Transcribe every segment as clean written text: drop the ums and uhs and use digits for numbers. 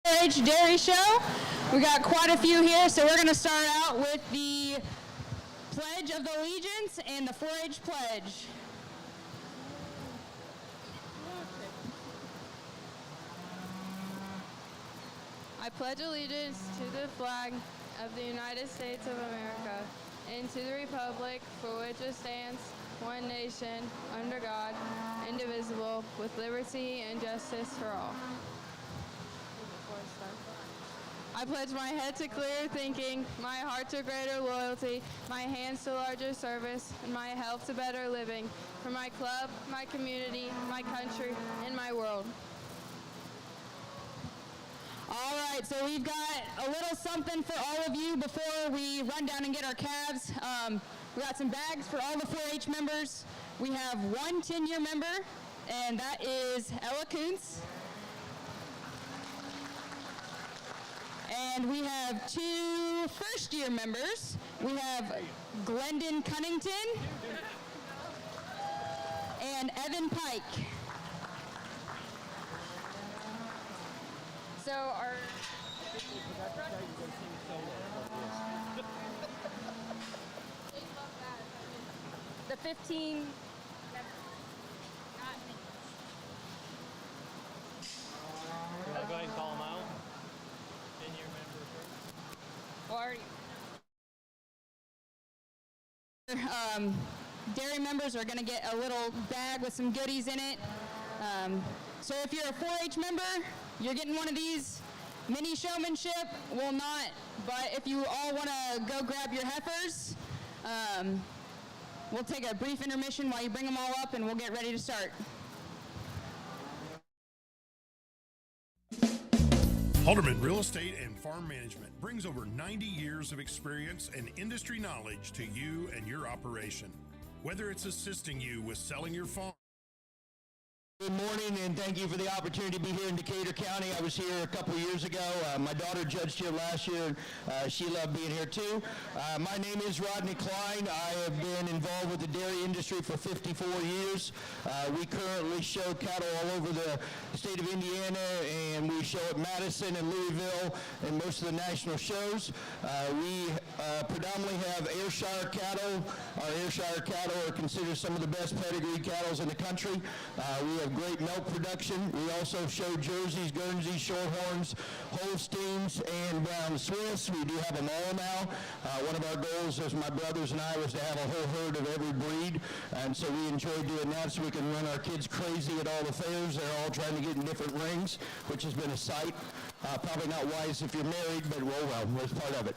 4-H Dairy Show. We got quite a few here, so we're going to start out with the Pledge of Allegiance and the 4-H Pledge. I pledge allegiance to the flag of the United States of America and to the republic for which it stands, one nation, under God, indivisible, with liberty and justice for all. I pledge my head to clearer thinking, my heart to greater loyalty, my hands to larger service, and my health to better living, for my club, my community, my country, and my world. All right, so we've got a little something for all of you before we run down and get our calves. We got some bags for all the 4-H members. We have one 10-year member, and that is Ella Kuntz. And we have two first-year members. We have Glendon Cunnington and Evan Pike. So our the 15. I'll go ahead and call them out. 10-year member first. Already. Dairy members are going to get a little bag with some goodies in it. So if you're a 4-H member, you're getting one of these. Mini showmanship will not, but if you all want to go grab your heifers, we'll take a brief intermission while you bring them all up and we'll get ready to start. Halderman Real Estate and Farm Management brings over 90 years of experience and industry knowledge to you and your operation. Whether it's assisting you with selling your farm. Good morning, and thank you for the opportunity to be here in Decatur County. I was here a couple of years ago. My daughter judged here last year, and she loved being here too. My name is Rodney Klein. I have been involved with the dairy industry for 54 years. We currently show cattle all over the state of Indiana, and we show at Madison and Louisville and most of the national shows. We predominantly have Ayrshire cattle. Our Ayrshire cattle are considered some of the best pedigree cattle in the country. We have great milk production. We also show Jerseys, Guernseys, Shorthorns, Holsteins, and Brown Swiss. We do have them all now. One of our goals as my brothers and I was to have a whole herd of every breed, and so we enjoy doing that so we can run our kids crazy at all the fairs. They're all trying to get in different rings, which has been a sight. Probably not wise if you're married, but well, it's part of it.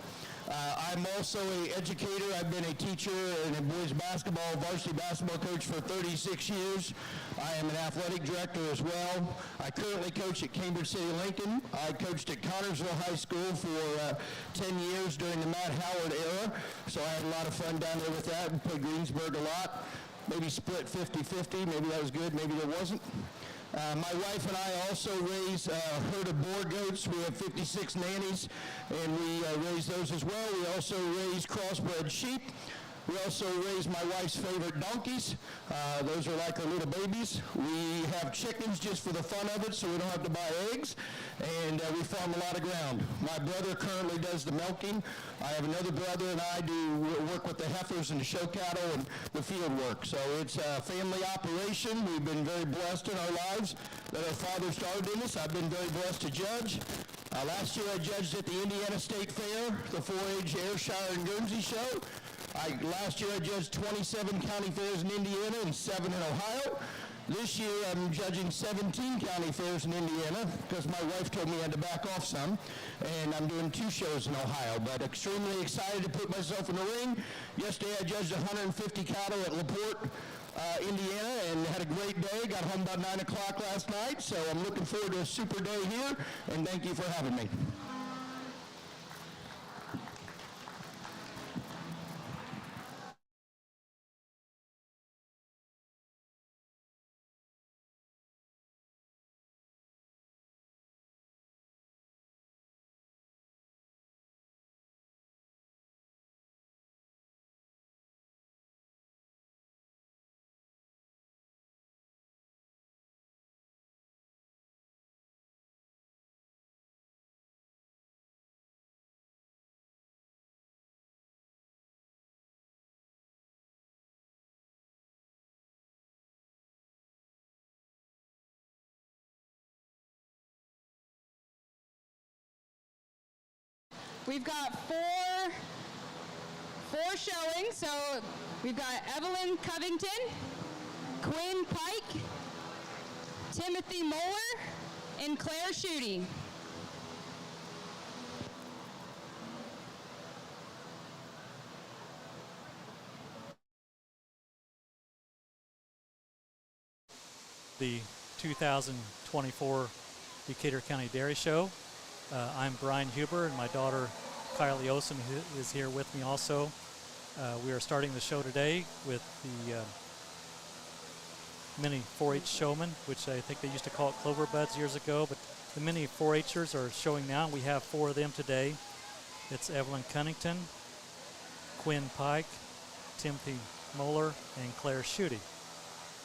I'm also an educator. I've been a teacher and a boys basketball, varsity basketball coach for 36 years. I am an athletic director as well. I currently coach at Cambridge City Lincoln. I coached at Connersville High School for 10 years during the Matt Howard era, so I had a lot of fun down there with that and played Greensburg a lot. Maybe split 50-50. Maybe that was good, maybe that wasn't. My wife and I also raise a herd of boar goats. We have 56 nannies, and we raise those as well. We also raise crossbred sheep. We also raise my wife's favorite donkeys. Those are like our little babies. We have chickens just for the fun of it, so we don't have to buy eggs. And we farm a lot of ground. My brother currently does the milking. I have another brother, and I do work with the heifers and the show cattle and the field work. So it's a family operation. We've been very blessed in our lives that our father started in this. I've been very blessed to judge. Last year I judged at the Indiana State Fair, the 4-H Ayrshire and Guernsey show. Last year I judged 27 county fairs in Indiana and 7 in Ohio. This year I'm judging 17 county fairs in Indiana because my wife told me I had to back off some, and I'm doing 2 shows in Ohio, but extremely excited to put myself in the ring. Yesterday I judged 150 cattle at LaPorte, Indiana, and had a great day. Got home about 9 o'clock last night, so I'm looking forward to a super day here, and thank you for having me. We've got four showing. So we've got Evelyn Covington, Quinn Pike, Timothy Moeller, and Claire Schutte. The 2024 Decatur County Dairy Show. I'm Brian Huber, and my daughter Kylie Osen is here with me also. We are starting the show today with the mini 4-H showmen, which I think they used to call it clover buds years ago, but the mini 4-Hers are showing now. We have 4 of them today. It's Evelyn Cunnington, Quinn Pike, Timothy Moeller, and Claire Schutte.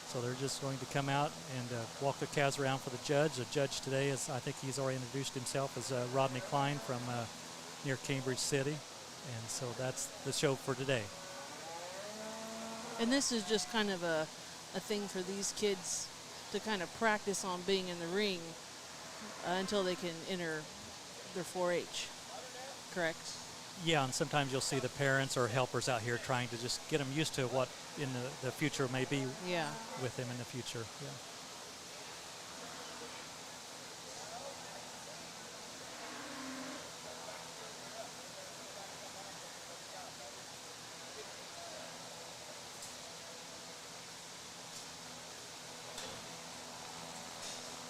So they're just going to come out and walk the calves around for the judge. The judge today is, I think he's already introduced himself as Rodney Klein from near Cambridge City. And so that's the show for today. And this is just kind of a thing for these kids to kind of practice on being in the ring until they can enter their 4-H, correct? Yeah, and sometimes you'll see the parents or helpers out here trying to just get them used to what in the future may be with them in the future. Yeah.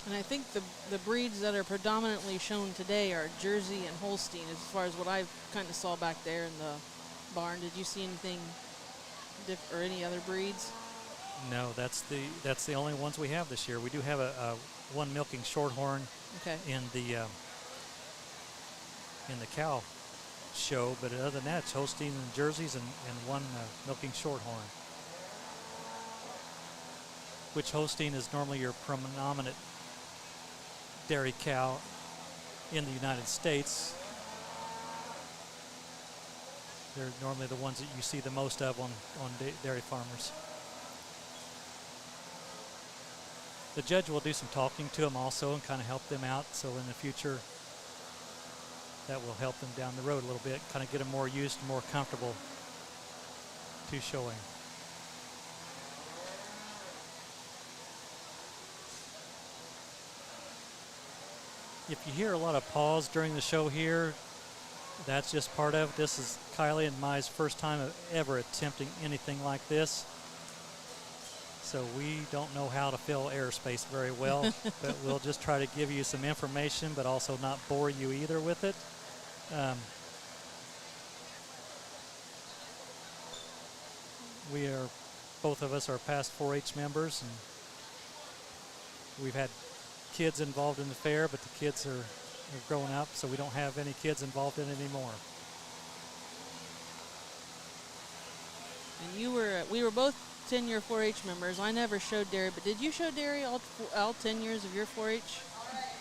And I think the breeds that are predominantly shown today are Jersey and Holstein, as far as what I kind of saw back there in the barn. Did you see anything or any other breeds? No, that's the only ones we have this year. We do have a one milking shorthorn in the cow show, but other than that, it's Holstein and Jerseys and one milking shorthorn. Which Holstein is normally your predominant dairy cow in the United States. They're normally the ones that you see the most of on dairy farmers. The judge will do some talking to them also and kind of help them out, so in the future that will help them down the road a little bit, kind of get them more used and more comfortable to showing. If you hear a lot of pause during the show here, that's just part of it. This is Kylie and my first time of ever attempting anything like this. So we don't know how to fill airspace very well, but we'll just try to give you some information, but also not bore you either with it. Both of us are past 4-H members, and we've had kids involved in the fair, but the kids are growing up, so we don't have any kids involved in it anymore. And we were both 10-year 4-H members. I never showed dairy, but did you show dairy all 10 years of your 4-H?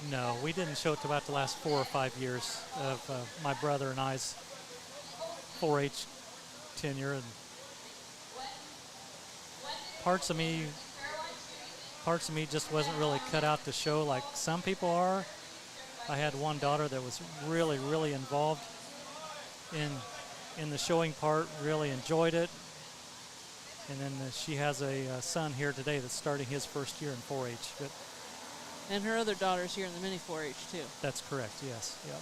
No, we didn't show it till about the last 4 or 5 years of my brother and I's 4-H tenure, and parts of me just wasn't really cut out to show like some people are. I had one daughter that was really, really involved in the showing part, really enjoyed it. And then she has a son here today that's starting his first year in 4-H. And her other daughter's here in the mini 4-H too. That's correct, yes. Yep.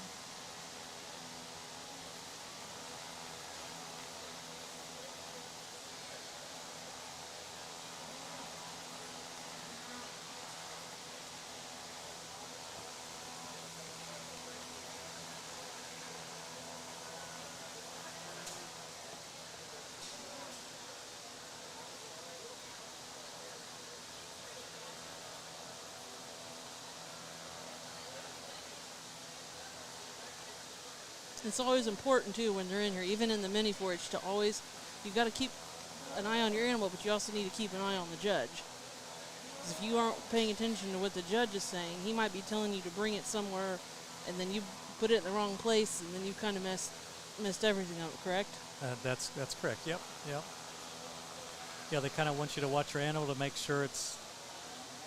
It's always important too when they're in here, even in the mini 4-H, to always, you got to keep an eye on your animal, but you also need to keep an eye on the judge. Because if you aren't paying attention to what the judge is saying, he might be telling you to bring it somewhere, and then you put it in the wrong place, and then you kind of missed everything up. Correct? That's correct. Yep. Yeah, they kind of want you to watch your animal to make sure it's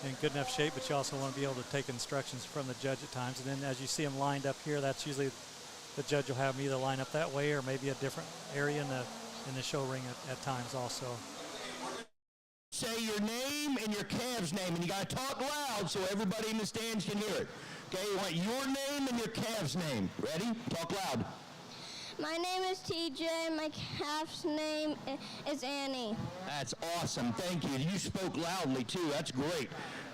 in good enough shape, but you also want to be able to take instructions from the judge at times. And then as you see them lined up here, that's usually the judge will have them either line up that way or maybe a different area in the show ring at times also. Say your name and your calf's name, and you got to talk loud so everybody in the stands can hear it. Okay, you want your name and your calf's name. Ready? Talk loud. My name is TJ. My calf's name is Annie. That's awesome. Thank you. You spoke loudly, too. That's great.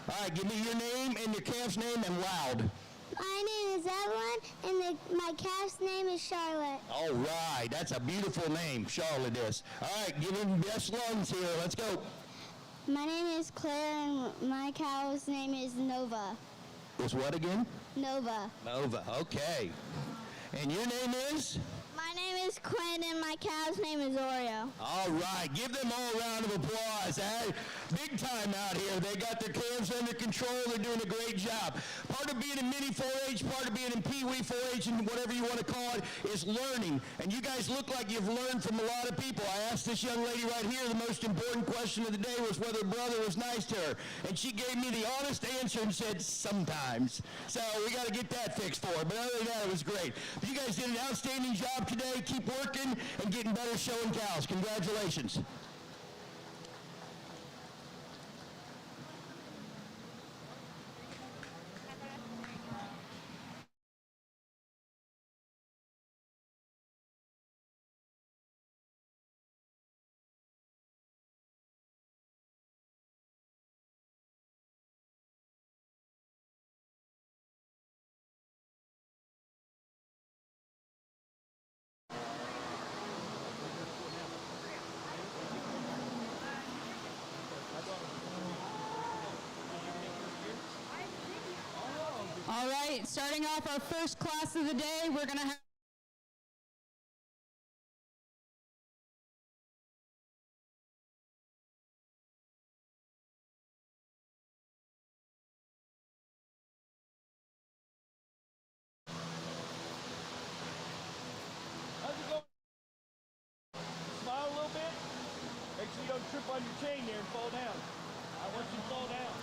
All right, give me your name and your calf's name and loud. My name is Evelyn, and my calf's name is Charlotte. All right. That's a beautiful name, Charlotte is. All right, give him best lungs here. Let's go. My name is Claire, and my cow's name is Nova. Is what again? Nova. Nova. Okay. And your name is? My name is Quinn, and my cow's name is Oreo. All right, give them all a round of applause. Big time out here. They got their calves under control. They're doing a great job. Part of being in mini 4-H, part of being in Pee-wee 4-H, and whatever you want to call it, is learning. And you guys look like you've learned from a lot of people. I asked this young lady right here, the most important question of the day was whether brother was nice to her. And she gave me the honest answer and said, sometimes. So we got to get that fixed for her. But other than that, it was great. But you guys did an outstanding job today. Keep working and getting better showing cows. Congratulations. All right, starting off our first class of the day, we're going to have How's it going? Smile a little bit. Make sure you don't trip on your chain there and fall down. I want you to fall down.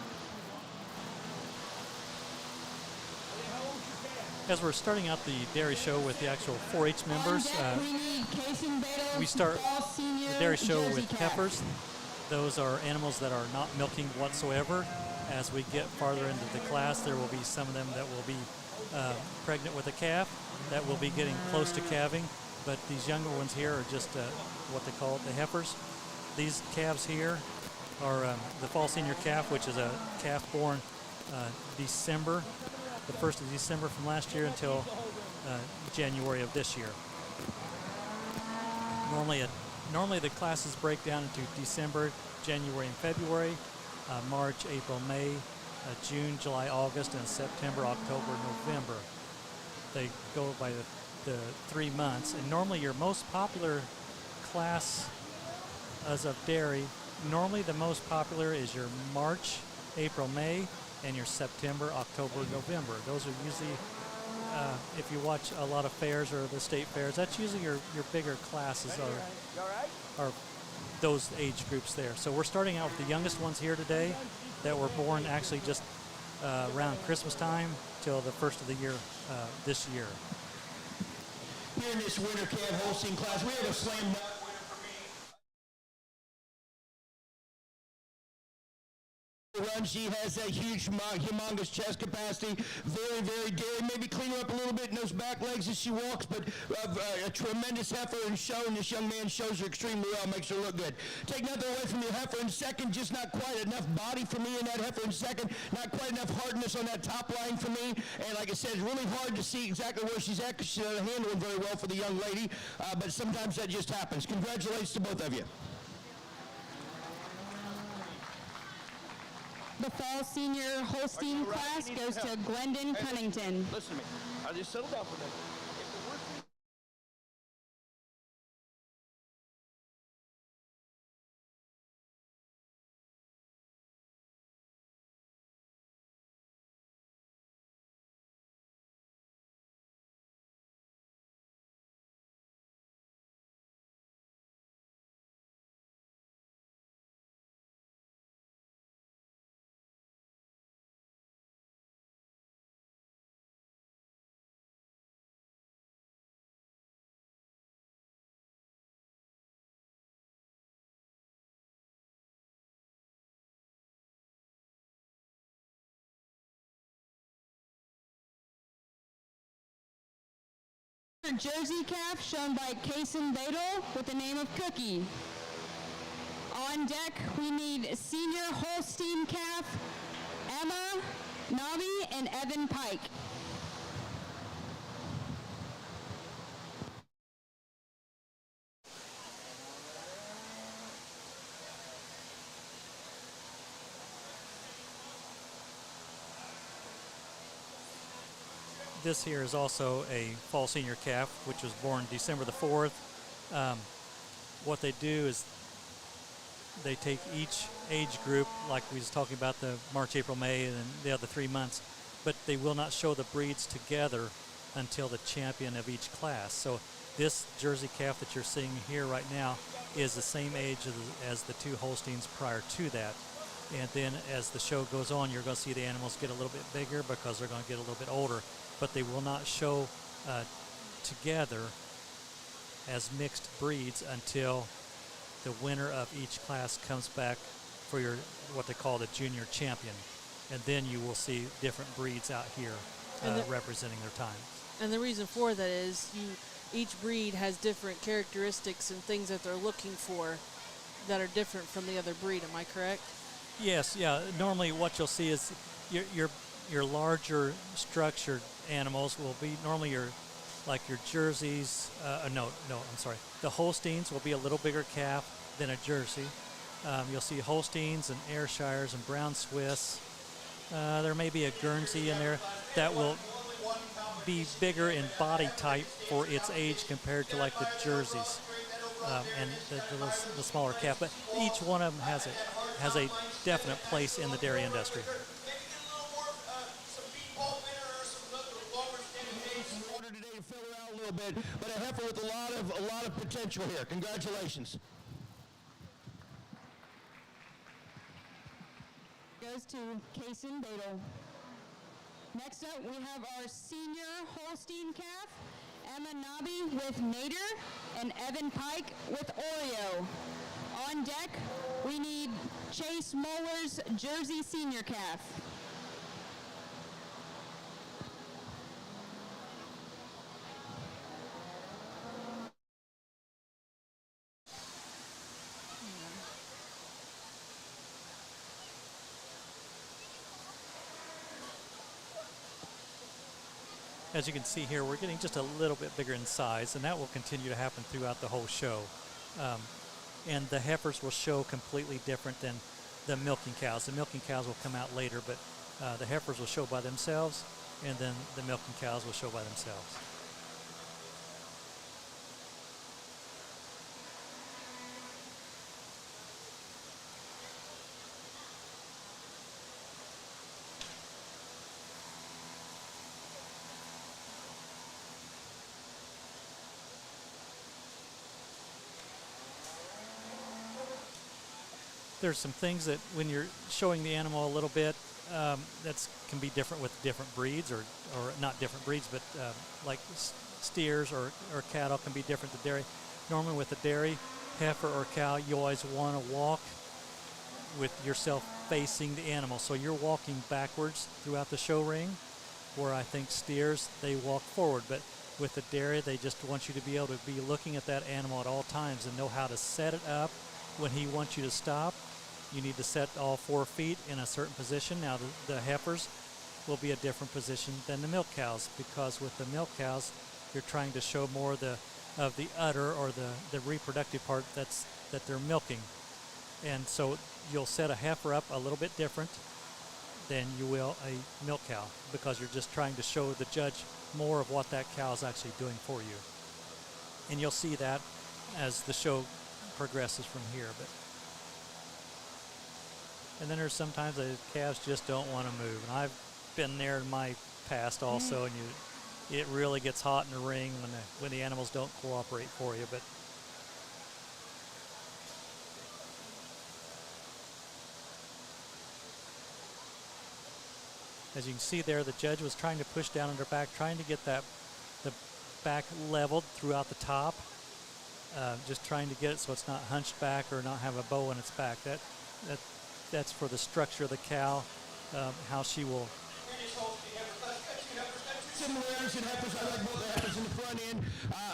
How old's your calf? As we're starting out the dairy show with the actual 4-H members, we need Casey Beto, we start Fall Senior the dairy show Jersey with calf. heifers. Those are animals that are not milking whatsoever. As we get farther into the class, there will be some of them that will be pregnant with a calf that will be getting close to calving, but these younger ones here are just what they call the heifers. These calves here are the fall senior calf, which is a calf born December, the 1st of December from last year until January of this year. Normally the classes break down into December, January and February, March, April, May, June, July, August, and September, October, November. They go by the 3 months. And normally your most popular class as of dairy, normally the most popular is your March, April, May, and your September, October, November. Those are usually, if you watch a lot of fairs or the state fairs, that's usually your bigger classes are those age groups there. So we're starting out with the youngest ones here today that were born actually just around Christmas time till the 1st of the year this year. Here in this winter calf Holstein class, we have a slam dunk. Run. She has that huge, humongous chest capacity, very, very daring. Maybe clean her up a little bit in those back legs as she walks, but a tremendous heifer and showing. This young man shows her extremely well, makes her look good. Take nothing away from your heifer in second, just not quite enough body for me in that heifer in second, not quite enough hardness on that top line for me. And like I said, it's really hard to see exactly where she's at because she's not handling very well for the young lady, but sometimes that just happens. Congratulations to both of you. The fall senior Holstein class goes to Glendon Cunnington. Listen to me. I just settled down for a minute. Jersey calf shown by Kason Badel with the name of Cookie. On deck, we need senior Holstein calf Emma Nabi and Evan Pike. This here is also a fall senior calf, which was born December the 4th. What they do is they take each age group, like we was talking about the March, April, May, and the other 3 months, but they will not show the breeds together until the champion of each class. So this Jersey calf that you're seeing here right now is the same age as the two Holsteins prior to that. And then as the show goes on, you're going to see the animals get a little bit bigger because they're going to get a little bit older, but they will not show together as mixed breeds until the winner of each class comes back for your what they call the junior champion, and then you will see different breeds out here representing their times. And the reason for that is each breed has different characteristics and things that they're looking for that are different from the other breed. Am I correct? Yes, yeah. Normally what you'll see is your larger structured animals will be normally your jerseys. No, I'm sorry. The Holsteins will be a little bigger calf than a Jersey. You'll see Holsteins and Ayrshires and Brown Swiss. There may be a Guernsey in there that will be bigger in body type for its age compared to like the Jerseys and the smaller calf. But each one of them has a definite place in the dairy industry. Today to fill it out a little bit, but a heifer with a lot of potential here. Congratulations. Goes to Kason Badel. Next up, we have our senior Holstein calf, Emma Nabi with Nader and Evan Pike with Oreo. On deck, we need Chase Moeller's Jersey senior calf. As you can see here, we're getting just a little bit bigger in size, and that will continue to happen throughout the whole show. And the heifers will show completely different than the milking cows. The milking cows will come out later, but the heifers will show by themselves, and then the milking cows will show by themselves. There's some things that when you're showing the animal a little bit, that can be different with different breeds, or not different breeds, but like steers or cattle can be different to dairy. Normally with a dairy heifer or cow, you always want to walk with yourself facing the animal. So you're walking backwards throughout the show ring, where I think steers, they walk forward. But with the dairy, they just want you to be able to be looking at that animal at all times and know how to set it up. When he wants you to stop, you need to set all 4 feet in a certain position. Now the heifers will be a different position than the milk cows, because with the milk cows, you're trying to show more of the udder or the reproductive part that they're milking. And so you'll set a heifer up a little bit different than you will a milk cow, because you're just trying to show the judge more of what that cow is actually doing for you. And you'll see that as the show progresses from here. And then there's sometimes the calves just don't want to move, and I've been there in my past also. And it really gets hot in the ring when the animals don't cooperate for you. But as you can see there, the judge was trying to push down on their back, trying to get the back leveled throughout the top, just trying to get it so it's not hunched back or not have a bow in its back. That's for the structure of the cow, how she will similarities in heifers. I like both the heifers in the front end,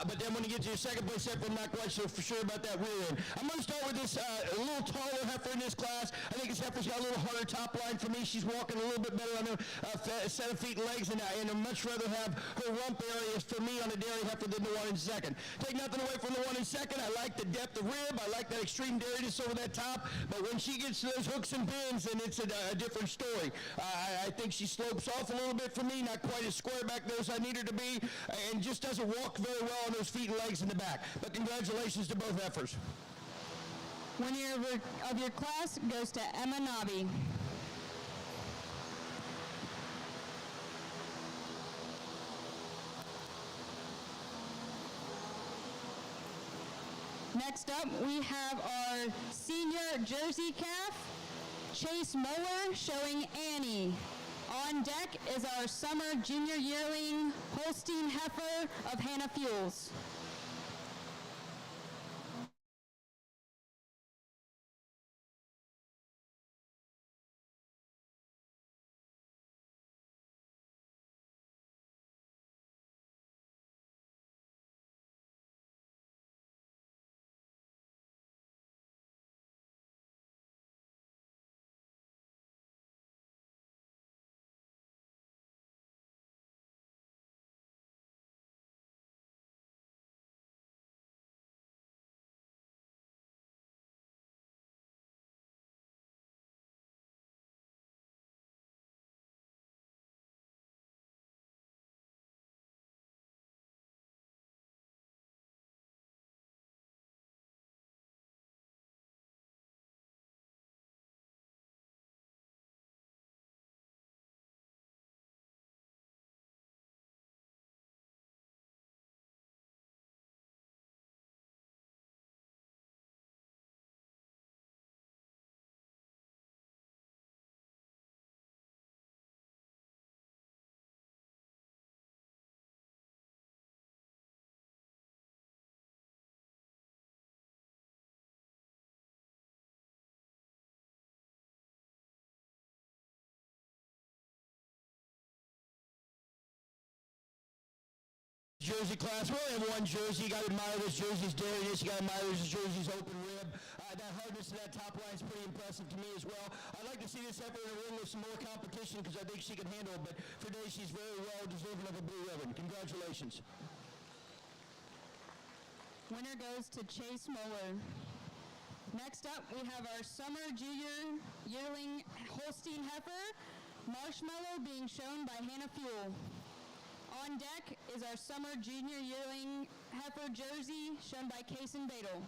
but then when you get to your second place heifer, I'm not quite so for sure about that rear end. I'm going to start with this a little taller heifer in this class. I think this heifer's got a little harder top line for me. She's walking a little bit better on her set of feet and legs, and I'd much rather have her rump areas for me on a dairy heifer than the one in second. Take nothing away from the one in second. I like the depth of rib. I like that extreme dairiness over that top, but when she gets to those hooks and bends, then it's a different story. I think she slopes off a little bit for me, not quite as square back there as I need her to be, and just doesn't walk very well on those feet and legs in the back. But congratulations to both heifers. Winner of your class goes to Emma Nobby. Next up, we have our senior Jersey calf, Chase Moeller, showing Annie. On deck is our summer junior yearling Holstein heifer of Hannah Fuels. Jersey class. We only have one jersey. You got to admire this jersey's dairiness. You got to admire this jersey's open rib. That hardness of that top line is pretty impressive to me as well. I'd like to see this heifer in a ring with some more competition because I think she can handle it. But for today, she's very well deserving of a blue ribbon. Congratulations. Winner goes to Chase Moeller. Next up, we have our summer junior yearling Holstein heifer, Marshmallow, being shown by Hannah Fuel. On deck is our summer junior yearling heifer Jersey, shown by Kaysen Badel.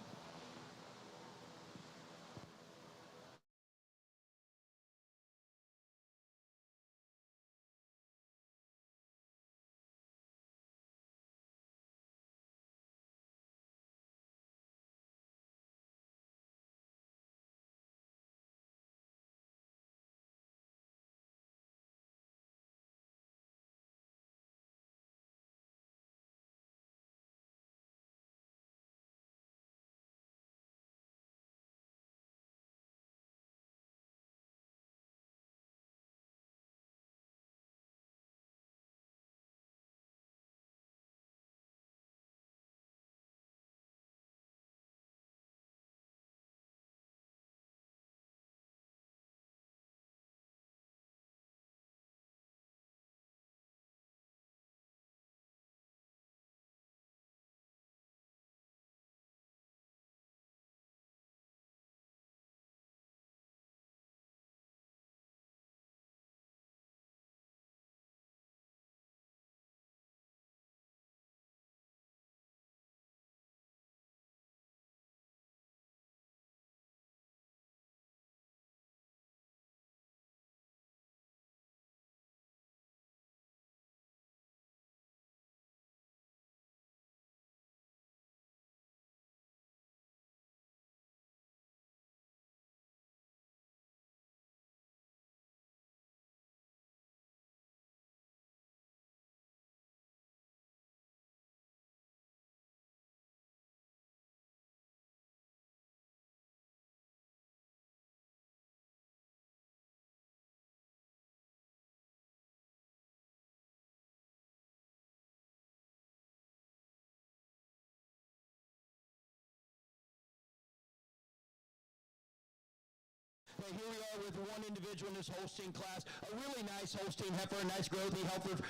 here we are with one individual in this Holstein class, a really nice Holstein heifer, a nice growthy heifer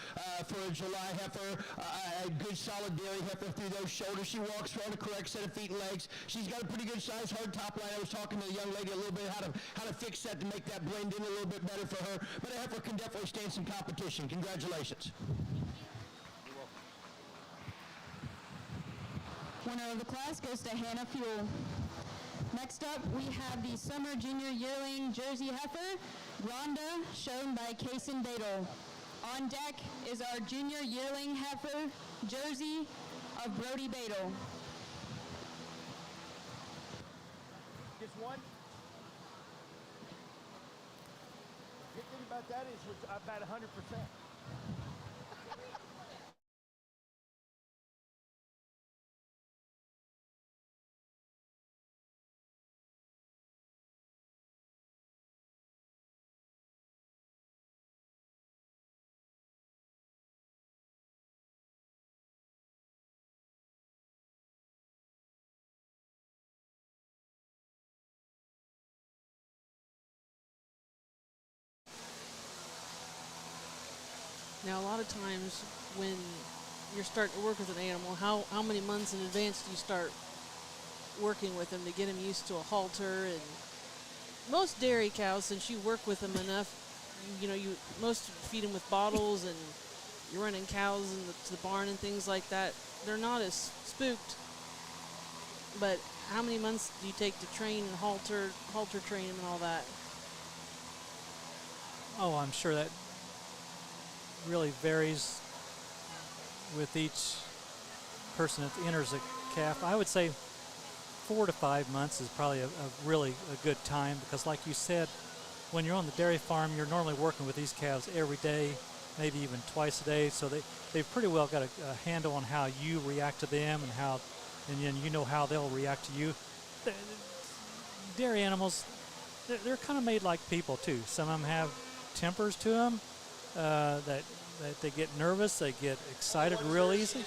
for a July heifer, a good solid dairy heifer through those shoulders. She walks on a correct set of feet and legs. She's got a pretty good size hard top line. I was talking to the young lady a little bit how to fix that to make that blend in a little bit better for her. But a heifer can definitely stand some competition. Congratulations. Winner of the class goes to Hannah Fuel. Next up, we have the Summer Junior Yearling Jersey Heifer, Rhonda, shown by Kason Badel. On deck is our Junior Yearling Heifer, Jersey, of Brody Badel. Just one? The good thing about that is I've had 100%. Now, a lot of times when you're starting to work with an animal, how many months in advance do you start working with them to get them used to a halter? And most dairy cows, since you work with them enough, you most feed them with bottles, and you're running cows to the barn and things like that. They're not as spooked. But how many months do you take to train and halter train them and all that? Oh, I'm sure that really varies with each person that enters a calf. I would say 4 to 5 months is probably a really good time, because like you said, when you're on the dairy farm, you're normally working with these calves every day, maybe even twice a day, so they've pretty well got a handle on how you react to them and then you know how they'll react to you. Dairy animals, they're kind of made like people too. Some of them have tempers to them, that they get nervous, they get excited real easy.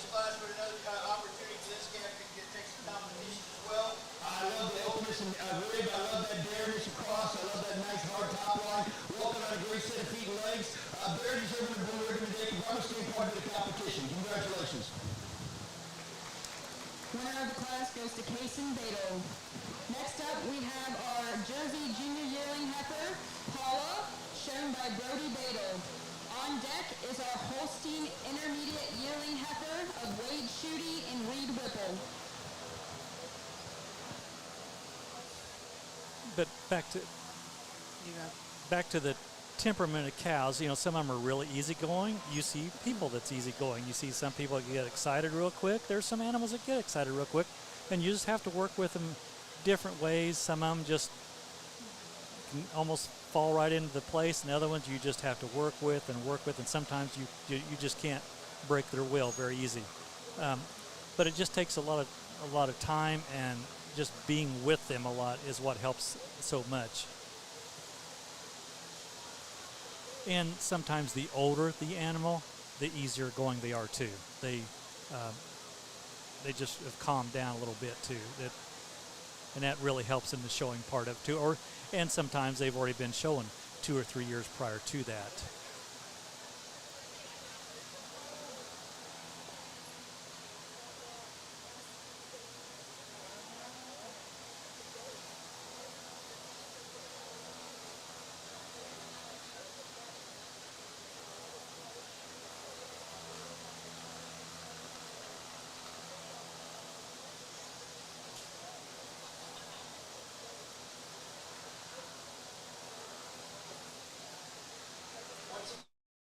I love the openness and rib. I love that dareness across. I love that nice hard top line. Walking on a great set of feet and legs. Very deserving of blue ribbon today. I'm a stay part of the competition. Congratulations. Winner of the class goes to Kason Badel. Next up, we have our Jersey Junior Yearling Heifer, Paula, shown by Brody Badel. On deck is our Holstein Intermediate Yearling Heifer of Wade Schutte and Reed Whipple. But back to the temperament of cows, some of them are really easygoing. You see people that's easygoing. You see some people that get excited real quick. There's some animals that get excited real quick, and you just have to work with them different ways. Some of them just can almost fall right into the place, and the other ones you just have to work with, and sometimes you just can't break their will very easy. But it just takes a lot of time, and just being with them a lot is what helps so much. And sometimes the older the animal, the easier going they are too. They just have calmed down a little bit too. And that really helps in the showing part of it too. And sometimes they've already been showing 2 or 3 years prior to that.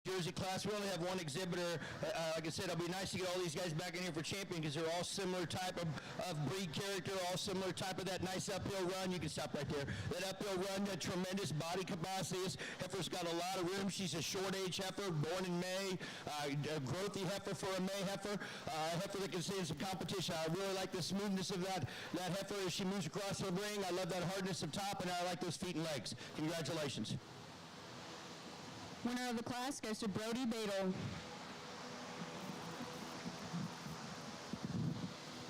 Jersey class, we only have one exhibitor. Like I said, it'll be nice to get all these guys back in here for champion, because they're all similar type of breed character, all similar type of that nice uphill run. You can stop right there. That uphill run, that tremendous body capacity. This heifer's got a lot of room. She's a short age heifer, born in May. A growthy heifer for a May heifer. A heifer that can stand some competition. I really like the smoothness of that heifer as she moves across the ring. I love that hardness of top, and I like those feet and legs. Congratulations. Winner of the class goes to Brody Badel.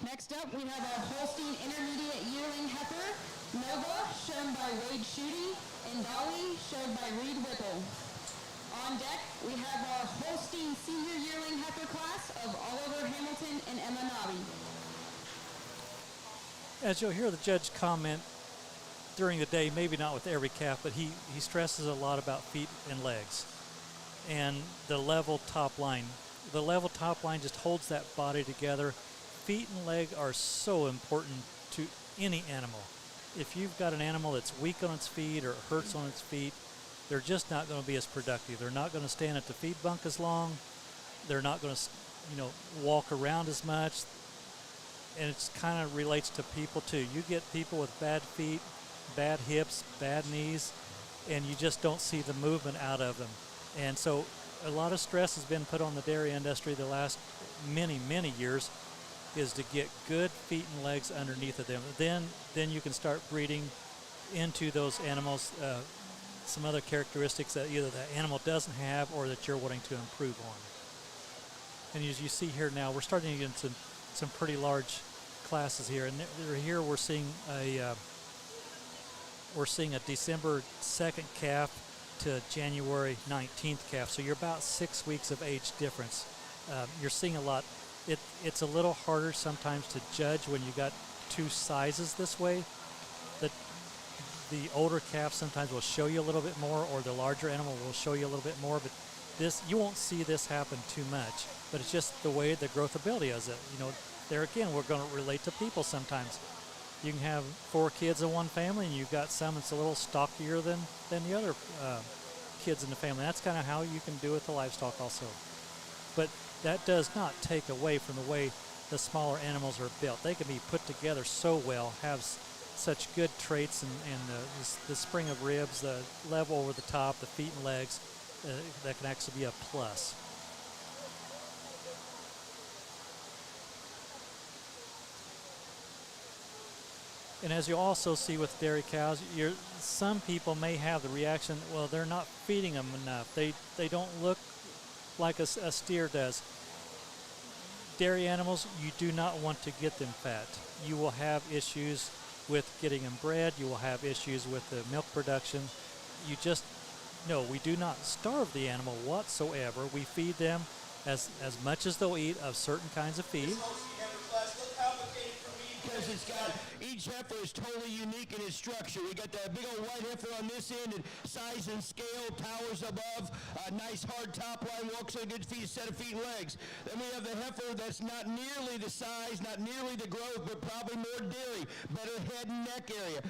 Next up, we have our Holstein Intermediate Yearling Heifer, Nova, shown by Wade Schutte and Dolly, shown by Reed Whipple. On deck, we have our Holstein Senior Yearling Heifer class of Oliver Hamilton and Emma Nobby. As you'll hear the judge comment during the day, maybe not with every calf, but he stresses a lot about feet and legs and the level top line. The level top line just holds that body together. Feet and leg are so important to any animal. If you've got an animal that's weak on its feet or hurts on its feet, they're just not going to be as productive. They're not going to stand at the feed bunk as long. They're not going to, walk around as much. And it kind of relates to people too. You get people with bad feet, bad hips, bad knees, and you just don't see the movement out of them. And so a lot of stress has been put on the dairy industry the last many, many years is to get good feet and legs underneath of them. Then you can start breeding into those animals some other characteristics that either the animal doesn't have or that you're wanting to improve on. And as you see here now, we're starting to get into some pretty large classes here. And here we're seeing a December 2nd calf to January 19th calf. So you're about 6 weeks of age difference. You're seeing a lot. It's a little harder sometimes to judge when you got two sizes this way. The older calf sometimes will show you a little bit more, or the larger animal will show you a little bit more, but you won't see this happen too much. But it's just the way the growth ability is. There again, we're going to relate to people sometimes. You can have 4 kids in one family, and you've got some that's a little stockier than the other kids in the family. That's kind of how you can do with the livestock also. But that does not take away from the way the smaller animals are built. They can be put together so well, have such good traits, and the spring of ribs, the level over the top, the feet and legs, that can actually be a plus. And as you also see with dairy cows, some people may have the reaction, well, they're not feeding them enough. They don't look like a steer does. Dairy animals, you do not want to get them fat. You will have issues with getting them bred. You will have issues with the milk production. No, we do not starve the animal whatsoever. We feed them as much as they'll eat of certain kinds of feed. Because each heifer is totally unique in its structure. We got that big old white heifer on this end, and size and scale, towers above, nice hard top line, walks on a good set of feet and legs. Then we have the heifer that's not nearly the size, not nearly the growth, but probably more dairy, better head and neck area.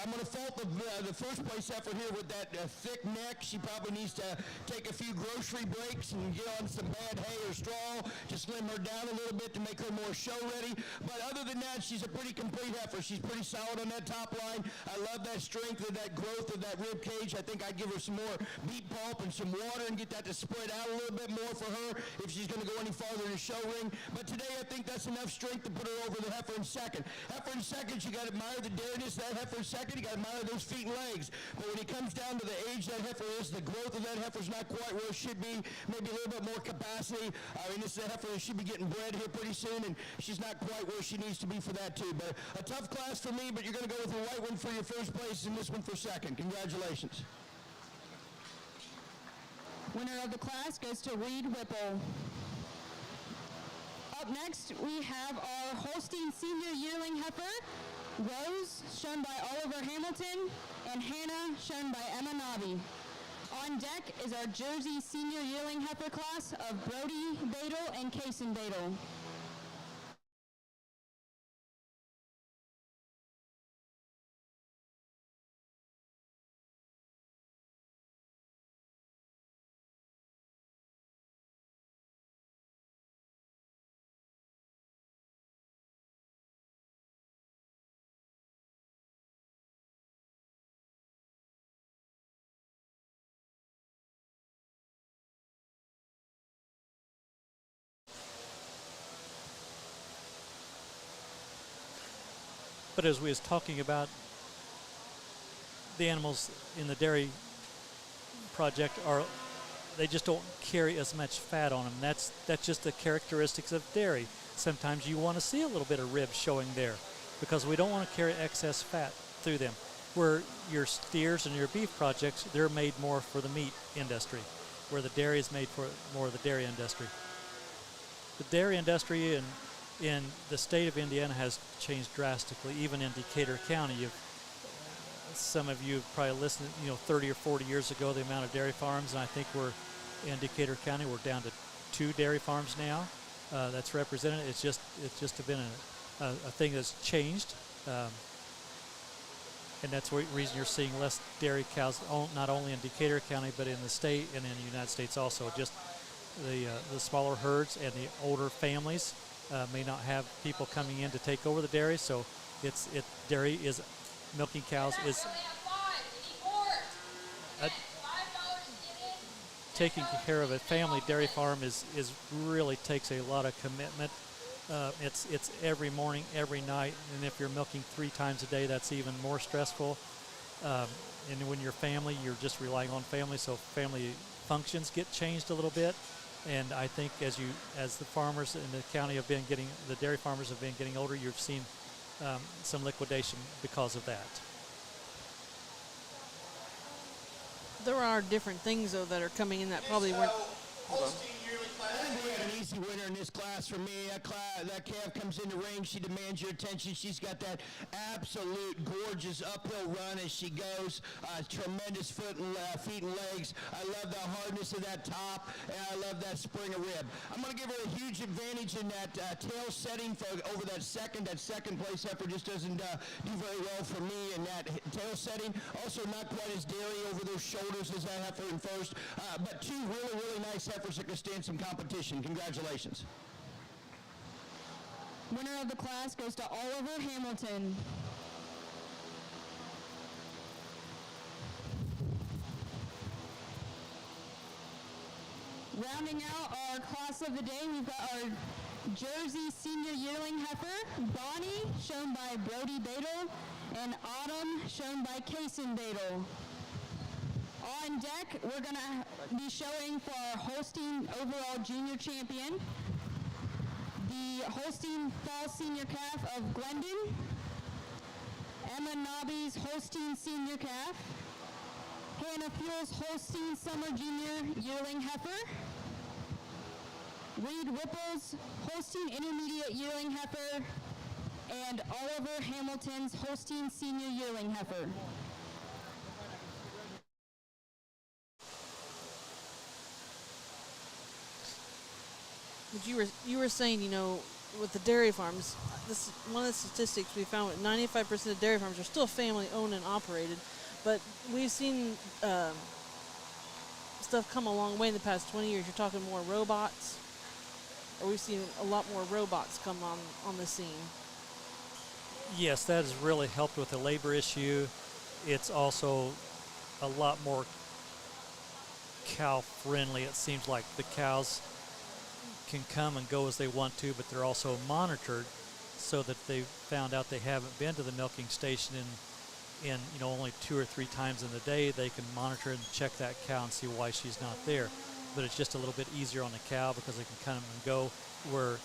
I'm going to fault the first place heifer here with that thick neck. She probably needs to take a few grocery breaks and get on some bad hay or straw to slim her down a little bit to make her more show ready. But other than that, she's a pretty complete heifer. She's pretty solid on that top line. I love that strength and that growth of that rib cage. I think I'd give her some more beet pulp and some water and get that to spread out a little bit more for her if she's going to go any farther in the show ring. But today I think that's enough strength to put her over the heifer in second. Heifer in second, you got to admire the dairiness of that heifer in second. You got to admire those feet and legs. But when it comes down to the age that heifer is, the growth of that heifer is not quite where it should be. Maybe a little bit more capacity. I mean, this is a heifer that should be getting bred here pretty soon, and she's not quite where she needs to be for that too. But a tough class for me, but you're going to go with the white one for your first place and this one for second. Congratulations. Winner of the class goes to Reed Whipple. Up next, we have our Holstein Senior Yearling Heifer, Rose, shown by Oliver Hamilton, and Hannah, shown by Emma Nobby. On deck is our Jersey Senior Yearling Heifer class of Brody Badel and Kaysen Badel. But as we was talking about, the animals in the dairy project they just don't carry as much fat on them. That's just the characteristics of dairy. Sometimes you want to see a little bit of rib showing there because we don't want to carry excess fat through them. where your steers and your beef projects, they're made more for the meat industry, where the dairy is made for more of the dairy industry. The dairy industry in the state of Indiana has changed drastically. Even in Decatur County, some of you have probably listened, 30 or 40 years ago, the amount of dairy farms, and I think we're in Decatur County, we're down to 2 dairy farms now. That's represented. It's just been a thing that's changed, and that's the reason you're seeing less dairy cows, not only in Decatur County but in the state and in the United States also. Just the smaller herds and the older families may not have people coming in to take over the dairy, so dairy is milking cows is taking care of a family dairy farm is really takes a lot of commitment. It's every morning, every night, and if you're milking 3 times a day, that's even more stressful. And when you're family, you're just relying on family, so family functions get changed a little bit. And I think as the farmers in the county the dairy farmers have been getting older, you've seen some liquidation because of that. There are different things, though, that are coming in that probably weren't. I think we have an easy winner in this class for me. That calf comes in the ring. She demands your attention. She's got that absolute gorgeous uphill run as she goes. Tremendous feet and legs. I love the hardness of that top, and I love that spring of rib. I'm going to give her a huge advantage in that tail setting over that second. That second place heifer just doesn't do very well for me in that tail setting. Also not quite as dairy over those shoulders as that heifer in first. But 2 really, really nice heifers that can stand some competition. Congratulations. Winner of the class goes to Oliver Hamilton. Rounding out our class of the day, we've got our Jersey Senior Yearling Heifer, Bonnie, shown by Brody Badel, and Autumn, shown by Kason Badel. On deck, we're going to be showing for our Holstein overall junior champion, the Holstein Fall Senior Calf of Glendon, Emma Nobby's Holstein Senior Calf, Hannah Fuel's Holstein Summer Junior Yearling Heifer, Reed Whipple's Holstein Intermediate Yearling Heifer, and Oliver Hamilton's Holstein Senior Yearling Heifer. But you were saying, with the dairy farms, this one of the statistics we found: 95% of dairy farms are still family owned and operated, but we've seen stuff come a long way in the past 20 years. You're talking more robots, or we've seen a lot more robots come on the scene. Yes, that has really helped with the labor issue. It's also a lot more cow friendly. It seems like the cows can come and go as they want to, but they're also monitored so that they found out they haven't been to the milking station in only 2 or 3 times in the day. They can monitor and check that cow and see why she's not there. But it's just a little bit easier on the cow because they can come and go, where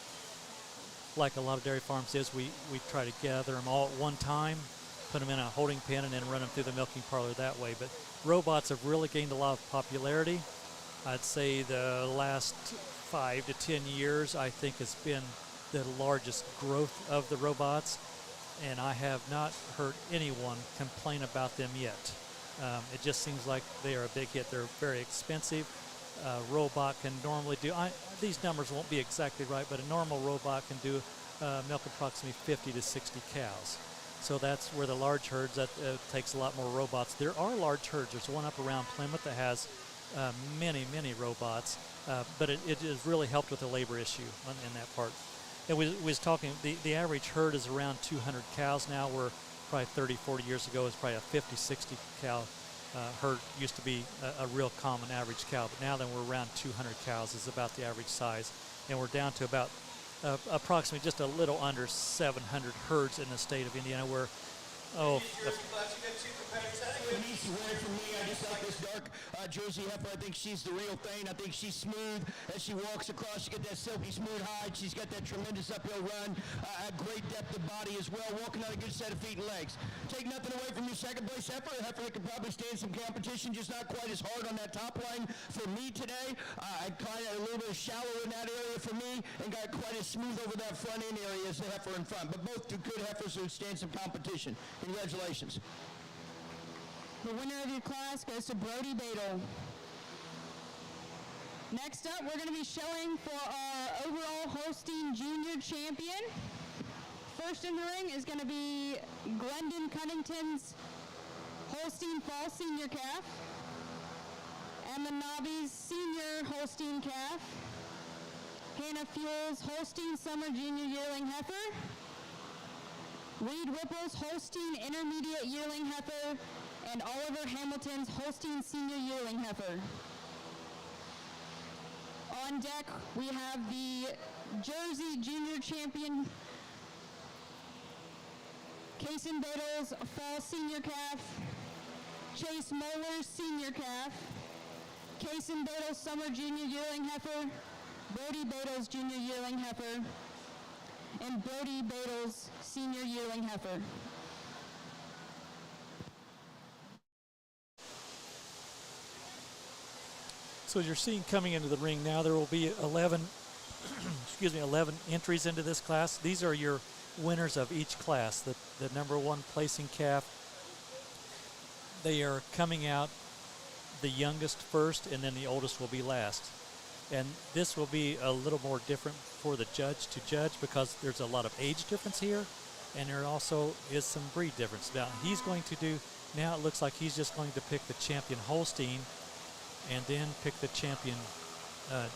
like a lot of dairy farms is, we try to gather them all at one time, put them in a holding pen, and then run them through the milking parlor that way. But robots have really gained a lot of popularity. I'd say the last 5 to 10 years, I think, has been the largest growth of the robots, and I have not heard anyone complain about them yet. It just seems like they are a big hit. They're very expensive. Robot can normally do, these numbers won't be exactly right, but a normal robot can do milk approximately 50 to 60 cows. So that's where the large herds, that takes a lot more robots. There are large herds. There's one up around Plymouth that has many robots, but it has really helped with the labor issue in that part. And we was talking, the average herd is around 200 cows now, where probably 30, 40 years ago it was probably a 50, 60 cow herd used to be a real common average cow, but now then we're around 200 cows is about the average size, and we're down to about approximately just a little under 700 herds in the state of Indiana, where Oh, Denise, away from me. I just like this dark Jersey heifer. I think she's the real thing. I think she's smooth as she walks across. She got that silky smooth hide. She's got that tremendous uphill run. A great depth of body as well. Walking on a good set of feet and legs. Take nothing away from your second place heifer. A heifer that could probably stand some competition, just not quite as hard on that top line for me today. I kind of a little bit shallow in that area for me and got quite as smooth over that front end area as the heifer in front. But both two good heifers who stand some competition. Congratulations. The winner of your class goes to Brody Badel. Next up, we're going to be showing for our overall Holstein Junior Champion. First in the ring is going to be Glendon Cunnington's Holstein Fall Senior Calf, Emma Nobby's Senior Holstein Calf, Hannah Fuel's Holstein Summer Junior Yearling Heifer, Reed Whipple's Holstein Intermediate Yearling Heifer, and Oliver Hamilton's Holstein Senior Yearling Heifer. On deck, we have the Jersey Junior Champion, Kason Badel's Fall Senior Calf, Chase Moeller's Senior Calf, Kason Badel's Summer Junior Yearling Heifer, Brody Badel's Junior Yearling Heifer, and Brody Badel's Senior Yearling Heifer. so as you're seeing coming into the ring now, there will be 11, 11 entries into this class. These are your winners of each class. The number one placing calf, they are coming out the youngest first, and then the oldest will be last. And this will be a little more different for the judge to judge because there's a lot of age difference here, and there also is some breed difference. Now he's going to do, now it looks like he's just going to pick the champion Holstein and then pick the champion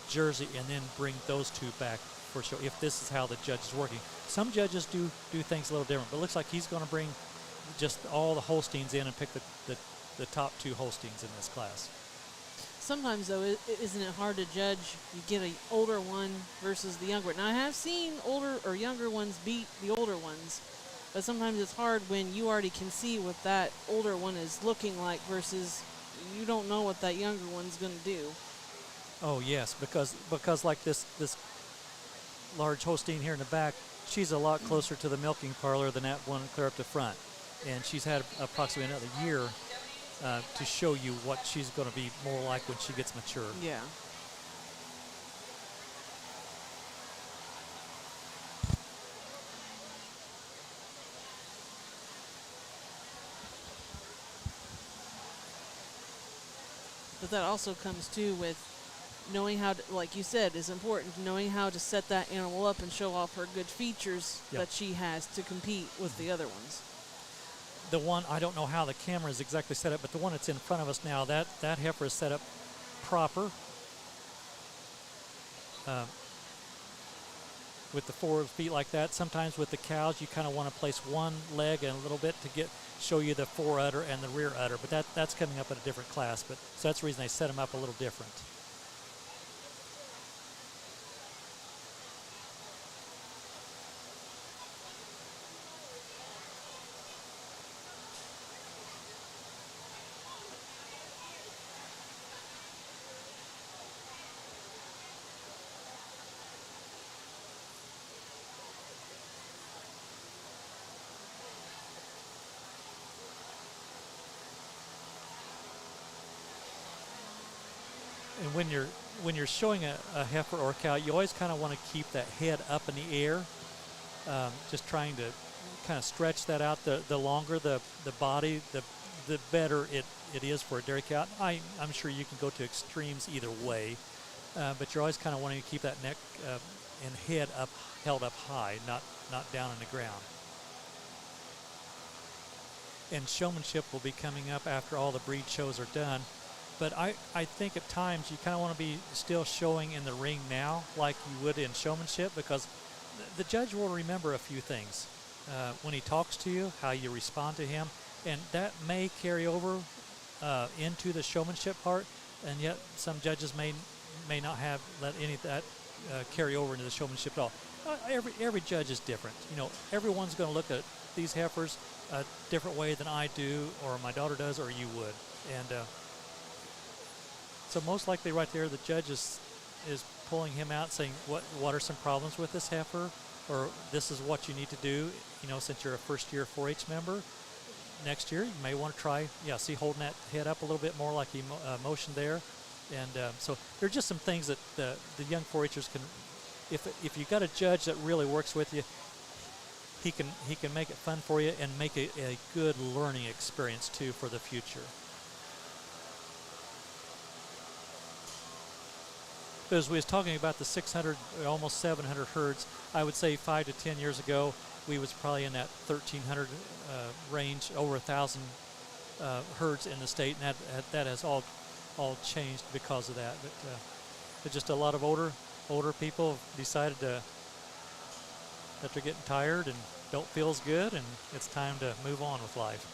Jersey and then bring those two back for show, if this is how the judge is working. Some judges do things a little different, but it looks like he's going to bring just all the Holsteins in and pick the top two Holsteins in this class. Sometimes, though, isn't it hard to judge? You get an older one versus the younger. Now, I have seen older or younger ones beat the older ones, but sometimes it's hard when you already can see what that older one is looking like versus you don't know what that younger one's going to do. Oh yes, because like this large Holstein here in the back, she's a lot closer to the milking parlor than that one clear up the front, and she's had approximately another year to show you what she's going to be more like when she gets mature. Yeah. But that also comes too with knowing how to, like you said, is important, knowing how to set that animal up and show off her good features that she has to compete with the other ones. The one, I don't know how the camera is exactly set up, but the one that's in front of us now, that heifer is set up proper with the forward feet like that. Sometimes with the cows, you kind of want to place one leg and a little bit to show you the fore udder and the rear udder, but that's coming up at a different class. But so that's the reason they set them up a little different. And when you're showing a heifer or a cow, you always kind of want to keep that head up in the air, just trying to kind of stretch that out. The longer the body, the better it is for a dairy cow. I'm sure you can go to extremes either way, but you're always kind of wanting to keep that neck and head up, held up high, not down in the ground. And showmanship will be coming up after all the breed shows are done. But I think at times you kind of want to be still showing in the ring now like you would in showmanship, because the judge will remember a few things. When he talks to you, how you respond to him, and that may carry over into the showmanship part, and yet some judges may not have let any of that carry over into the showmanship at all. Every judge is different. Everyone's going to look at these heifers a different way than I do, or my daughter does, or you would. And so most likely right there, the judge is pulling him out, saying, what are some problems with this heifer, or this is what you need to do. Since you're a first-year 4-H member, next year you may want to try, see, holding that head up a little bit more like he motioned there. And so there are just some things that the young 4-Hers can, if you got a judge that really works with you, he can make it fun for you and make a good learning experience too for the future. As we was talking about the 600, almost 700 herds, I would say 5 to 10 years ago, we was probably in that 1,300 range, over 1,000 herds in the state, and that has all changed because of that. But just a lot of older people have decided that they're getting tired and don't feel as good, and it's time to move on with life.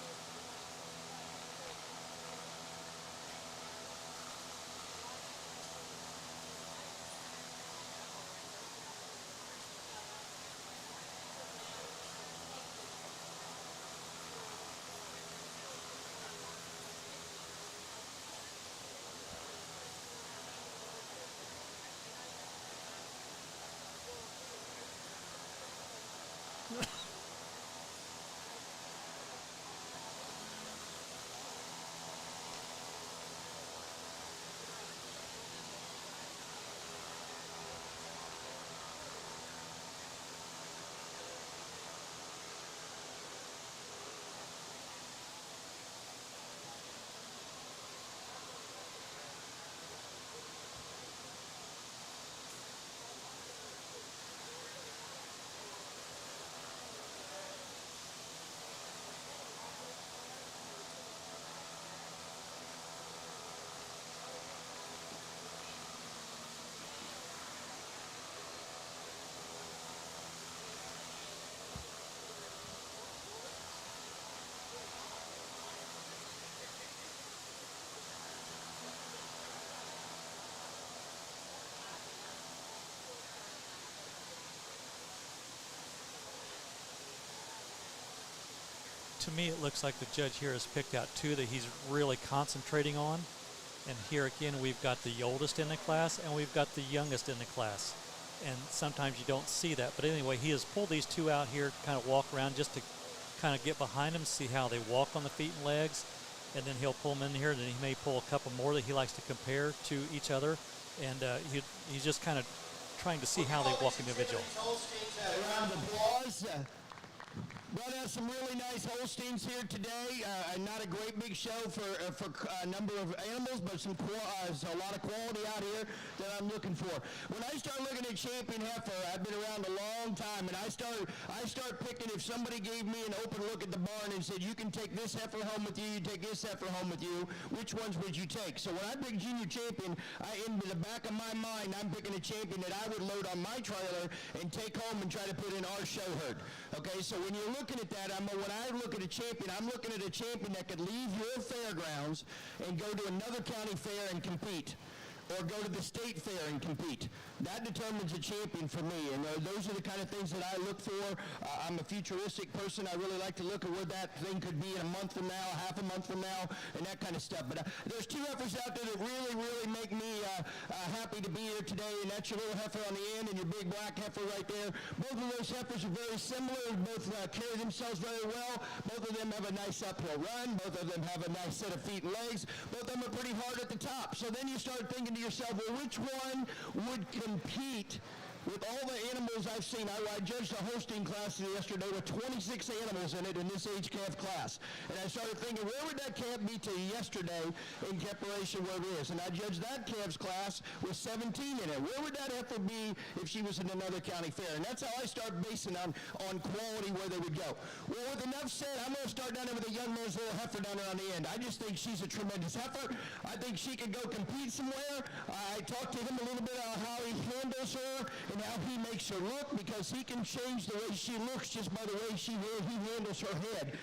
To me, it looks like the judge here has picked out two that he's really concentrating on. And here again, we've got the oldest in the class and we've got the youngest in the class. And sometimes you don't see that. But anyway, he has pulled these two out here to kind of walk around just to kind of get behind them, see how they walk on the feet and legs. And then he'll pull them in here, and then he may pull a couple more that he likes to compare to each other. And he's just kind of trying to see how they walk individually. Round of applause. Brought out some really nice Holsteins here today. Not a great big show for a number of animals, but a lot of quality out here that I'm looking for. When I start looking at champion heifer, I've been around a long time, and I start picking. If somebody gave me an open look at the barn and said, you can take this heifer home with you, you take this heifer home with you, which ones would you take? So when I pick junior champion, in the back of my mind, I'm picking a champion that I would load on my trailer and take home and try to put in our show herd. Okay, so when you're looking at that, when I look at a champion, I'm looking at a champion that could leave your fairgrounds and go to another county fair and compete, or go to the state fair and compete. That determines a champion for me, and those are the kind of things that I look for. I'm a futuristic person. I really like to look at where that thing could be in a month from now, half a month from now, and that kind of stuff. But there's two heifers out there that really, really make me happy to be here today, and that's your little heifer on the end and your big black heifer right there. Both of those heifers are very similar. Both carry themselves very well. Both of them have a nice uphill run. Both of them have a nice set of feet and legs. Both of them are pretty hard at the top. So then you start thinking to yourself, well, which one would compete with all the animals I've seen? I judged a Holstein class yesterday with 26 animals in it in this age calf class. And I started thinking, where would that calf be to yesterday in comparison where it is? And I judged that calf's class with 17 in it. Where would that heifer be if she was in another county fair? And that's how I start basing on quality where they would go. Well, with enough said, I'm going to start down there with a young man's little heifer down there on the end. I just think she's a tremendous heifer. I think she could go compete somewhere. I talked to him a little bit on how he handles her and how he makes her look, because he can change the way she looks just by the way he handles her head.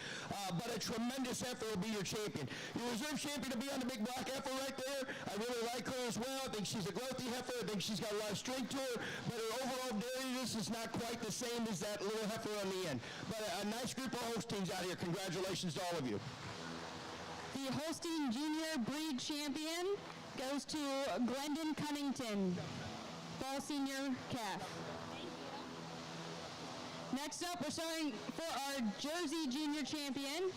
But a tremendous heifer will be your champion. Your reserve champion will be on the big black heifer right there. I really like her as well. I think she's a growthy heifer. I think she's got a lot of strength to her, but her overall dairiness is not quite the same as that little heifer on the end. But a nice group of Holsteins out here. Congratulations to all of you. The Holstein Junior Breed Champion goes to Glendon Cunnington, fall senior calf. Next up, we're starting for our Jersey Junior Champion.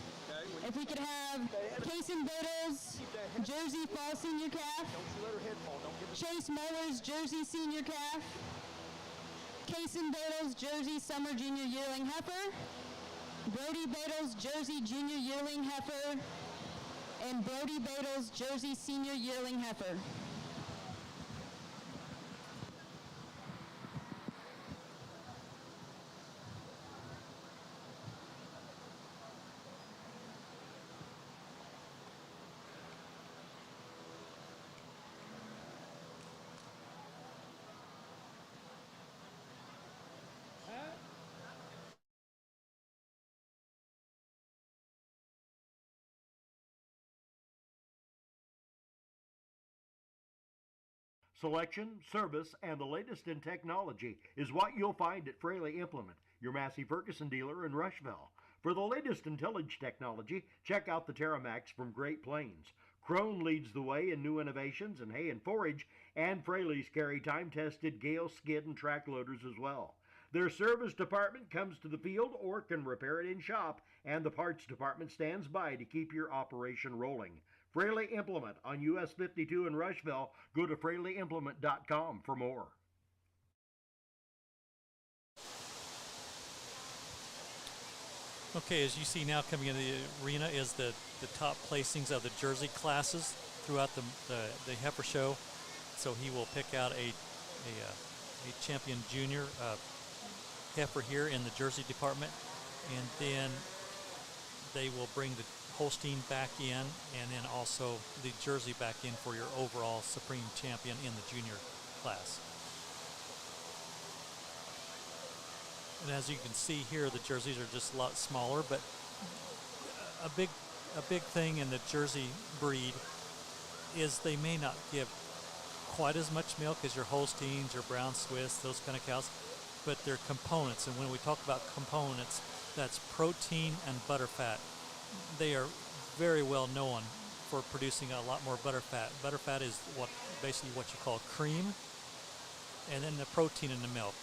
If we could have Kason Biddle's Jersey fall senior calf, Chase Muller's Jersey senior calf, Kason Biddle's Jersey summer junior yearling heifer, Brody Biddle's Jersey junior yearling heifer, and Brody Biddle's Jersey senior yearling heifer. Selection, service, and the latest in technology is what you'll find at Fraley Implement, your Massey Ferguson dealer in Rushville. For the latest in tillage technology, check out the Terramax from Great Plains. Krone leads the way in new innovations in hay and forage, and Fraley's carry time-tested Gale skid and track loaders as well. Their service department comes to the field or can repair it in shop, and the parts department stands by to keep your operation rolling. Fraley Implement on US 52 in Rushville. Go to FraleyImplement.com for more. Okay, as you see now coming into the arena is the top placings of the Jersey classes throughout the heifer show. So he will pick out a champion junior heifer here in the Jersey department, and then they will bring the Holstein back in, and then also the Jersey back in for your overall supreme champion in the junior class. And as you can see here, the jerseys are just a lot smaller, but a big thing in the Jersey breed is they may not give quite as much milk as your Holsteins or Brown Swiss, those kind of cows, but they're components. And when we talk about components, that's protein and butterfat. They are very well known for producing a lot more butterfat. Butterfat is basically what you call cream, and then the protein in the milk.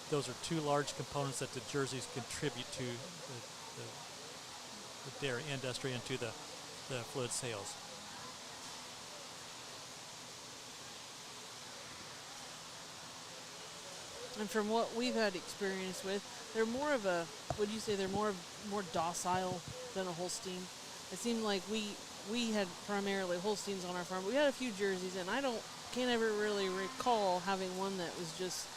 Those are two large components that the jerseys contribute to the dairy industry and to the fluid sales. And from what we've had experience with, they're more of a, would you say they're more docile than a Holstein? It seemed like we had primarily Holsteins on our farm, but we had a few jerseys, and can't ever really recall having one that was just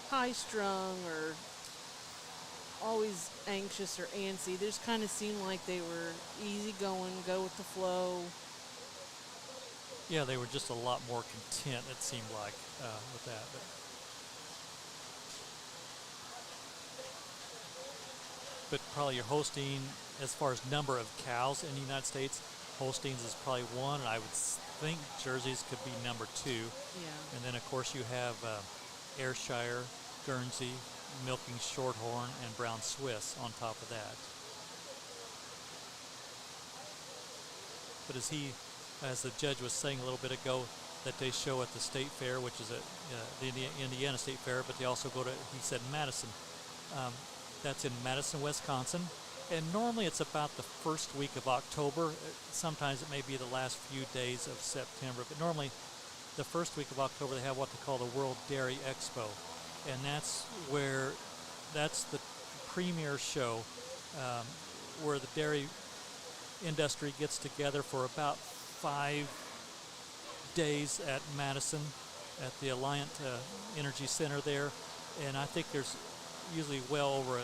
high-strung or always anxious or antsy. They just kind of seemed like they were easy-going, go with the flow. Yeah, they were just a lot more content, it seemed like, with that. But probably your Holstein, as far as number of cows in the United States, Holsteins is probably one, and I would think jerseys could be number two. Yeah. And then, of course, you have Ayrshire, Guernsey, milking Shorthorn, and Brown Swiss on top of that. But as the judge was saying a little bit ago, that they show at the state fair, which is at the Indiana State Fair, but they also go to, he said, Madison. That's in Madison, Wisconsin. And normally it's about the first week of October. Sometimes it may be the last few days of September, but normally the first week of October they have what they call the World Dairy Expo. And that's the premier show where the dairy industry gets together for about 5 days at Madison at the Alliant Energy Center there. And I think there's usually well over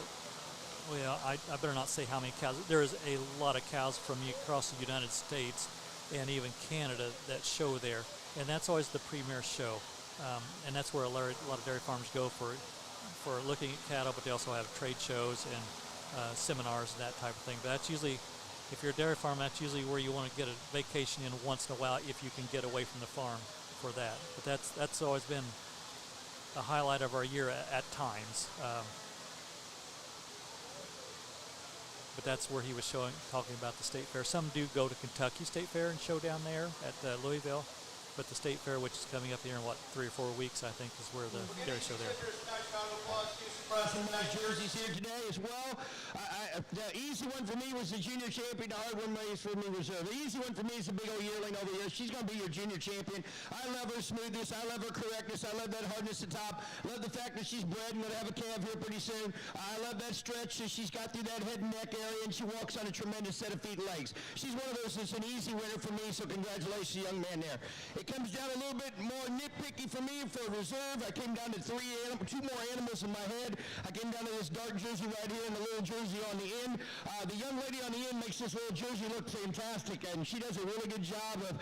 I better not say how many cows. There is a lot of cows from across the United States and even Canada that show there, and that's always the premier show. And that's where a lot of dairy farmers go for looking at cattle, but they also have trade shows and seminars and that type of thing. But that's usually, if you're a dairy farm, that's usually where you want to get a vacation in once in a while if you can get away from the farm for that. But that's always been a highlight of our year at times. But that's where he was talking about the state fair. Some do go to Kentucky State Fair and show down there at Louisville, but the state fair, which is coming up here in 3 or 4 weeks, I think, is where the dairy show there. Some nice jerseys here today as well. The easy one for me was the junior champion. The hard one is for me reserve. The easy one for me is the big old yearling over here. She's going to be your junior champion. I love her smoothness. I love her correctness. I love that hardness at the top. Love the fact that she's bred and going to have a calf here pretty soon. I love that stretch that she's got through that head and neck area, and she walks on a tremendous set of feet and legs. She's one of those that's an easy winner for me, so congratulations, young man there. It comes down a little bit more nitpicky for me for reserve. I came down to 2 more animals in my head. I came down to this dark jersey right here and the little jersey on the end. The young lady on the end makes this little jersey look fantastic, and she does a really good job of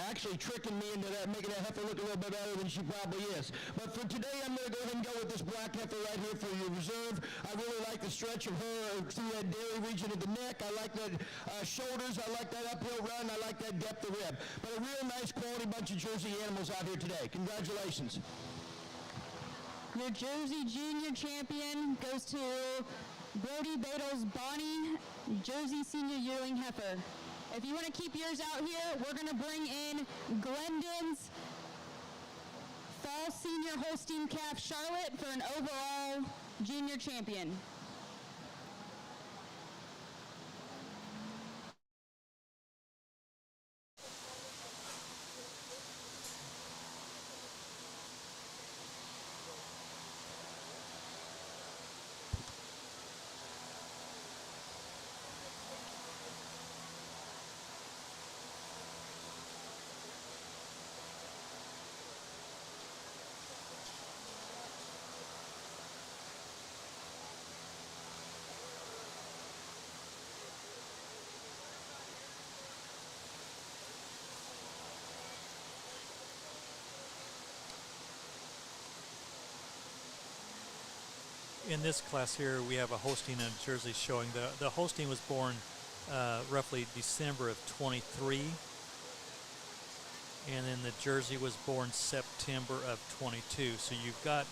actually tricking me into that, making that heifer look a little bit better than she probably is. But for today, I'm going to go ahead and go with this black heifer right here for your reserve. I really like the stretch of her through that dairy region of the neck. I like the shoulders. I like that uphill run. I like that depth of rib. But a real nice quality bunch of Jersey animals out here today. Congratulations. Your Jersey Junior champion goes to Brody Badel's Bonnie Jersey Senior Yearling Heifer. If you want to keep yours out here, we're going to bring in Glendon's Fall Senior Holstein Calf Charlotte for an overall junior champion. In this class here, we have a Holstein and a Jersey showing. The Holstein was born roughly December of 23, and then the Jersey was born September of 22. So you've got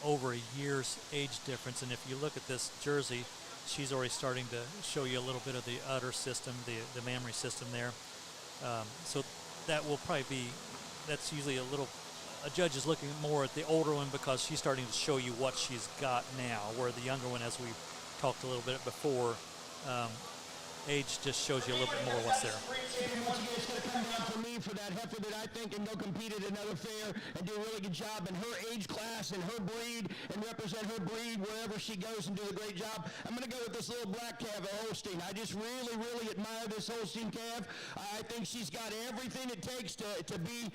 over a year's age difference. And if you look at this Jersey, she's already starting to show you a little bit of the udder system, the mammary system there. So that will probably be, that's usually a judge is looking more at the older one because she's starting to show you what she's got now, where the younger one, as we talked a little bit before, age just shows you a little bit more what's there. Once again, it's going to come down for me for that heifer that I think can go compete at another fair and do a really good job in her age class and her breed and represent her breed wherever she goes and do a great job. I'm going to go with this little black calf, a Holstein. I just really, really admire this Holstein calf. I think she's got everything it takes to be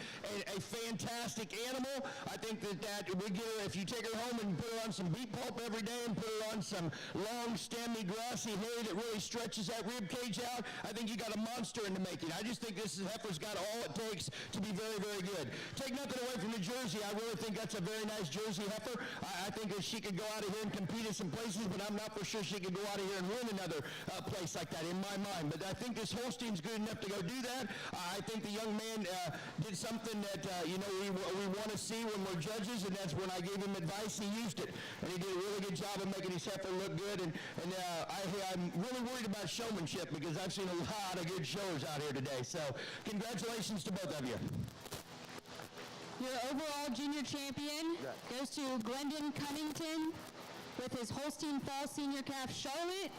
a fantastic animal. I think that we get her, if you take her home and put her on some beet pulp every day and put her on some long, stemmy, grassy hay that really stretches that rib cage out, I think you got a monster in the making. I just think this heifer's got all it takes to be very, very good. Take nothing away from the Jersey. I really think that's a very nice Jersey heifer. I think that she could go out of here and compete in some places, but I'm not for sure she could go out of here and win another place like that in my mind. But I think this Holstein's good enough to go do that. I think the young man did something that, we want to see when we're judges, and that's when I gave him advice, he used it. And he did a really good job of making his heifer look good. And I'm really worried about showmanship because I've seen a lot of good showers out here today. So congratulations to both of you. Your overall junior champion goes to Glendon Cunnington with his Holstein Fall Senior Calf Charlotte.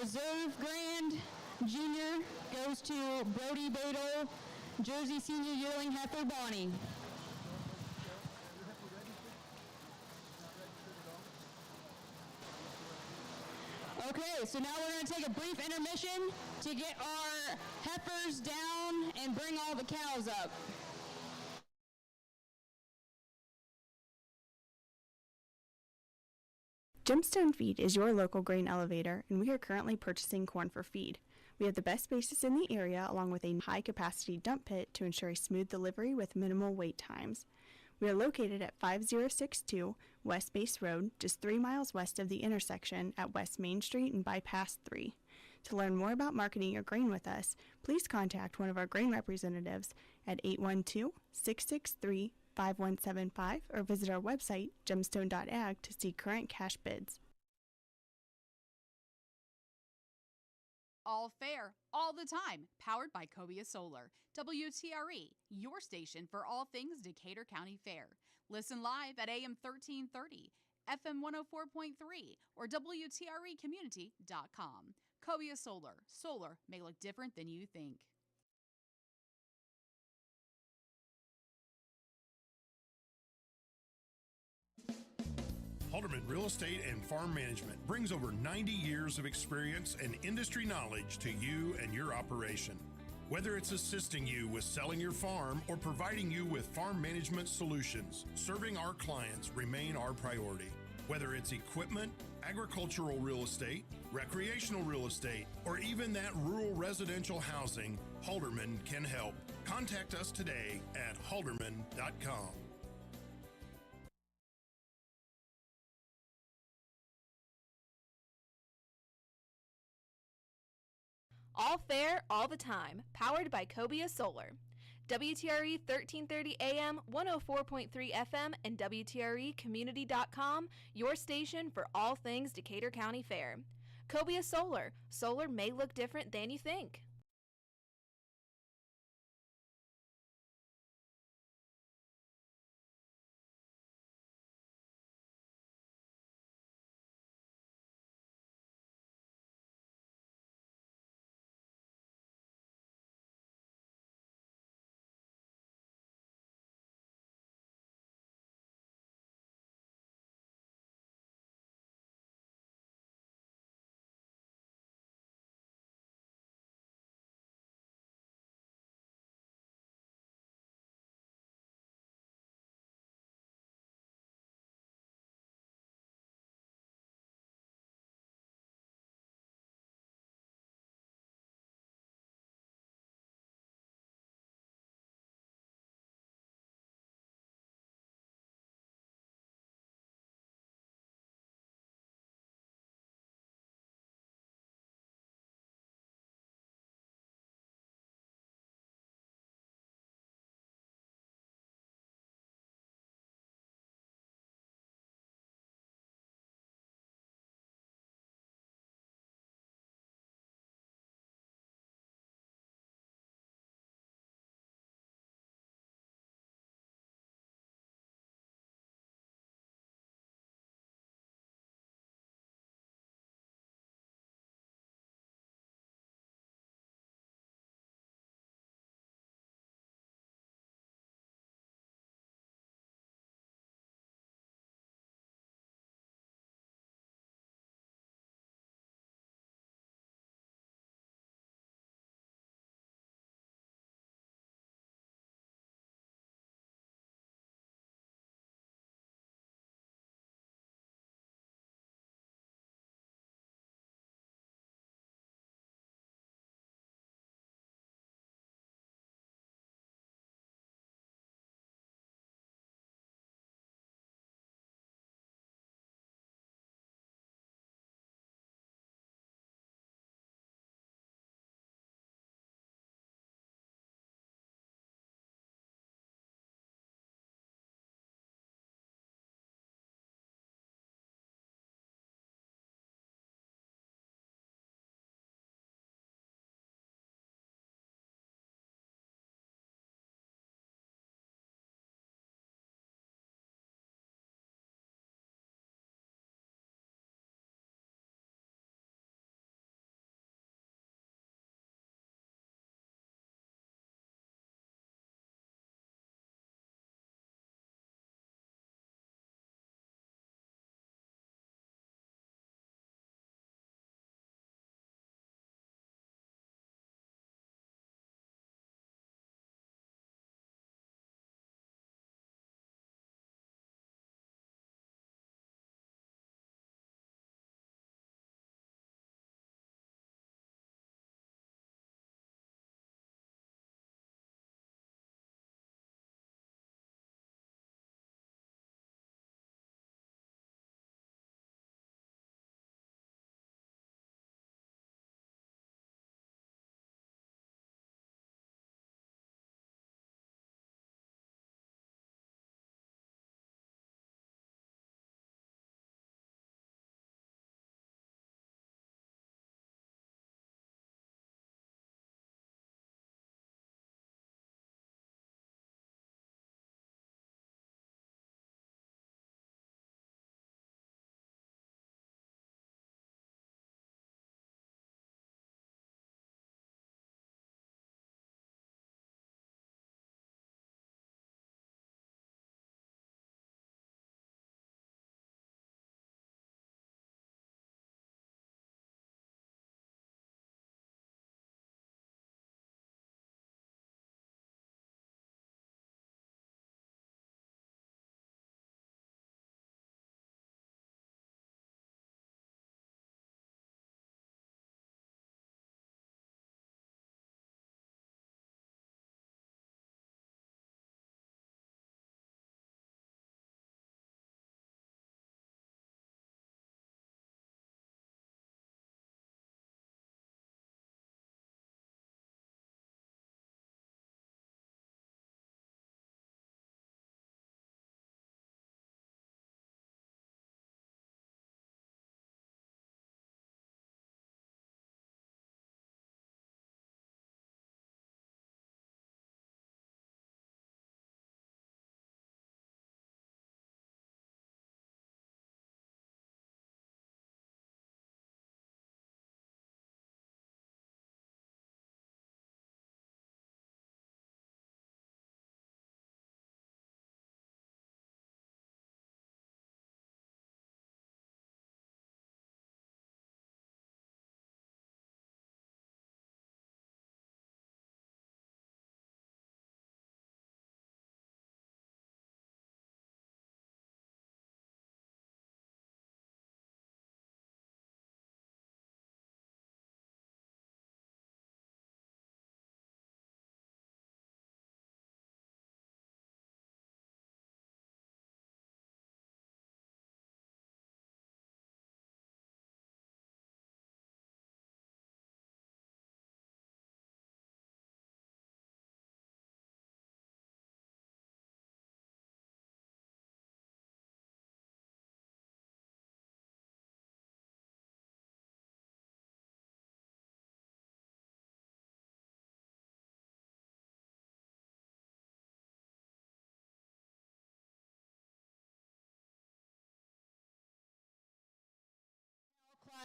Reserve Grand Junior goes to Brody Badel, Jersey Senior Yearling Heifer Bonnie. Okay, so now we're going to take a brief intermission to get our heifers down and bring all the cows up. Gemstone Feed is your local grain elevator, and we are currently purchasing corn for feed. We have the best spaces in the area, along with a high-capacity dump pit to ensure a smooth delivery with minimal wait times. We are located at 5062 West Base Road, just 3 miles west of the intersection at West Main Street and Bypass 3. To learn more about marketing your grain with us, please contact one of our grain representatives at 812-663-5175 or visit our website, gemstone.ag, to see current cash bids. All fair, all the time, powered by Cobia Solar. WTRE, your station for all things Decatur County Fair. Listen live at AM 1330, FM 104.3, or WTREcommunity.com. Cobia Solar. Solar may look different than you think. Halderman Real Estate and Farm Management brings over 90 years of experience and industry knowledge to you and your operation. Whether it's assisting you with selling your farm or providing you with farm management solutions, serving our clients remain our priority. Whether it's equipment, agricultural real estate, recreational real estate, or even that rural residential housing, Halderman can help. Contact us today at halderman.com. All fair, all the time, powered by Cobia Solar. WTRE 1330 AM, 104.3 FM, and WTREcommunity.com, your station for all things Decatur County Fair. Cobia Solar. Solar may look different than you think.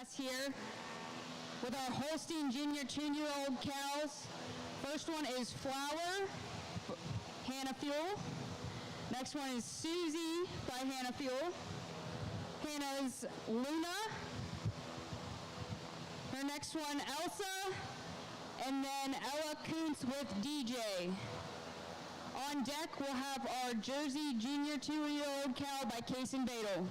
class here with our Holstein Junior 2-year-old cows. First one is Flower, Hannah Fuel. Next one is Susie by Hannah Fuel. Hannah's Luna. Her next one, Elsa. And then Ella Kuntz with DJ. On deck, we'll have our Jersey Junior 2-year-old cow by Case and Badel.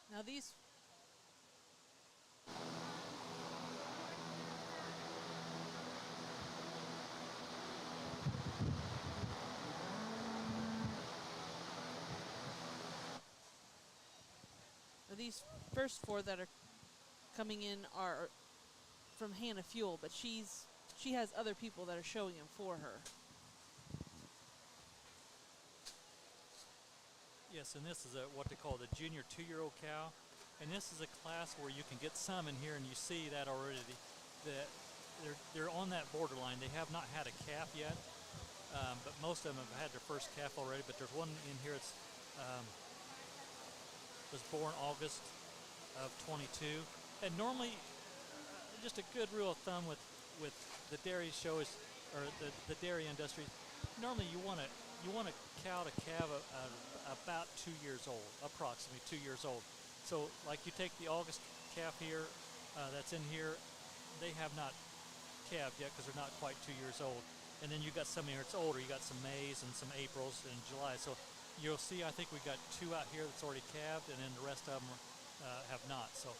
Now these first four that are coming in are from Hannah Fuel, but she has other people that are showing them for her. Yes, and this is what they call the junior 2-year-old cow, and this is a class where you can get some in here, and you see that already. That they're on that borderline. They have not had a calf yet, but most of them have had their first calf already. But there's one in here that's was born August of 22, and normally, just a good rule of thumb with the dairy show is, or the dairy industry, normally you want a cow to calve about 2 years old, approximately 2 years old. So like you take the August calf here that's in here, they have not calved yet because they're not quite 2 years old. And then you got some here that's older. You got some Mays and some Aprils and July. So you'll see, I think we got 2 out here that's already calved, and then the rest of them have not. So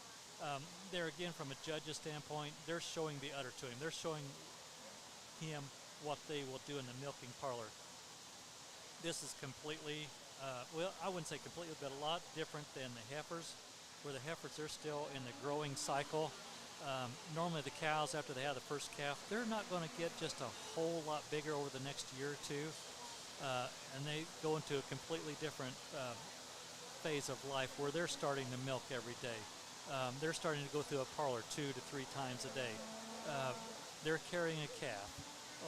there again, from a judge's standpoint, they're showing the udder to him. They're showing him what they will do in the milking parlor. This is completely, well, I wouldn't say completely, but a lot different than the heifers, where the heifers, they're still in the growing cycle. Normally the cows, after they have the first calf, they're not going to get just a whole lot bigger over the next year or two, and they go into a completely different phase of life where they're starting to milk every day. They're starting to go through a parlor 2 to 3 times a day. They're carrying a calf,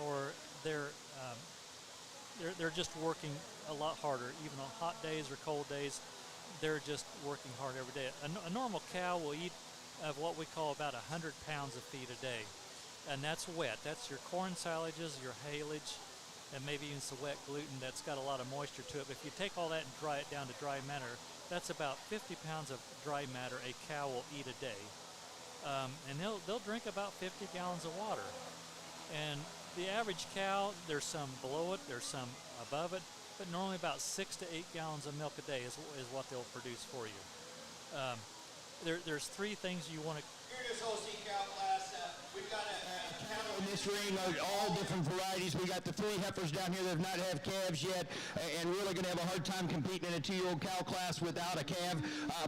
or they're just working a lot harder, even on hot days or cold days. They're just working hard every day. A normal cow will eat of what we call about 100 pounds of feed a day, and that's wet. That's your corn silages, your haylage, and maybe even some wet gluten that's got a lot of moisture to it. But if you take all that and dry it down to dry matter, that's about 50 pounds of dry matter a cow will eat a day, and they'll drink about 50 gallons of water. And the average cow, there's some below it, there's some above it, but normally about 6 to 8 gallons of milk a day is what they'll produce for you. There's 3 things you want to. Here it is, Holstein cow class. We've got a cattle in this ring, all different varieties. We got the 3 heifers down here that have not had calves yet, and really going to have a hard time competing in a 2-year-old cow class without a calf.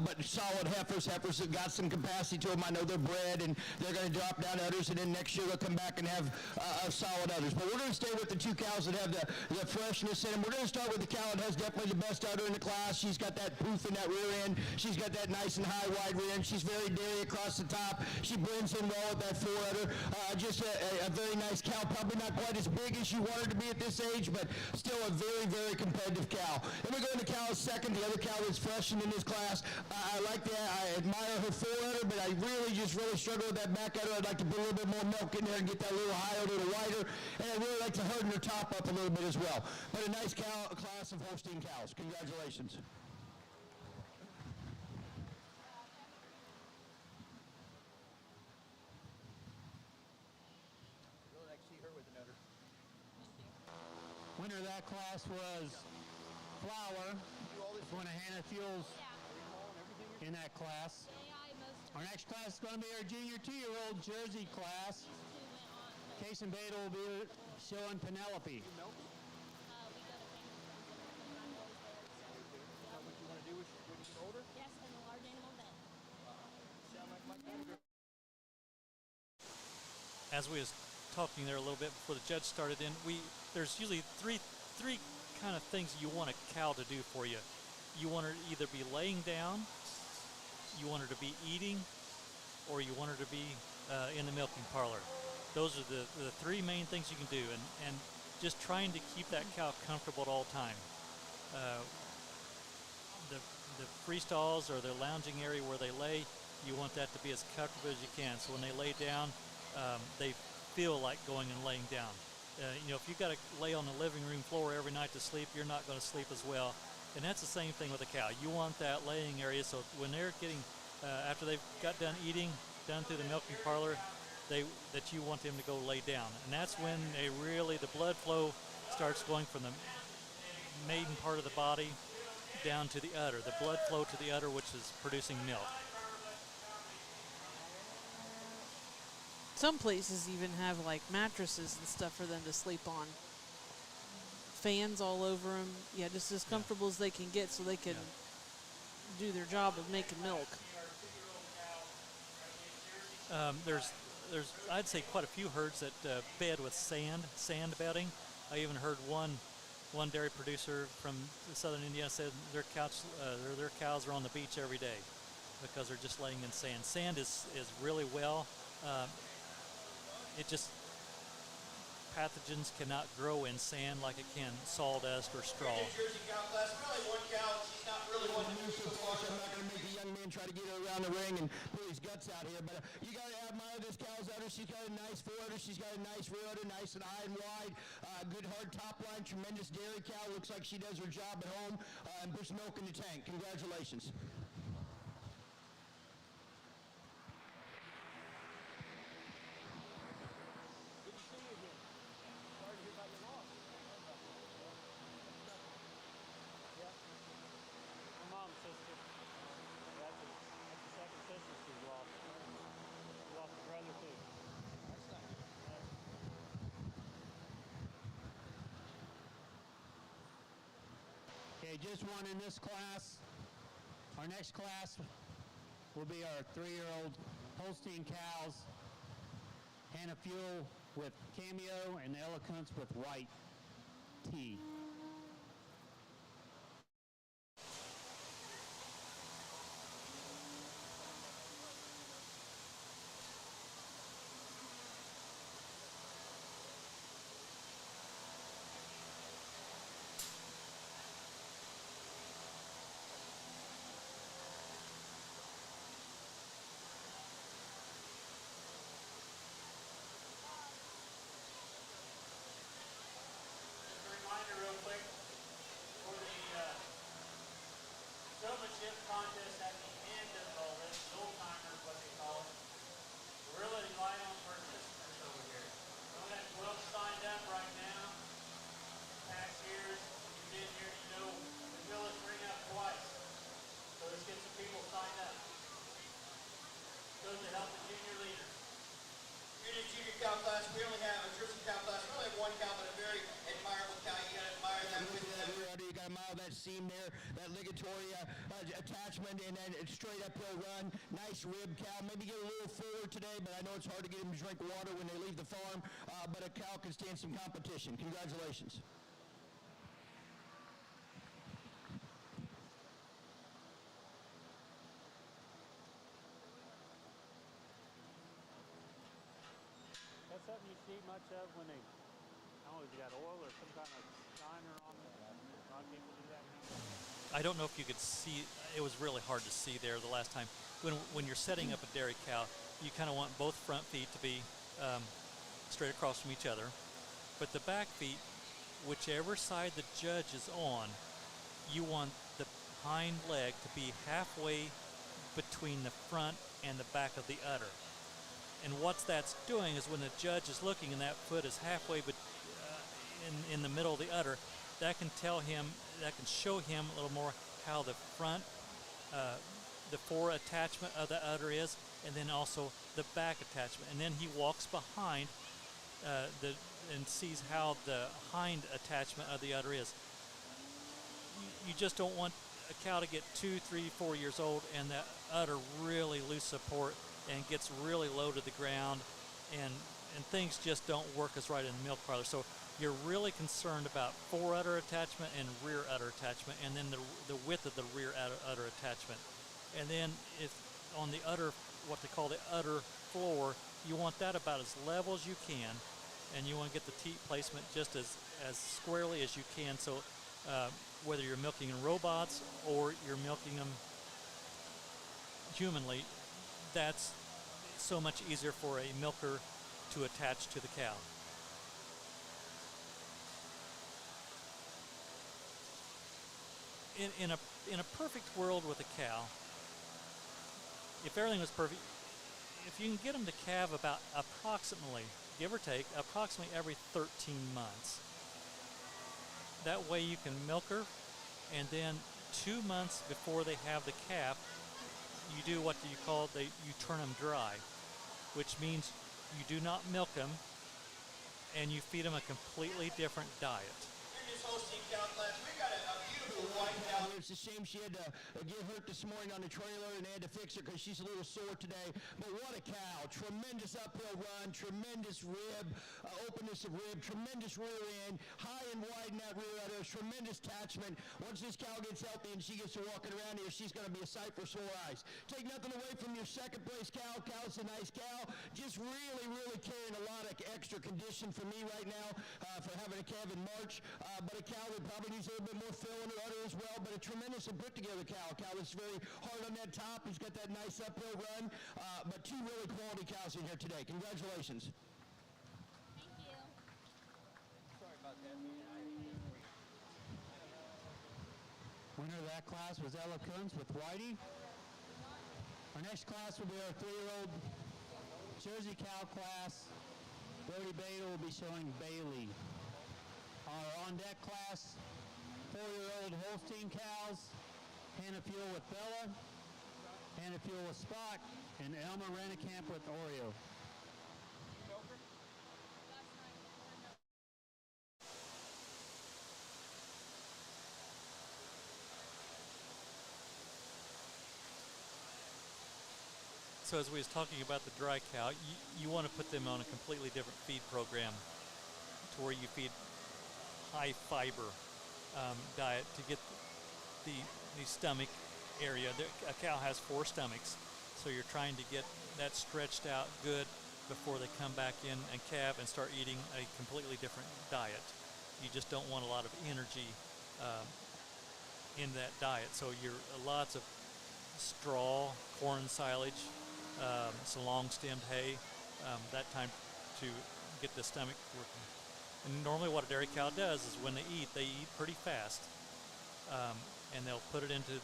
But solid heifers that got some capacity to them. I know they're bred, and they're going to drop down udders, and then next year they'll come back and have solid udders. But we're going to stay with the 2 cows that have the freshness in them. We're going to start with the cow that has definitely the best udder in the class. She's got that poof in that rear end. She's got that nice and high wide rear end. She's very dairy across the top. She blends in well with that 4 udder. Just a very nice cow, probably not quite as big as you want her to be at this age, but still a very, very competitive cow. Then we go into cow second, the other cow that's fresh in this class. I like that. I admire her 4 udder, but I really struggle with that back udder. I'd like to put a little bit more milk in there and get that a little higher, a little wider, and I'd really like to harden her top up a little bit as well. But a nice class of Holstein cows. Congratulations. Winner of that class was Flower, one of Hannah Fuel's in that class. Our next class is going to be our junior 2-year-old Jersey class. Case and Beta will be showing Penelope. Yes, and a large animal bed. As we was talking there a little bit before the judge started in, there's usually three kind of things you want a cow to do for you. You want her to either be laying down, you want her to be eating, or you want her to be in the milking parlor. Those are the three main things you can do, and just trying to keep that cow comfortable at all time. The free stalls or the lounging area where they lay, you want that to be as comfortable as you can. So when they lay down, they feel like going and laying down. If you got to lay on the living room floor every night to sleep, you're not going to sleep as well. And that's the same thing with a cow. You want that laying area so when they're getting, after they've got done eating, done through the milking parlor, that you want them to go lay down. And that's when the blood flow starts going from the maiden part of the body down to the udder, the blood flow to the udder, which is producing milk. Some places even have like mattresses and stuff for them to sleep on. Fans all over them. Yeah, just as comfortable as they can get so they can do their job of making milk. There's I'd say quite a few herds that bed with sand bedding. I even heard one dairy producer from southern India said their cows are on the beach every day because they're just laying in sand. Sand is really pathogens cannot grow in sand like it can sawdust or straw. Jersey cow class, really one cow, she's not really one to move so far, so I'm not going to make the young man try to get her around the ring and pull his guts out here, but you got to admire this cow's udder. She's got a nice forudder, she's got a nice rear udder, nice and high and wide, good hard top line, tremendous dairy cow, looks like she does her job at home, and puts milk in the tank. Congratulations. Okay, just one in this class. Our next class will be our 3-year-old Holstein cows, Hannah Fuel with Cameo and Eloquence with White Tea. Contest at the end of all this, the old timers, what they call it. We're really relying on participants over here. We have 12 signed up right now. Past years, you've been here, you know, we fill this ring up twice. So let's get some people signed up. Goes to help the junior leaders. In the junior cow class, we only have a Jersey cow class. We only have one cow, but a very admirable cow. You got to admire that with that rear udder. You got to admire that seam there, that ligatory attachment, and then straight uphill run. Nice rib cow. Maybe get a little fuller today, but I know it's hard to get them to drink water when they leave the farm. But a cow can stand some competition. Congratulations. That's something you see much of when they, I don't know if you got oil or some kind of shiner on it. A lot of people do that now. I don't know if you could see, it was really hard to see there the last time. When you're setting up a dairy cow, you kind of want both front feet to be straight across from each other. But the back feet, whichever side the judge is on, you want the hind leg to be halfway between the front and the back of the udder. And what that's doing is when the judge is looking and that foot is halfway in the middle of the udder, that can show him a little more how the front, the fore attachment of the udder is, and then also the back attachment. And then he walks behind and sees how the hind attachment of the udder is. You just don't want a cow to get 2, 3, 4 years old and that udder really lose support and gets really low to the ground, and things just don't work as right in the milk parlor. So you're really concerned about fore udder attachment and rear udder attachment, and then the width of the rear udder attachment. And then if on the udder, what they call the udder floor, you want that about as level as you can, and you want to get the teat placement just as squarely as you can. So whether you're milking in robots or you're milking them humanly, that's so much easier for a milker to attach to the cow. In a perfect world with a cow, if everything was perfect, if you can get them to calve about approximately, give or take, approximately every 13 months, that way you can milk her, and then 2 months before they have the calf, you do what you call, you turn them dry, which means you do not milk them, and you feed them a completely different diet. We're just hosting cow class. We got a beautiful white cow. It's a shame she had to get hurt this morning on the trailer, and they had to fix her because she's a little sore today. But what a cow. Tremendous uphill run, tremendous rib, openness of rib, tremendous rear end, high and wide in that rear udder, tremendous attachment. Once this cow gets healthy and she gets to walking around here, she's going to be a sight for sore eyes. Take nothing away from your second place cow. Cow's a nice cow. Just really, really carrying a lot of extra condition for me right now for having a calf in March. But a cow that probably needs a little bit more fill in her udder as well, but a tremendous and put together cow. A cow that's very hard on that top. He's got that nice uphill run. But two really quality cows in here today. Congratulations. Thank you. Sorry about that. Winner of that class was Ella Kunz with Whitey. Our next class will be our 3-year-old Jersey cow class. Brody Bader will be showing Bailey. Our on-deck class, 4-year-old Holstein cows, Hannah Fuel with Bella, Hannah Fuel with Spot, and Elmer Rennekamp with Oreo. So as we was talking about the dry cow, you want to put them on a completely different feed program to where you feed high fiber diet to get the stomach area. A cow has 4 stomachs, so you're trying to get that stretched out good before they come back in and calve and start eating a completely different diet. You just don't want a lot of energy in that diet. So lots of straw, corn silage, some long-stemmed hay, that time to get the stomach working. And normally what a dairy cow does is when they eat pretty fast, and they'll put it into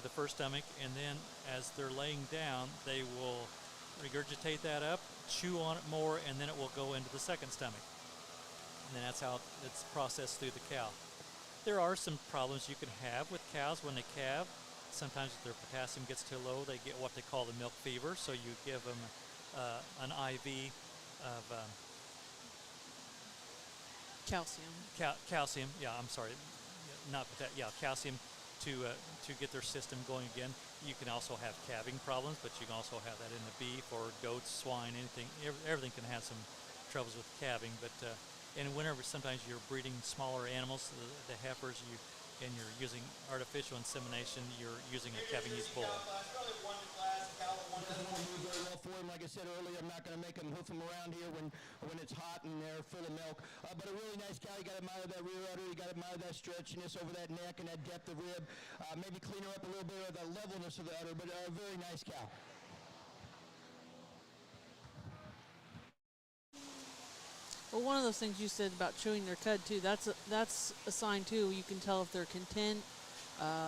the first stomach, and then as they're laying down, they will regurgitate that up, chew on it more, and then it will go into the second stomach. And then that's how it's processed through the cow. There are some problems you can have with cows when they calve. Sometimes if their potassium gets too low, they get what they call the milk fever, so you give them an IV of calcium. Calcium, yeah, I'm sorry, not potassium, yeah, calcium to get their system going again. You can also have calving problems, but you can also have that in the beef or goats, swine, anything. Everything can have some troubles with calving, but and whenever sometimes you're breeding smaller animals, the heifers, and you're using artificial insemination, you're using a calving yeast bull. Doesn't want to move very well for him. Like I said earlier, I'm not going to make him hoof him around here when it's hot and they're full of milk. But a really nice cow. You got to admire that rear udder. You got to admire that stretchiness over that neck and that depth of rib. Maybe clean her up a little bit of the levelness of the udder, but a very nice cow. Well, one of those things you said about chewing their cud too, that's a sign too. You can tell if they're content,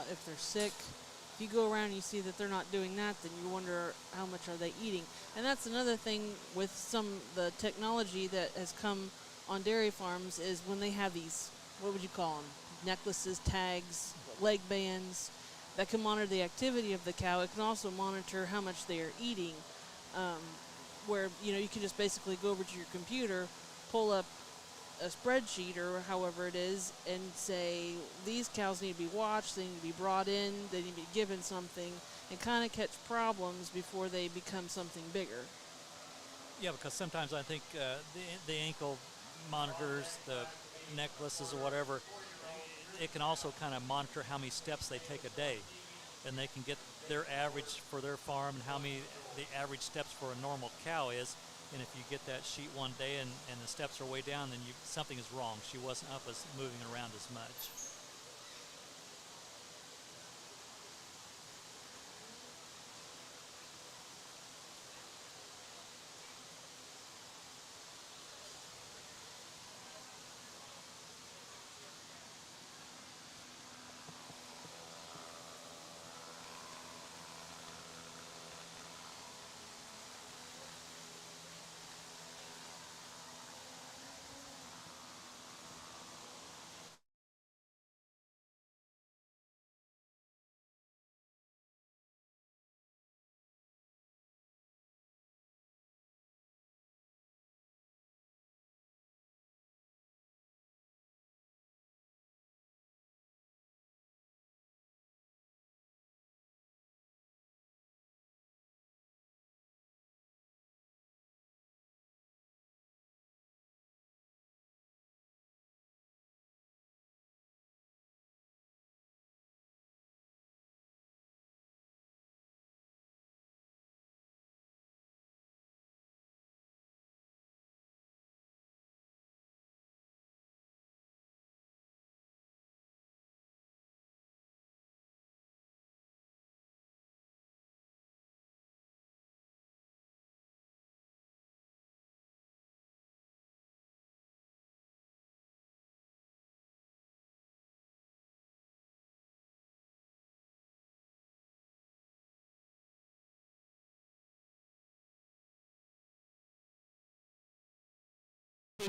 if they're sick. If you go around and you see that they're not doing that, then you wonder how much are they eating. And that's another thing with the technology that has come on dairy farms is when they have these, what would you call them, necklaces, tags, leg bands, that can monitor the activity of the cow. It can also monitor how much they are eating. where you can just basically go over to your computer, pull up a spreadsheet or however it is, and say these cows need to be watched, they need to be brought in, they need to be given something, and kind of catch problems before they become something bigger. Yeah, because sometimes I think the ankle monitors, the necklaces or whatever, it can also kind of monitor how many steps they take a day, and they can get their average for their farm and how many the average steps for a normal cow is. And if you get that sheet one day and the steps are way down, then something is wrong. She wasn't up as moving around as much.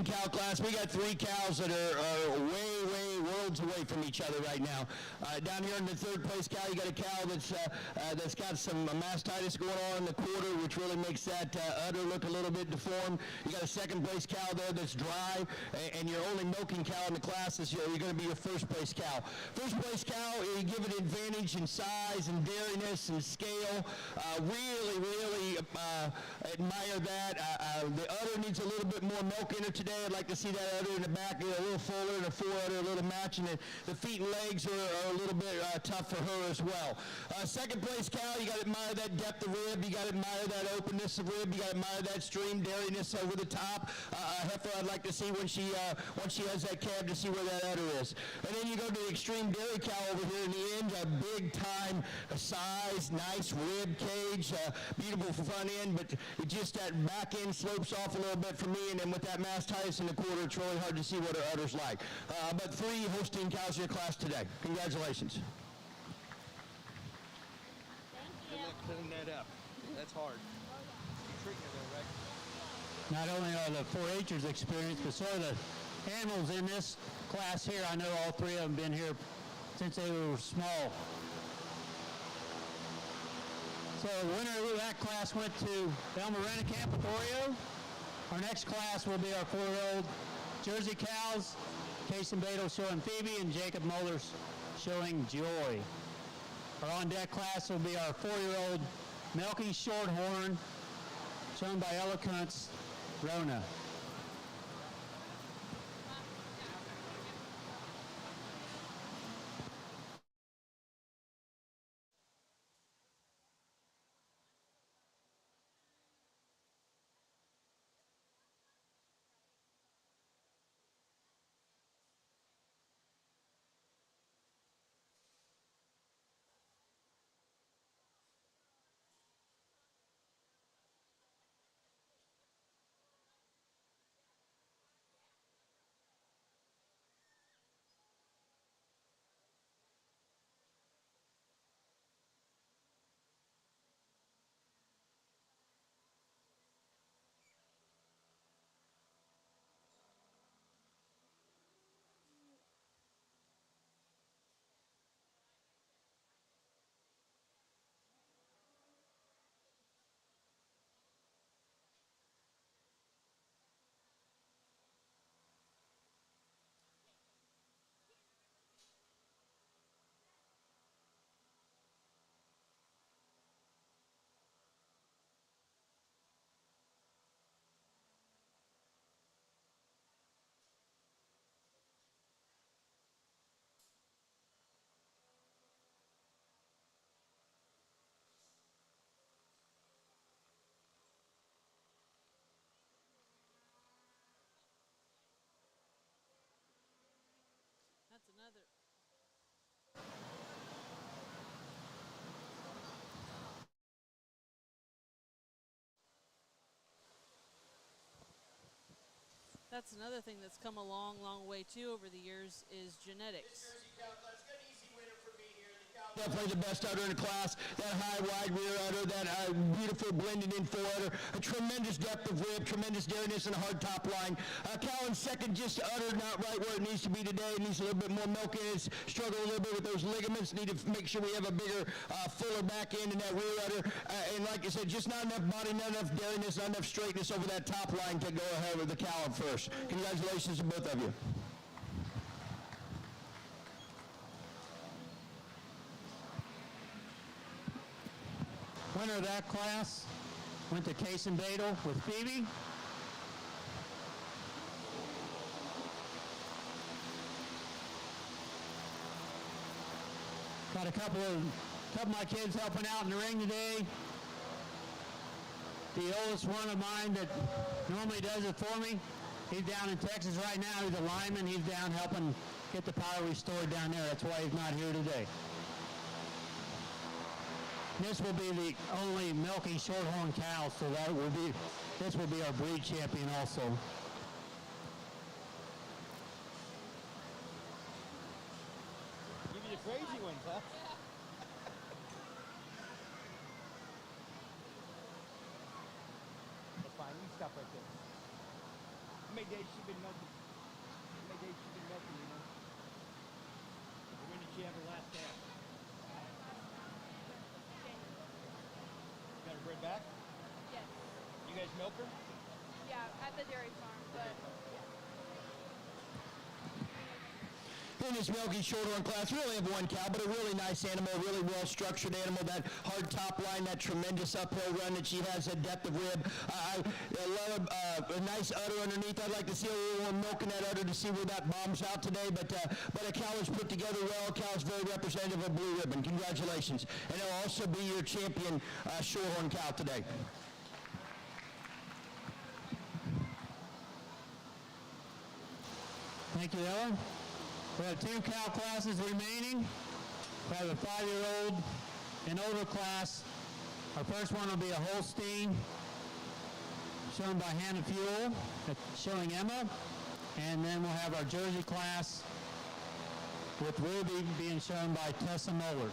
Cow class, we got 3 cows that are way worlds away from each other right now. Down here in the third place cow, you got a cow that's got some mastitis going on in the quarter, which really makes that udder look a little bit deformed. You got a second place cow there that's dry, and your only milking cow in the class is you're going to be your first place cow. First place cow, you give it advantage in size and dairiness and scale. Really admire that. The udder needs a little bit more milk in it today. I'd like to see that udder in the back a little fuller and the foreudder a little matching. The feet and legs are a little bit tough for her as well. Second place cow, you got to admire that depth of rib. You got to admire that openness of rib. You got to admire that stream dairiness over the top. Heifer, I'd like to see when she has that calf to see where that udder is. And then you go to the extreme dairy cow over here in the end, a big time size, nice rib cage, beautiful front end, but just that back end slopes off a little bit for me, and then with that mastitis in the quarter, it's really hard to see what her udder's like. But 3 Holstein cows in your class today. Congratulations. Good luck pulling that up. That's hard. Not only are the 4-H'ers experienced, but so are the animals in this class here. I know all 3 of them been here since they were small. So the winner of that class went to Elmer Rennekamp with Oreo. Our next class will be our 4-year-old Jersey cows, Kason Badel showing Phoebe, and Jacob Mullers showing Joy. Our on-deck class will be our 4-year-old Milking Shorthorn, shown by Ella Kuntz, Rona. That's another thing that's come a long, long way too over the years is genetics. Definitely the best udder in the class. That high, wide rear udder, that beautiful blended in fore udder, a tremendous depth of rib, tremendous dariness, and a hard top line. Callan's second just udder not right where it needs to be today. It needs a little bit more milk in it. Struggle a little bit with those ligaments. Need to make sure we have a bigger, fuller back end in that rear udder. And like I said, just not enough body, not enough dariness, not enough straightness over that top line to go ahead with the Callan first. Congratulations to both of you. Winner of that class went to Case and Badel with Phoebe. Got a couple of my kids helping out in the ring today. The oldest one of mine that normally does it for me, he's down in Texas right now. He's a lineman. He's down helping get the power restored down there. That's why he's not here today. This will be the only milking shorthorn cow, so this will be our breed champion also. Give you the crazy ones, huh? That's fine. You can stop right there. How many days she been milking? How many days she been milking, you know? When did she have her last calf? Got her bred back? Yes. You guys milk her? Yeah, at the dairy farm, but In this milking shorthorn class, we only have one cow, but a really nice animal, a really well-structured animal. That hard top line, that tremendous uphill run that she has, that depth of rib. I love a nice udder underneath. I'd like to see a little more milk in that udder to see where that bombs out today. But a cow is put together well. A cow is very representative of Blue Ribbon. Congratulations. And it'll also be your champion shorthorn cow today. Thank you, Ellen. We have 2 cow classes remaining. We have a 5-year-old and older class. Our first one will be a Holstein, shown by Hannah Fuel, showing Emma. And then we'll have our Jersey class with Ruby being shown by Tessa Moeller.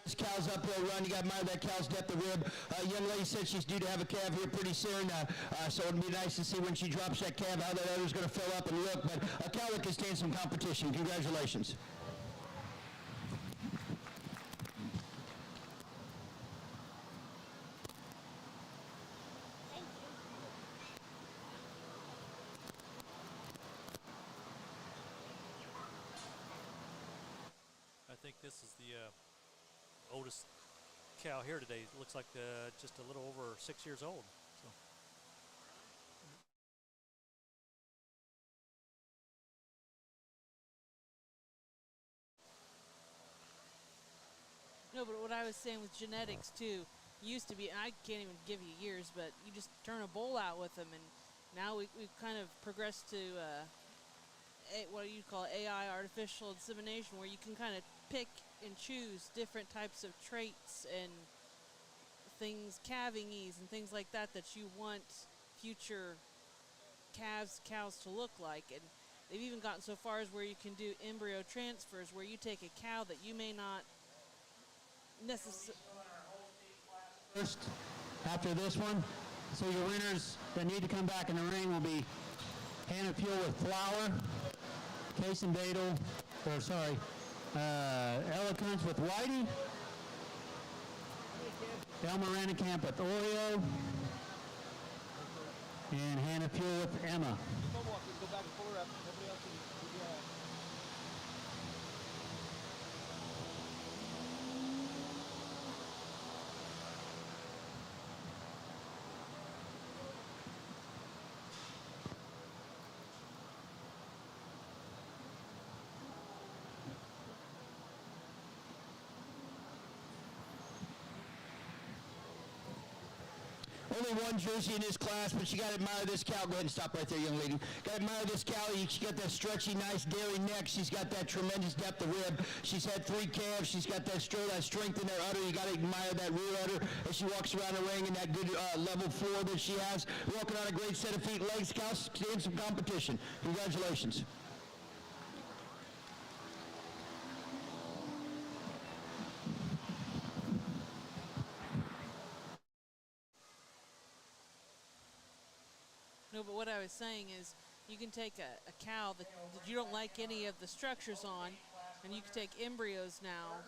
This cow's uphill run. You got to admire that cow's depth of rib. Young lady said she's due to have a calf here pretty soon, so it'd be nice to see when she drops that calf how that udder's going to fill up and look. But a cow that can stand some competition. Congratulations. I think this is the oldest cow here today. It looks like just a little over 6 years old. So. No, but what I was saying with genetics too, used to be, and I can't even give you years, but you just turn a bull out with them, and now we've kind of progressed to what you call AI, artificial insemination, where you can kind of pick and choose different types of traits and things, calving ease and things like that you want future cows to look like. And they've even gotten so far as where you can do embryo transfers, where you take a cow that you may not necessarily. First, after this one, so your winners that need to come back in the ring will be Hannah Fuel with Flower, Case and Badel, Eloquence with Whitey. Elmer Rannicamp with Oreo. And Hannah Fuel with Emma. Go back and pull her up. Nobody else can do that. Only one jersey in this class, but you got to admire this cow. Go ahead and stop right there, young lady. Got to admire this cow. She got that stretchy, nice dairy neck. She's got that tremendous depth of rib. She's had 3 calves. She's got that strength in her udder. You got to admire that rear udder as she walks around the ring and that good level 4 that she has. Walking on a great set of feet, legs. Cow in some competition. Congratulations. No, but what I was saying is you can take a cow that you don't like any of the structures on, and you can take embryos now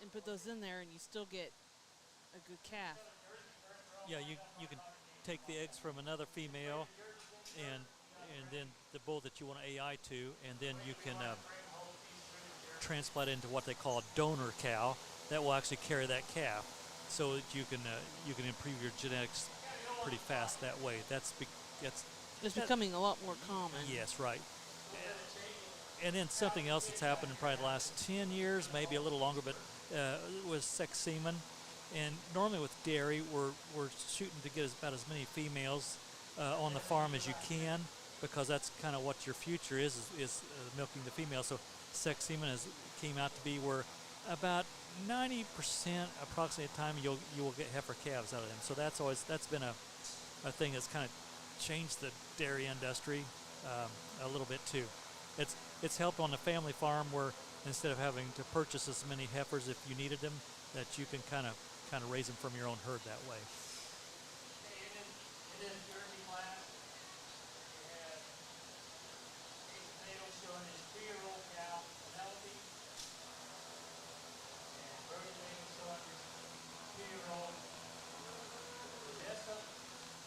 and put those in there, and you still get a good calf. Yeah, you can take the eggs from another female and then the bull that you want to AI to, and then you can transplant it into what they call a donor cow that will actually carry that calf, so that you can improve your genetics pretty fast that way. It's becoming a lot more common. Yes, right. And then something else that's happened in probably the last 10 years, maybe a little longer, but was sex semen. And normally with dairy, we're shooting to get about as many females on the farm as you can, because that's kind of what your future is milking the females. So sex semen came out to be where about 90% approximately of the time you will get heifer calves out of them. So that's been a thing that's kind of changed the dairy industry a little bit too. It's helped on the family farm where instead of having to purchase as many heifers if you needed them, that you can kind of raise them from your own herd that way. In this jersey class, we have Ace Potatoes showing his 2-year-old cow, Penelope, and Brody Davis showing his 2-year-old Odessa.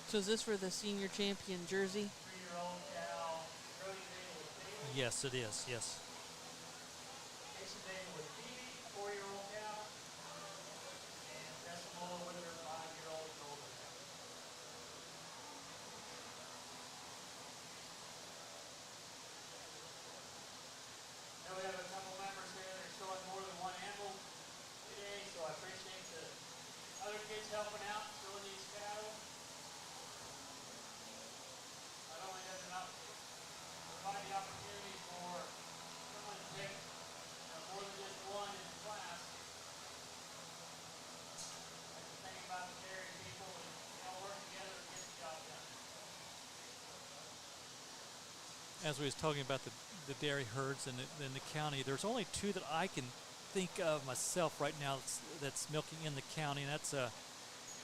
So is this for the senior champion jersey? 3-year-old cow, Brody Davis with Bailey. Yes, it is. Yes. Jason Davis with Phoebe, 4-year-old cow, and Decimal with her 5-year-old golden cow. Now we have a couple members here that are showing more than one animal today, so I appreciate the other kids helping out, showing these cattle. Not only does it provide the opportunity for someone to take more than just one in the class. Like the thing about the dairy people is they all work together to get the job done. As we was talking about the dairy herds in the county, there's only 2 that I can think of myself right now that's milking in the county, and that's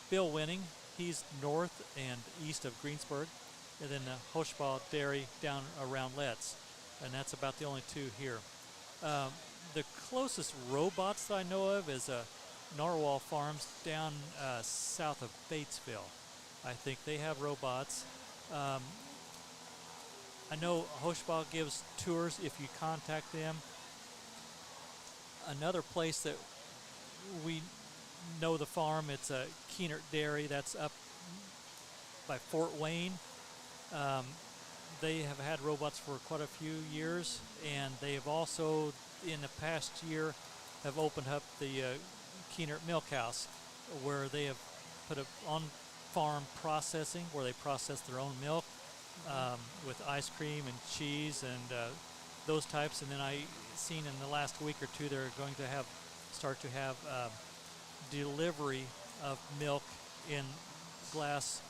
Bill Winning. He's north and east of Greensburg, and then Hoshball Dairy down around Letts, and that's about the only 2 here. The closest robots that I know of is Narwhal Farms down south of Batesville. I think they have robots. I know Hoshball gives tours if you contact them. Another place that we know the farm, it's a Keenert Dairy that's up by Fort Wayne. They have had robots for quite a few years, and they have also, in the past year, have opened up the Keenert Milk House, where they have put up on-farm processing, where they process their own milk with ice cream and cheese and those types. And then I seen in the last week or 2 they're going to start to have delivery of milk in glass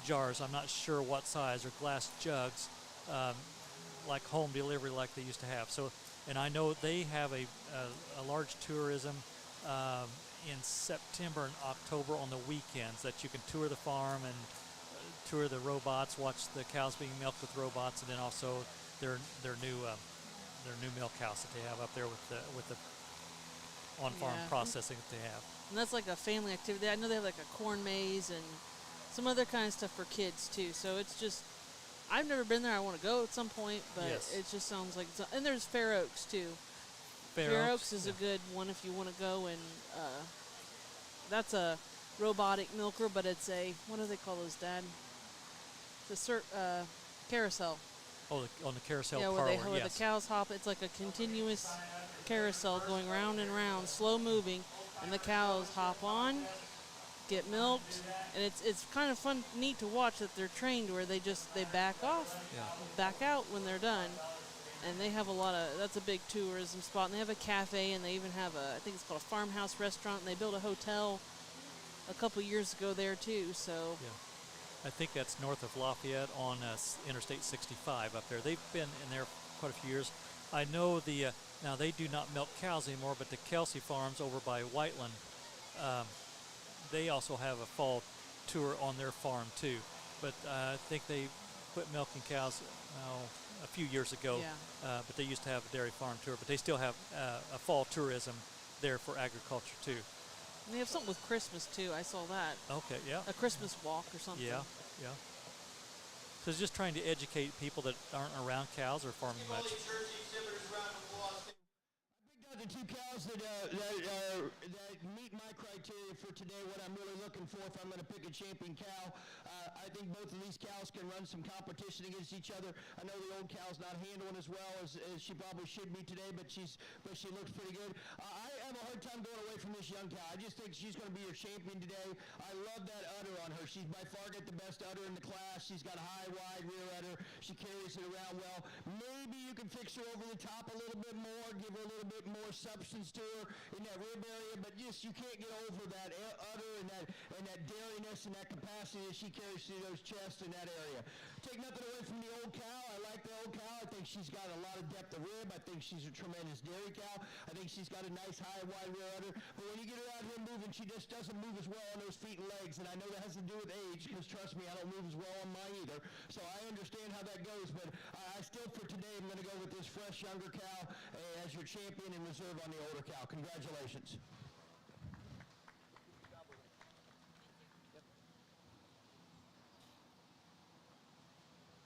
jars. I'm not sure what size, or glass jugs, like home delivery like they used to have. So, and I know they have a large tourism in September and October on the weekends that you can tour the farm and tour the robots, watch the cows being milked with robots, and then also their new their new milk house that they have up there with the on-farm Yeah. processing that they have. And that's like a family activity. I know they have like a corn maze and some other kind of stuff for kids too. So it's just, I've never been there. I want to go at some point, but Yes. it just sounds like it's, and there's Fair Oaks too. Fair Oaks is yeah. a good one if you want to go, and that's a robotic milker, but it's a, what do they call those, Dad? It's a carousel. Oh, on the carousel Yeah, parlor, where yes. the cows hop. It's like a continuous carousel going round and round, slow moving, and the cows hop on, get milked, and it's kind of fun, neat to watch that they're trained where they back off, Yeah. back out when they're done, and they have that's a big tourism spot, and they have a cafe, and they even have I think it's called a farmhouse restaurant, and they built a hotel a couple years ago there too, so. Yeah. I think that's north of Lafayette on Interstate 65 up there. They've been in there quite a few years. I know now they do not milk cows anymore, but the Kelsey Farms over by Whiteland, they also have a fall tour on their farm too. But I think they quit milking cows a few years ago. Yeah. But they used to have a dairy farm tour. But they still have a fall tourism there for agriculture too. And they have something with Christmas too. I saw that. Okay, yeah. A Christmas walk or something. Yeah, yeah. So it's just trying to educate people that aren't around cows or farming much. The two cows that meet my criteria for today, what I'm really looking for if I'm going to pick a champion cow. I think both of these cows can run some competition against each other. I know the old cow's not handling as well as she probably should be today, but she looks pretty good. I have a hard time going away from this young cow. I just think she's going to be your champion today. I love that udder on her. She's by far got the best udder in the class. She's got a high, wide rear udder. She carries it around well. Maybe you can fix her over the top a little bit more, give her a little bit more substance to her in that rib area, but just you can't get over that udder and that dairiness and that capacity that she carries through those chests in that area. Take nothing away from the old cow. I like the old cow. I think she's got a lot of depth of rib. I think she's a tremendous dairy cow. I think she's got a nice high, wide rear udder. But when you get her out here moving, she just doesn't move as well on those feet and legs. And I know that has to do with age, because trust me, I don't move as well on mine either. So I understand how that goes. But I still, for today, I'm going to go with this fresh, younger cow as your champion and reserve on the older cow. Congratulations.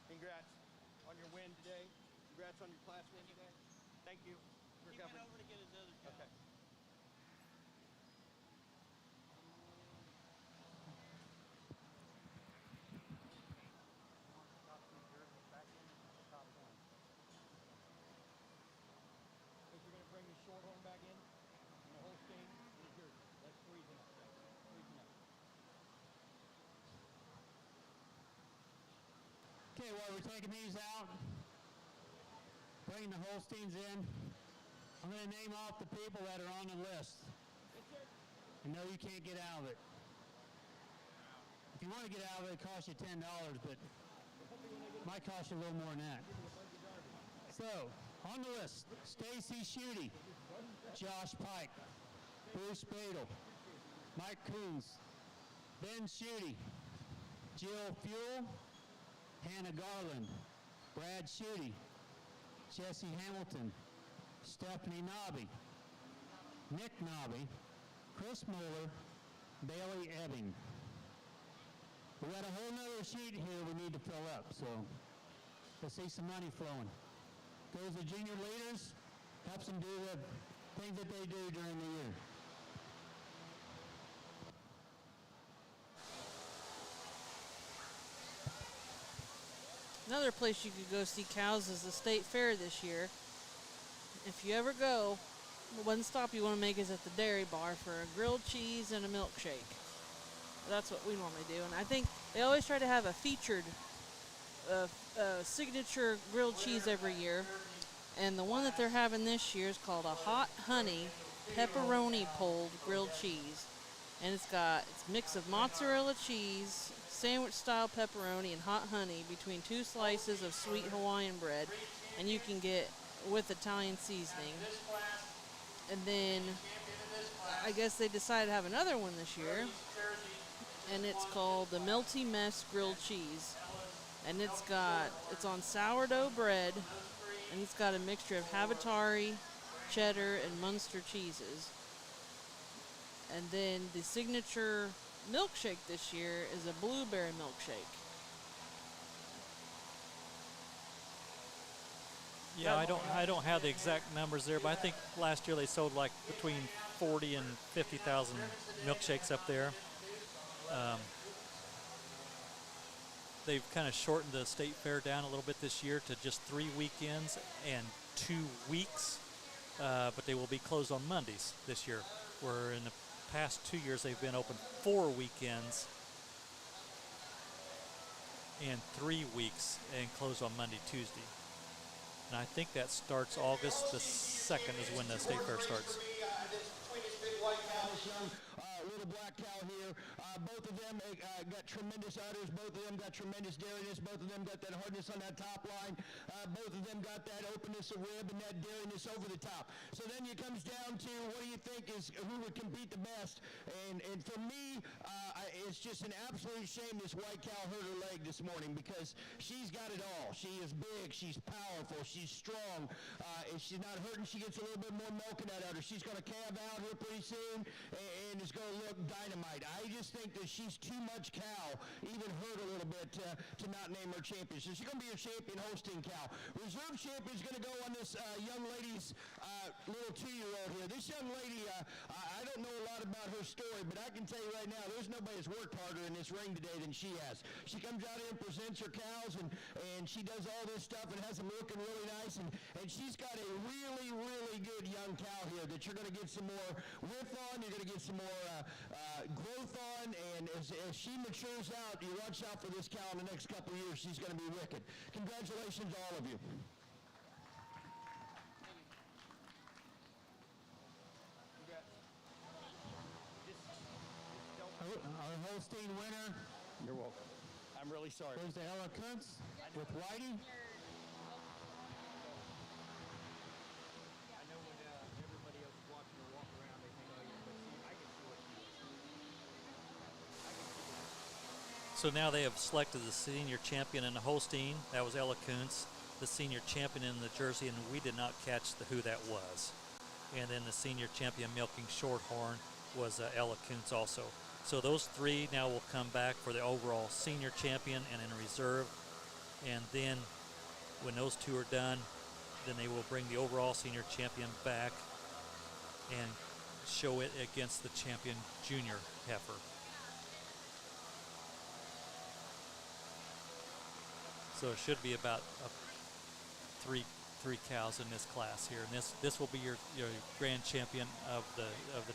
Congrats on your win today. Congrats on your class win today. Thank you. He went over to get his other cow. Okay. Think you're going to bring the Shorthorn back in? And the Holstein and the Jersey. Let's freezing up. Freezing up. Okay, while we're taking these out, bringing the Holsteins in, I'm going to name off the people that are on the list. And no, you can't get out of it. If you want to get out of it, it costs you $10, but it might cost you a little more than that. So, on the list, Stacy Schutte, Josh Pike, Bruce Badel, Mike Coons, Ben Schutte, Jill Fuel, Hannah Garland, Brad Schutte, Jesse Hamilton, Stephanie Nobby, Nick Nobby, Chris Mueller, Bailey Ebbing. We got a whole nother sheet here we need to fill up, so let's see some money flowing. Goes to junior leaders, helps them do the things that they do during the year. Another place you could go see cows is the State Fair this year. If you ever go, the one stop you want to make is at the dairy bar for a grilled cheese and a milkshake. That's what we normally do. And I think they always try to have a featured signature grilled cheese every year. And the one that they're having this year is called a hot honey pepperoni pulled grilled cheese. And it's a mix of mozzarella cheese, sandwich style pepperoni, and hot honey between two slices of sweet Hawaiian bread. And you can get with Italian seasoning. And then I guess they decided to have another one this year. And it's called the Melty Mess grilled cheese. And it's on sourdough bread and it's got a mixture of Havatari, cheddar, and Munster cheeses. And then the signature milkshake this year is a blueberry milkshake. Yeah, I don't have the exact numbers there, but I think last year they sold like between 40 and 50,000 milkshakes up there. They've kind of shortened the state fair down a little bit this year to just 3 weekends and 2 weeks, but they will be closed on Mondays this year, where in the past 2 years they've been open 4 weekends and 3 weeks and closed on Monday, Tuesday. And I think that starts August the 2nd is when the state fair starts. Little black cow here. Both of them got tremendous udders. Both of them got tremendous dairiness. Both of them got that hardness on that top line. Both of them got that openness of rib and that dairiness over the top. So then it comes down to what do you think is who would compete the best? And for me, it's just an absolute shame this white cow hurt her leg this morning because she's got it all. She is big. She's powerful. She's strong. If she's not hurting, she gets a little bit more milk in that udder. She's going to calve out here pretty soon and it's going to look dynamite. I just think that she's too much cow, even hurt a little bit to not name her champion. So she's going to be a champion Holstein cow. Reserve champion is going to go on this young lady's little 2-year-old here. This young lady, I don't know a lot about her story, but I can tell you right now, there's nobody that's worked harder in this ring today than she has. She comes out here and presents her cows, and she does all this stuff and has them looking really nice, and she's got a really, really good young cow here that you're going to get some more width on, you're going to get some more growth on, and as she matures out, you watch out for this cow in the next couple of years. She's going to be wicked. Congratulations to all of you. Our Holstein winner. You're welcome. I'm really sorry. Goes to Ella Kuntz with Whitey. I know when everybody else is watching her walk around, they think, oh, yeah, but see, I can see what she is. So now they have selected the senior champion in the Holstein. That was Ella Kuntz. The senior champion in the Jersey, and we did not catch who that was. And then the senior champion milking Shorthorn was Ella Kuntz also. So those three now will come back for the overall senior champion and in reserve. And then when those two are done, then they will bring the overall senior champion back and show it against the champion junior heifer. So it should be about three cows in this class here, and this will be your grand champion of the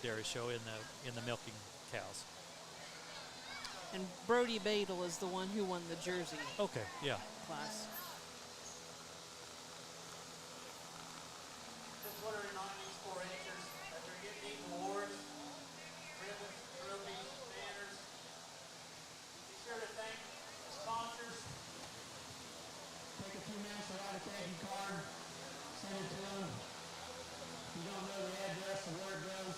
dairy show in the milking cows. And Brody Badel is the one who won the Jersey yeah. class. Just want to remind these 4-Hers that they're getting these awards, ribbons, trophies, banners. Be sure to thank the sponsors. Take a few minutes to write a thank you card, send it to them. If you don't know the address or where it goes,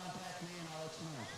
contact me and I'll let you know.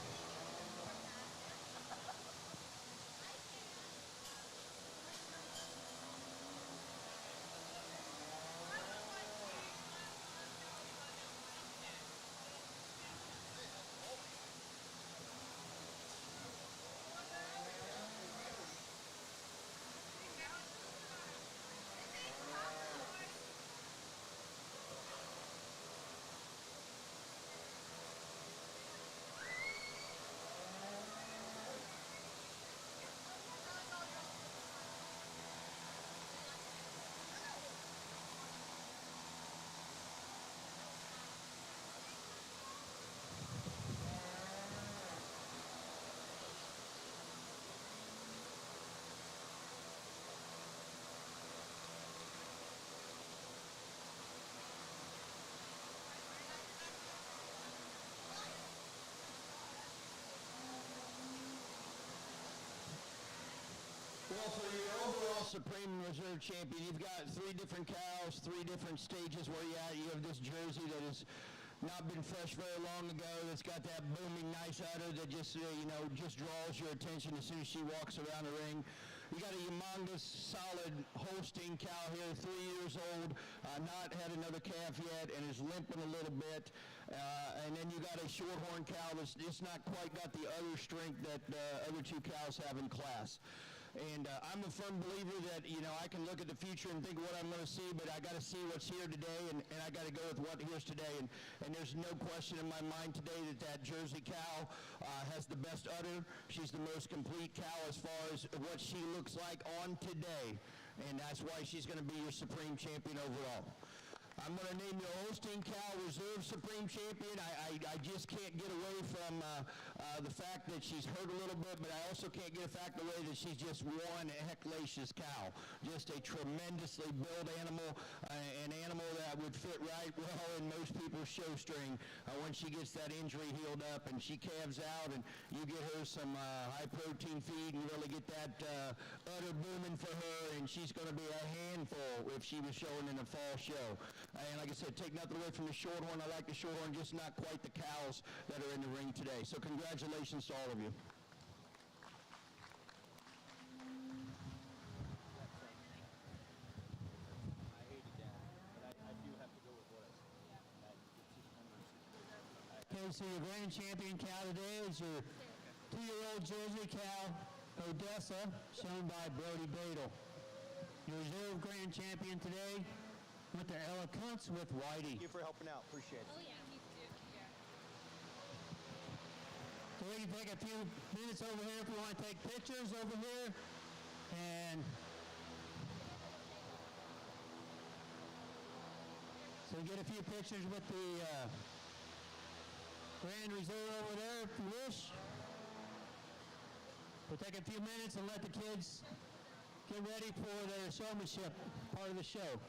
Well, for your overall Supreme Reserve champion, you've got 3 different cows, 3 different stages where you're at. You have this Jersey that has not been fresh very long ago, that's got that booming nice udder that just, just draws your attention as soon as she walks around the ring. You got a humongous, solid Holstein cow here, 3 years old, not had another calf yet, and is limping a little bit. And then you got a shorthorn cow that's just not quite got the other strength that the other two cows have in class. And I'm a firm believer that, I can look at the future and think what I'm going to see, but I got to see what's here today, and I got to go with what here's today. And there's no question in my mind today that Jersey cow has the best udder. She's the most complete cow as far as what she looks like on today. And that's why she's going to be your supreme champion overall. I'm going to name your Holstein Cow Reserve Supreme Champion. I just can't get away from the fact that she's hurt a little bit, but I also can't get away that she's just one hecklacious cow. Just a tremendously built animal, an animal that would fit right well in most people's showstring when she gets that injury healed up and she calves out and you get her some high-protein feed and really get that udder booming for her, and she's going to be a handful if she was showing in the fall show. And like I said, take nothing away from the shorthorn. I like the shorthorn, just not quite the cows that are in the ring today. So congratulations to all of you. Okay, so your grand champion cow today is your 2-year-old Jersey cow, Odessa, shown by Brody Badel. Your reserve grand champion today went to Ella Kuntz with Whitey. Thank you for helping out. Appreciate it. Oh, yeah. So we can take a few minutes over here if you want to take pictures over here. And so get a few pictures with the Grand Reserve over there if you wish. We'll take a few minutes and let the kids get ready for their showmanship part of the show.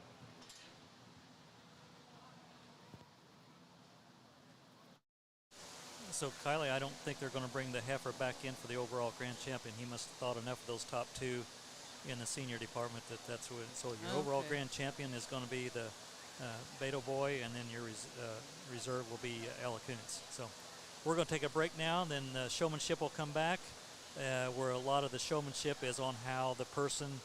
So Kylie, I don't think they're going to bring the heifer back in for the overall grand champion. He must have thought enough of those top two in the senior department that's what. So your overall grand champion is going to be the Beto Boy, and then your reserve will be Ella Kuntz. So we're going to take a break now, and then showmanship will come back, where a lot of the showmanship is on how the person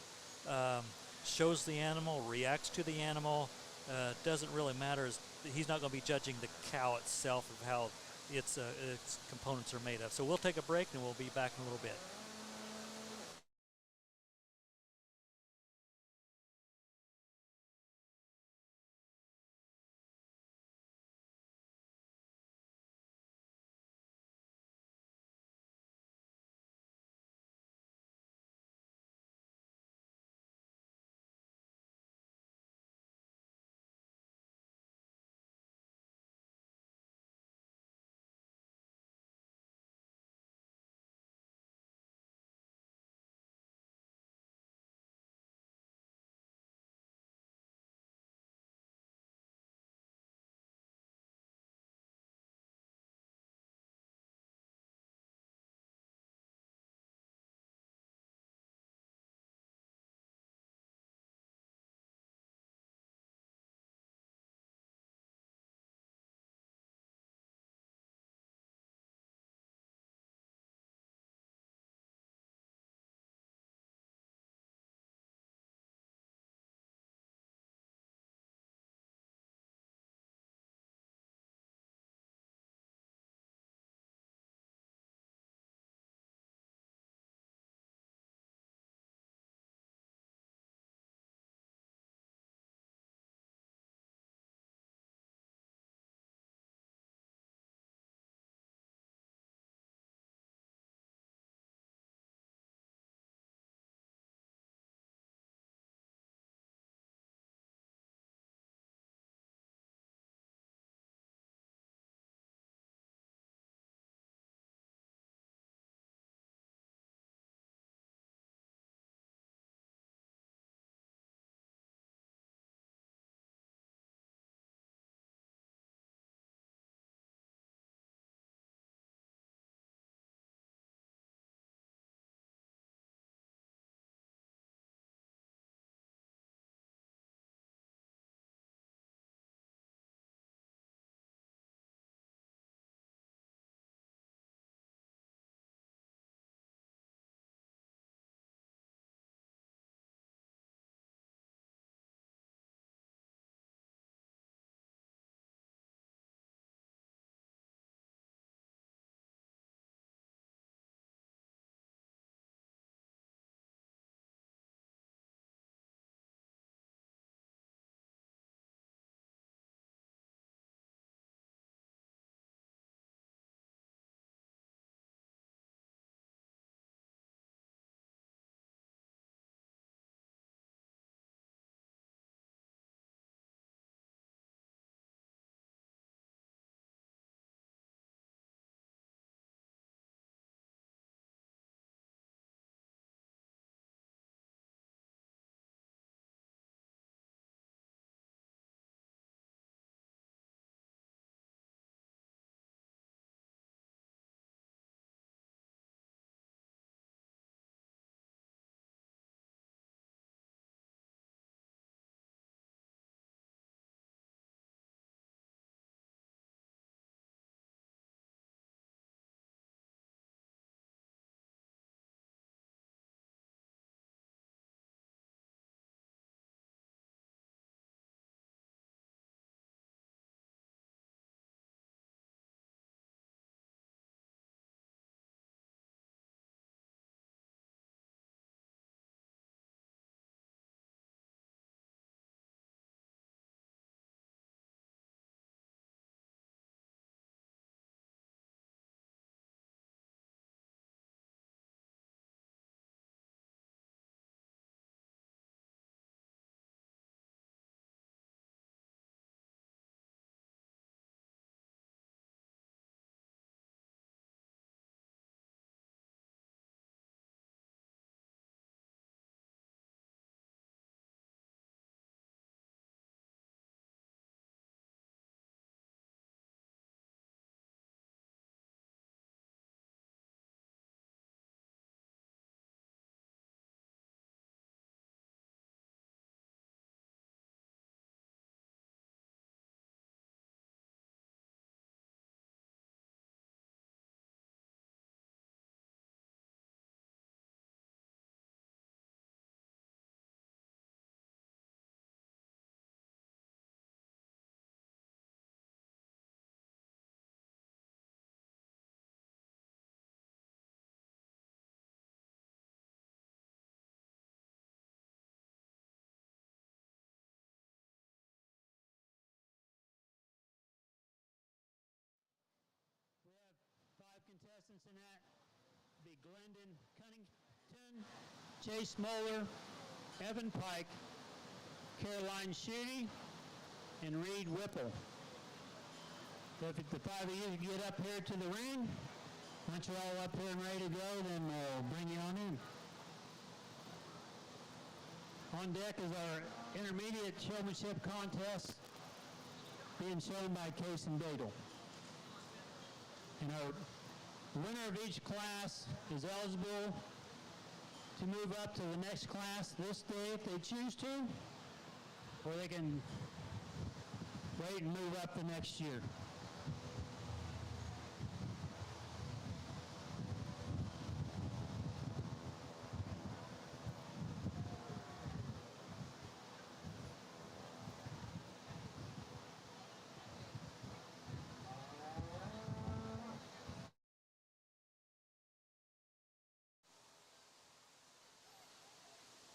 shows the animal, reacts to the animal. Doesn't really matter. He's not going to be judging the cow itself of how its components are made of. So we'll take a break, and we'll be back in a little bit. licensing that be Glendon Cunnington, Chase Moeller, Evan Pike, Caroline Sheedy, and Reed Whipple. So if the five of you get up here to the ring, once you're all up here and ready to go, then we'll bring you on in. On deck is our intermediate showmanship contest being shown by Case and Daigle. And our winner of each class is eligible to move up to the next class this day if they choose to, or they can wait and move up the next year.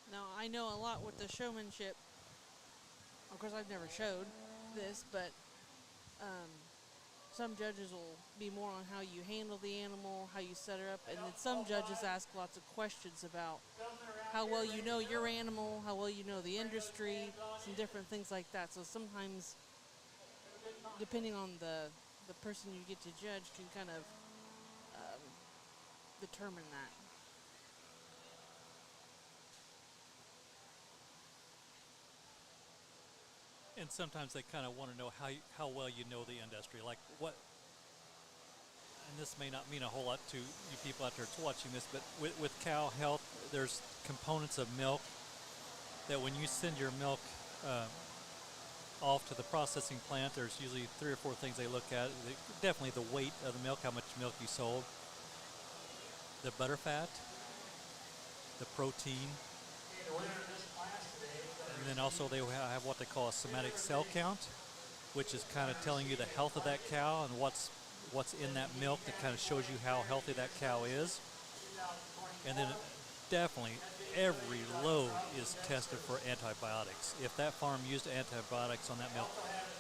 Now, I know a lot with the showmanship. Of course, I've never showed this, but some judges will be more on how you handle the animal, how you set her up, and then some judges ask lots of questions about how well you know your animal, how well you know the industry, some different things like that. So sometimes, depending on the person you get to judge, can kind of determine that. And sometimes they kind of want to know how well you know the industry, like what. And this may not mean a whole lot to you people out there that's watching this, but with cow health, there's components of milk that when you send your milk off to the processing plant, there's usually 3 or 4 things they look at. Definitely the weight of the milk, how much milk you sold, the butter fat, the protein. And then also they have what they call a somatic cell count, which is kind of telling you the health of that cow and what's in that milk that kind of shows you how healthy that cow is. And then definitely every load is tested for antibiotics. If that farm used antibiotics on that milk,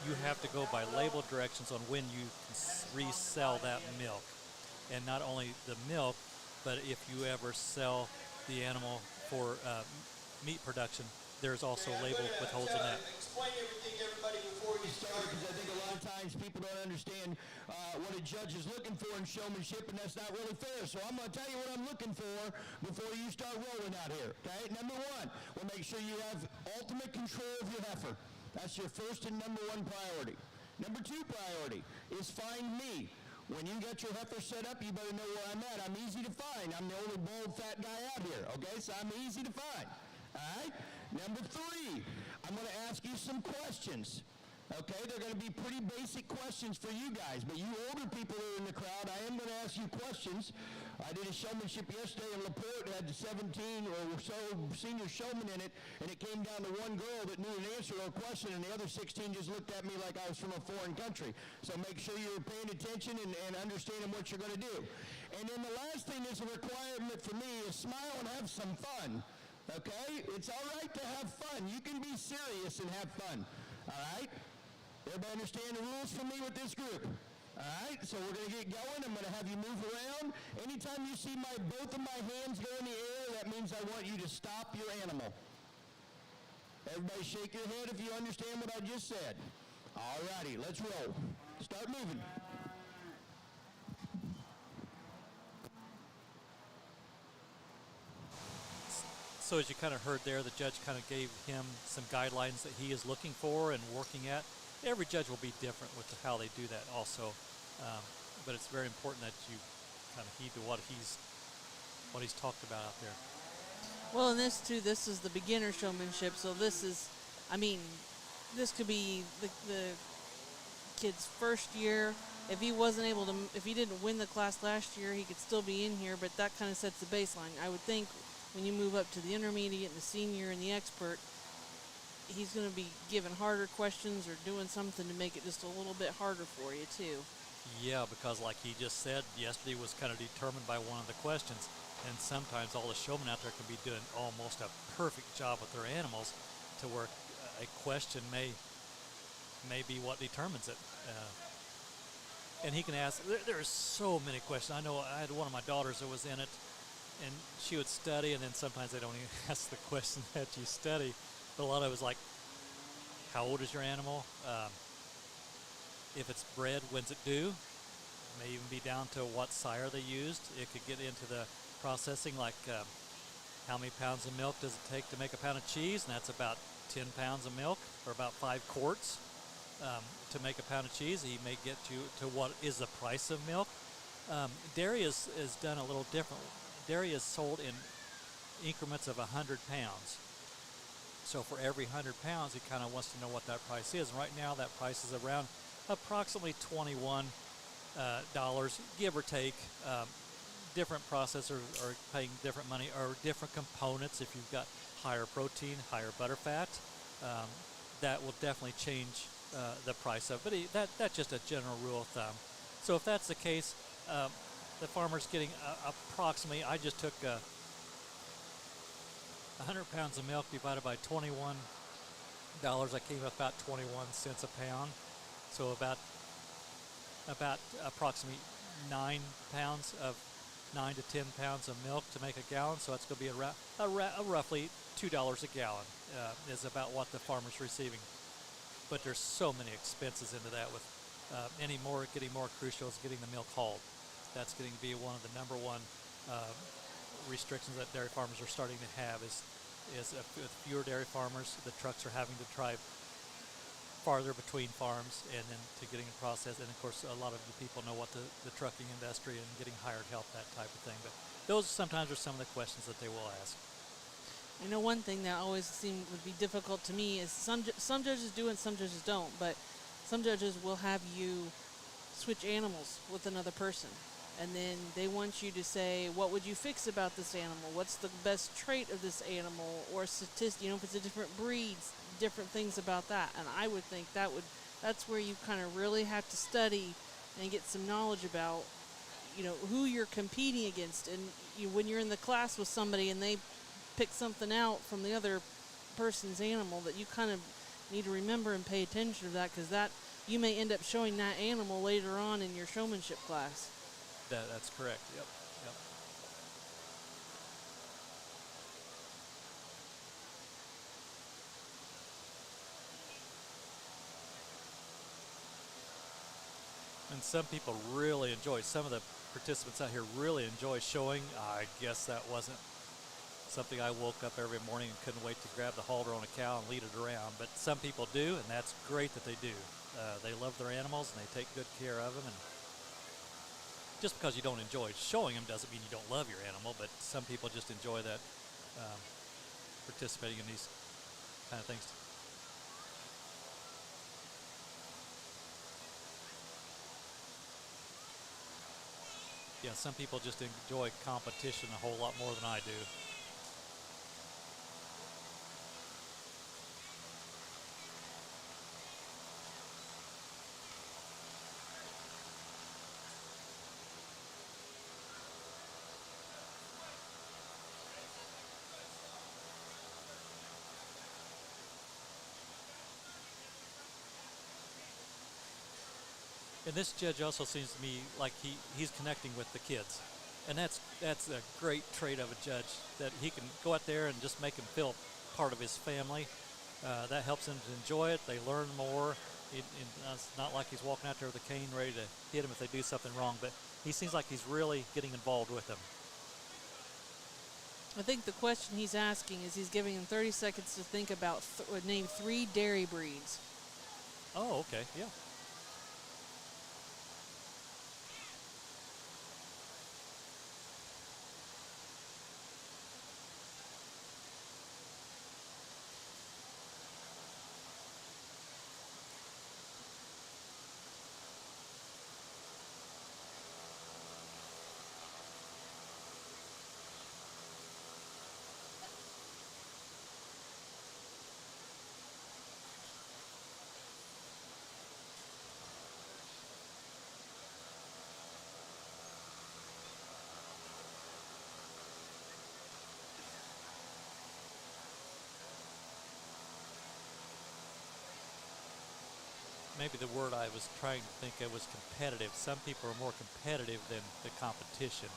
you have to go by label directions on when you can resell that milk. And not only the milk, but if you ever sell the animal for meat production, there's also label withholds in that. Explain everything to everybody before you start, because I think a lot of times people don't understand what a judge is looking for in showmanship, and that's not really fair. So I'm going to tell you what I'm looking for before you start rolling out here. Okay? Number one, we'll make sure you have ultimate control of your heifer. That's your first and number one priority. Number 2 priority is find me. When you get your heifer set up, you better know where I'm at. I'm easy to find. I'm the only bald, fat guy out here, okay? So I'm easy to find, all right? Number 3, I'm going to ask you some questions, okay? They're going to be pretty basic questions for you guys, but you older people that are in the crowd, I am going to ask you questions. I did a showmanship yesterday in LaPorte. It had 17 or so senior showmen in it, and it came down to one girl that knew an answer to a question, and the other 16 just looked at me like I was from a foreign country. So make sure you're paying attention and understanding what you're going to do. And then the last thing that's a requirement for me is smile and have some fun. Okay? It's all right to have fun. You can be serious and have fun. All right? Everybody understand the rules for me with this group? All right? So we're going to get going. I'm going to have you move around. Anytime you see both of my hands go in the air, that means I want you to stop your animal. Everybody shake your head if you understand what I just said. All righty, let's roll. Start moving. So as you kind of heard there, the judge kind of gave him some guidelines that he is looking for and working at. Every judge will be different with how they do that also, but it's very important that you kind of heed to what he's talked about out there. Well, and this is the beginner showmanship, so this is, I mean, this could be the kid's first year. If he wasn't able to, if he didn't win the class last year, he could still be in here, but that kind of sets the baseline. I would think when you move up to the intermediate and the senior and the expert, he's going to be given harder questions or doing something to make it just a little bit harder for you too. Yeah, because like he just said, yesterday was kind of determined by one of the questions, and sometimes all the showmen out there can be doing almost a perfect job with their animals to where a question may be what determines it. and he can ask. There's so many questions. I know I had one of my daughters that was in it, and she would study, and then sometimes they don't even ask the question that you study. But a lot of it was like, how old is your animal? If it's bred, when's it due? May even be down to what sire they used. It could get into the processing, like how many pounds of milk does it take to make a pound of cheese, and that's about 10 pounds of milk, or about 5 quarts. To make a pound of cheese, he may get you to what is the price of milk. Dairy is done a little different. Dairy is sold in increments of 100 pounds. So for every 100 pounds, he kind of wants to know what that price is. And right now, that price is around approximately $21, give or take. Different processors are paying different money, or different components. If you've got higher protein, higher butter fat, that will definitely change the price of it. But that's just a general rule of thumb. So if that's the case, the farmer's getting approximately, I just took 100 pounds of milk divided by $21. I came up about 21 cents a pound. So about approximately 9 to 10 pounds of milk to make a gallon. So that's going to be roughly $2 a gallon is about what the farmer's receiving. But there's so many expenses into that. With getting more crucial is getting the milk hauled. That's getting to be one of the number one restrictions that dairy farmers are starting to have. Is with fewer dairy farmers, the trucks are having to drive farther between farms and then to getting it processed. And of course, a lot of you people know what the trucking industry and getting hired help, that type of thing. But those sometimes are some of the questions that they will ask. I know one thing that always seemed would be difficult to me is some judges do and some judges don't, but some judges will have you switch animals with another person, and then they want you to say, what would you fix about this animal? What's the best trait of this animal, or statistic? If it's a different breed, different things about that. And I would think that's where you kind of really have to study and get some knowledge about, who you're competing against. And when you're in the class with somebody and they pick something out from the other person's animal, that you kind of need to remember and pay attention to that, because that you may end up showing that animal later on in your showmanship class. That's correct. Yep. And some people really enjoy, some of the participants out here really enjoy showing. I guess that wasn't something I woke up every morning and couldn't wait to grab the halter on a cow and lead it around. But some people do, and that's great that they do. They love their animals and they take good care of them. And just because you don't enjoy showing them doesn't mean you don't love your animal, but some people just enjoy that, participating in these kind of things. Yeah, some people just enjoy competition a whole lot more than I do. And this judge also seems to me like he's connecting with the kids. And that's a great trait of a judge, that he can go out there and just make them feel part of his family. That helps them to enjoy it. They learn more. It's not like he's walking out there with a cane ready to hit them if they do something wrong, but he seems like he's really getting involved with them. I think the question he's asking is he's giving them 30 seconds to think about, name 3 dairy breeds. Oh, okay, yeah. maybe the word I was trying to think of was competitive. Some people are more competitive than the competition,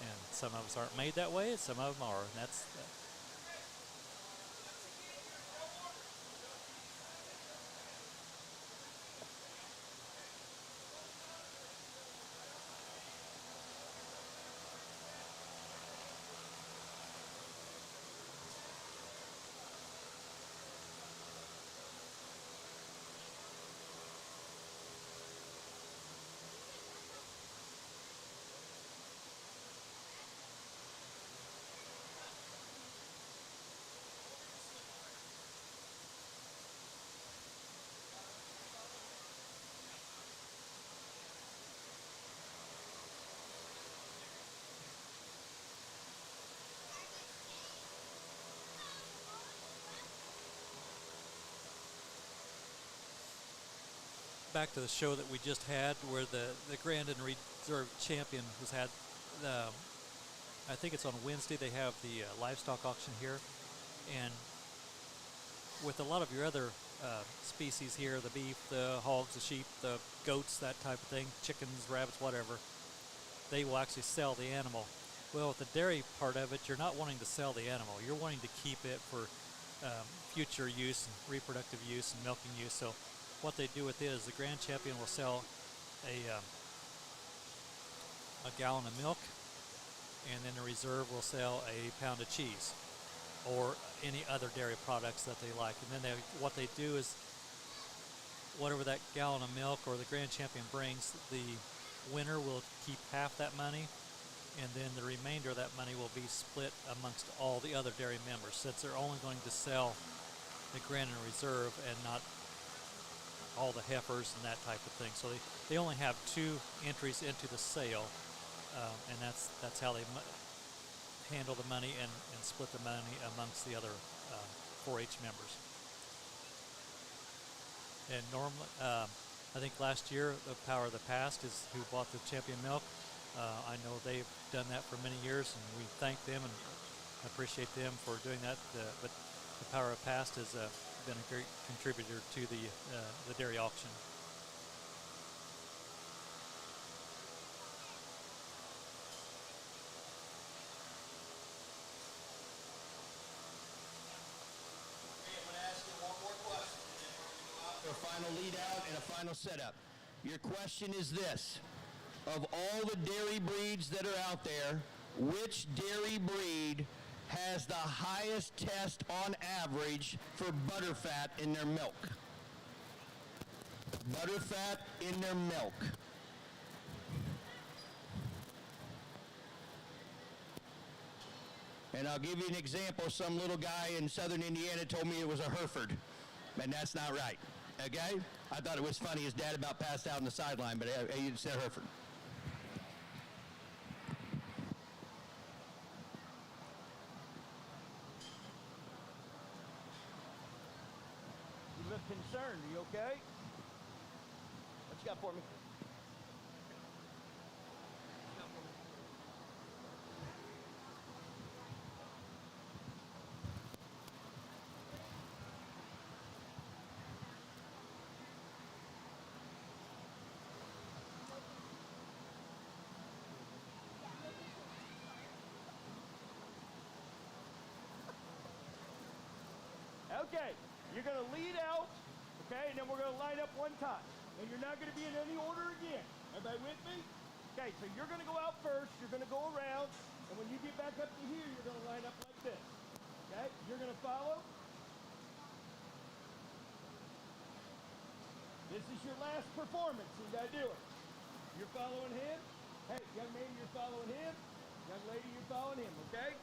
and some of us aren't made that way, and some of them are, and that's. Back to the show that we just had, where the Grand and Reserve champion was had. I think it's on Wednesday. They have the livestock auction here, and with a lot of your other species here, the beef, the hogs, the sheep, the goats, that type of thing, chickens, rabbits, whatever, they will actually sell the animal. Well, with the dairy part of it, you're not wanting to sell the animal. You're wanting to keep it for future use, and reproductive use, and milking use. So what they do with it is the Grand Champion will sell a gallon of milk, and then the Reserve will sell a pound of cheese or any other dairy products that they like. And then what they do is whatever that gallon of milk or the Grand Champion brings, the winner will keep half that money, and then the remainder of that money will be split amongst all the other dairy members, since they're only going to sell the Grand and Reserve and not all the heifers and that type of thing. So they only have 2 entries into the sale, and that's how they handle the money and split the money amongst the other 4-H members. And normally, I think last year, the Power of the Past is who bought the champion milk. I know they've done that for many years, and we thank them and appreciate them for doing that. But the Power of the Past has been a great contributor to the dairy auction. A final lead out and a final setup. Your question is this: of all the dairy breeds that are out there, which dairy breed has the highest test on average for butterfat in their milk? Butterfat in their milk. And I'll give you an example. Some little guy in southern Indiana told me it was a Hereford, and that's not right. Okay? I thought it was funny. His dad about passed out on the sideline, but he said Hereford. You look concerned. Are you okay? What you got for me? Okay, you're going to lead out, okay, and then we're going to line up one time. And you're not going to be in any order again. Everybody with me? Okay, so you're going to go out first, you're going to go around, and when you get back up to here, you're going to line up like this. Okay, you're going to follow. This is your last performance, so you got to do it. You're following him. Hey, young man, you're following him. Young lady, you're following him, okay?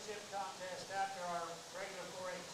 sportsmanship contest after our regular 4-H.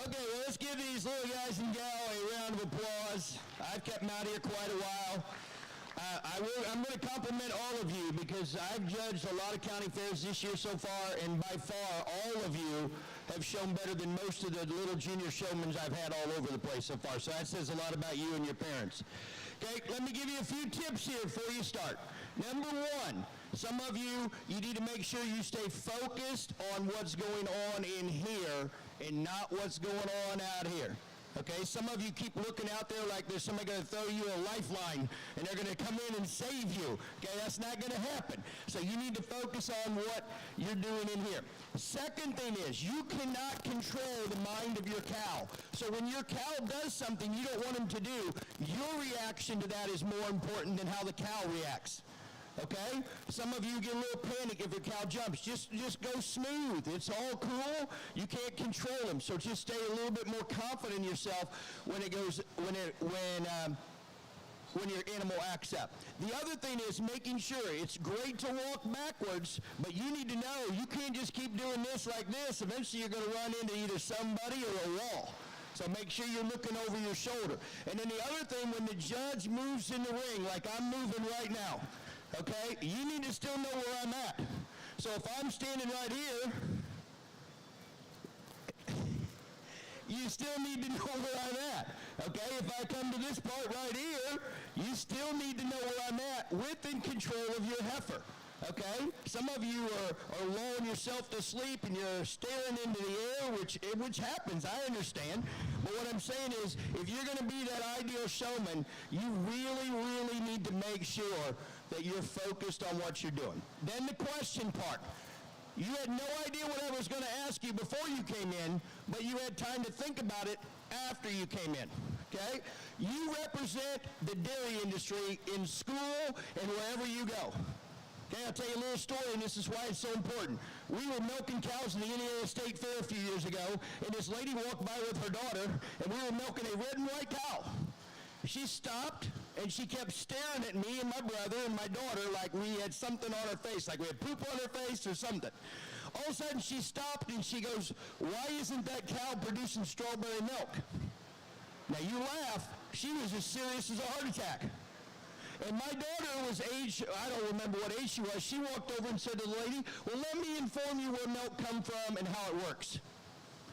Okay, well, let's give these little guys and gal a round of applause. I've kept them out here quite a while. I'm going to compliment all of you because I've judged a lot of county fairs this year so far, and by far, all of you have shown better than most of the little junior showmen I've had all over the place so far. So that says a lot about you and your parents. Okay, let me give you a few tips here before you start. Number one, some of you need to make sure you stay focused on what's going on in here and not what's going on out here. Okay, some of you keep looking out there like there's somebody going to throw you a lifeline and they're going to come in and save you. Okay, that's not going to happen. So you need to focus on what you're doing in here. Second thing is, you cannot control the mind of your cow. So when your cow does something you don't want him to do, your reaction to that is more important than how the cow reacts. Okay? Some of you get a little panic if your cow jumps. Just go smooth. It's all cool. You can't control them. So just stay a little bit more confident in yourself when your animal acts up. The other thing is making sure it's great to walk backwards, but you need to know you can't just keep doing this like this. Eventually you're going to run into either somebody or a wall. So make sure you're looking over your shoulder. And then the other thing, when the judge moves in the ring, like I'm moving right now, okay, you need to still know where I'm at. So if I'm standing right here, you still need to know where I'm at. Okay, if I come to this part right here, you still need to know where I'm at within control of your heifer. Okay? Some of you are lulling yourself to sleep and you're staring into the air, which happens, I understand. But what I'm saying is, if you're going to be that ideal showman, you really, really need to make sure that you're focused on what you're doing. Then the question part. You had no idea what I was going to ask you before you came in, but you had time to think about it after you came in. Okay? You represent the dairy industry in school and wherever you go. Okay, I'll tell you a little story, and this is why it's so important. We were milking cows in the Indiana State Fair a few years ago, and this lady walked by with her daughter, and we were milking a red and white cow. She stopped, and she kept staring at me and my brother and my daughter like we had something on her face, like we had poop on her face or something. All of a sudden, she stopped, and she goes, "Why isn't that cow producing strawberry milk?" Now, you laugh. She was as serious as a heart attack. And my daughter was age, I don't remember what age she was. She walked over and said to the lady, "Well, let me inform you where milk comes from and how it works."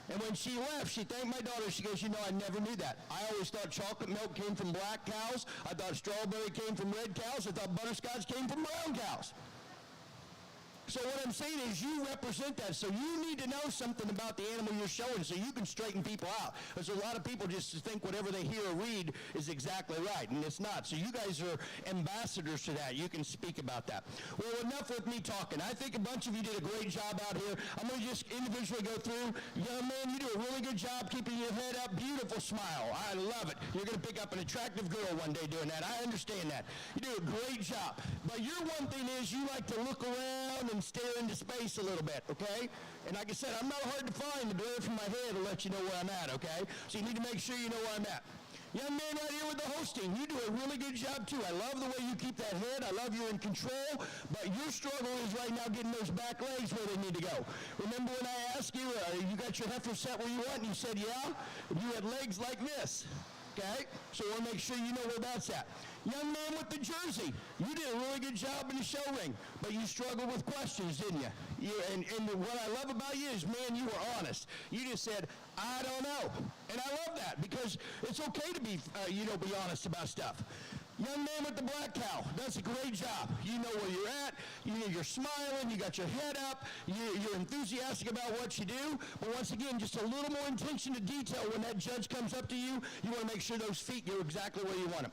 And when she left, she thanked my daughter. She goes, "You know, I never knew that. I always thought chocolate milk came from black cows. I thought strawberry came from red cows. I thought butterscotch came from brown cows." So what I'm saying is you represent that. So you need to know something about the animal you're showing so you can straighten people out. There's a lot of people just think whatever they hear or read is exactly right, and it's not. So you guys are ambassadors to that. You can speak about that. Well, enough with me talking. I think a bunch of you did a great job out here. I'm going to just individually go through. Young man, you do a really good job keeping your head up. Beautiful smile. I love it. You're going to pick up an attractive girl one day doing that. I understand that. You do a great job. But your one thing is you like to look around and stare into space a little bit, okay? And like I said, I'm not hard to find. The glare from my head will let you know where I'm at, okay? So you need to make sure you know where I'm at. Young man right here with the hosting, you do a really good job too. I love the way you keep that head. I love you're in control, but your struggle is right now getting those back legs where they need to go. Remember when I asked you, you got your heifer set where you want, and you said, yeah? You had legs like this. Okay? So I want to make sure you know where that's at. Young man with the jersey, you did a really good job in the show ring, but you struggled with questions, didn't you? And what I love about you is, man, you were honest. You just said, I don't know. And I love that because it's okay to be, be honest about stuff. Young man with the black cow does a great job. You know where you're at. You're smiling. You got your head up. You're enthusiastic about what you do. But once again, just a little more attention to detail when that judge comes up to you. You want to make sure those feet go exactly where you want them.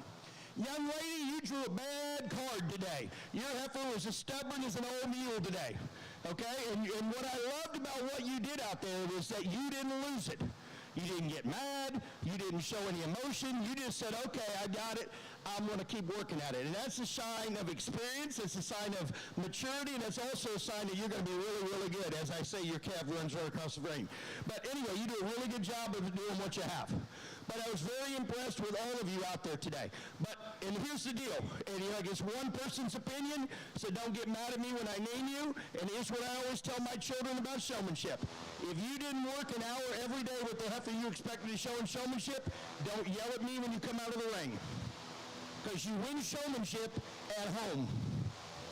Young lady, you drew a bad card today. Your heifer was as stubborn as an old mule today. Okay? And what I loved about what you did out there was that you didn't lose it. You didn't get mad. You didn't show any emotion. You just said, okay, I got it. I'm going to keep working at it. And that's a sign of experience. It's a sign of maturity. And it's also a sign that you're going to be really, really good. As I say, your calf runs right across the ring. But anyway, you do a really good job of doing what you have. But I was very impressed with all of you out there today. And here's the deal. And it's one person's opinion, so don't get mad at me when I name you. And here's what I always tell my children about showmanship. If you didn't work an hour every day with the heifer you expected to show in showmanship, don't yell at me when you come out of the ring. Because you win showmanship at home.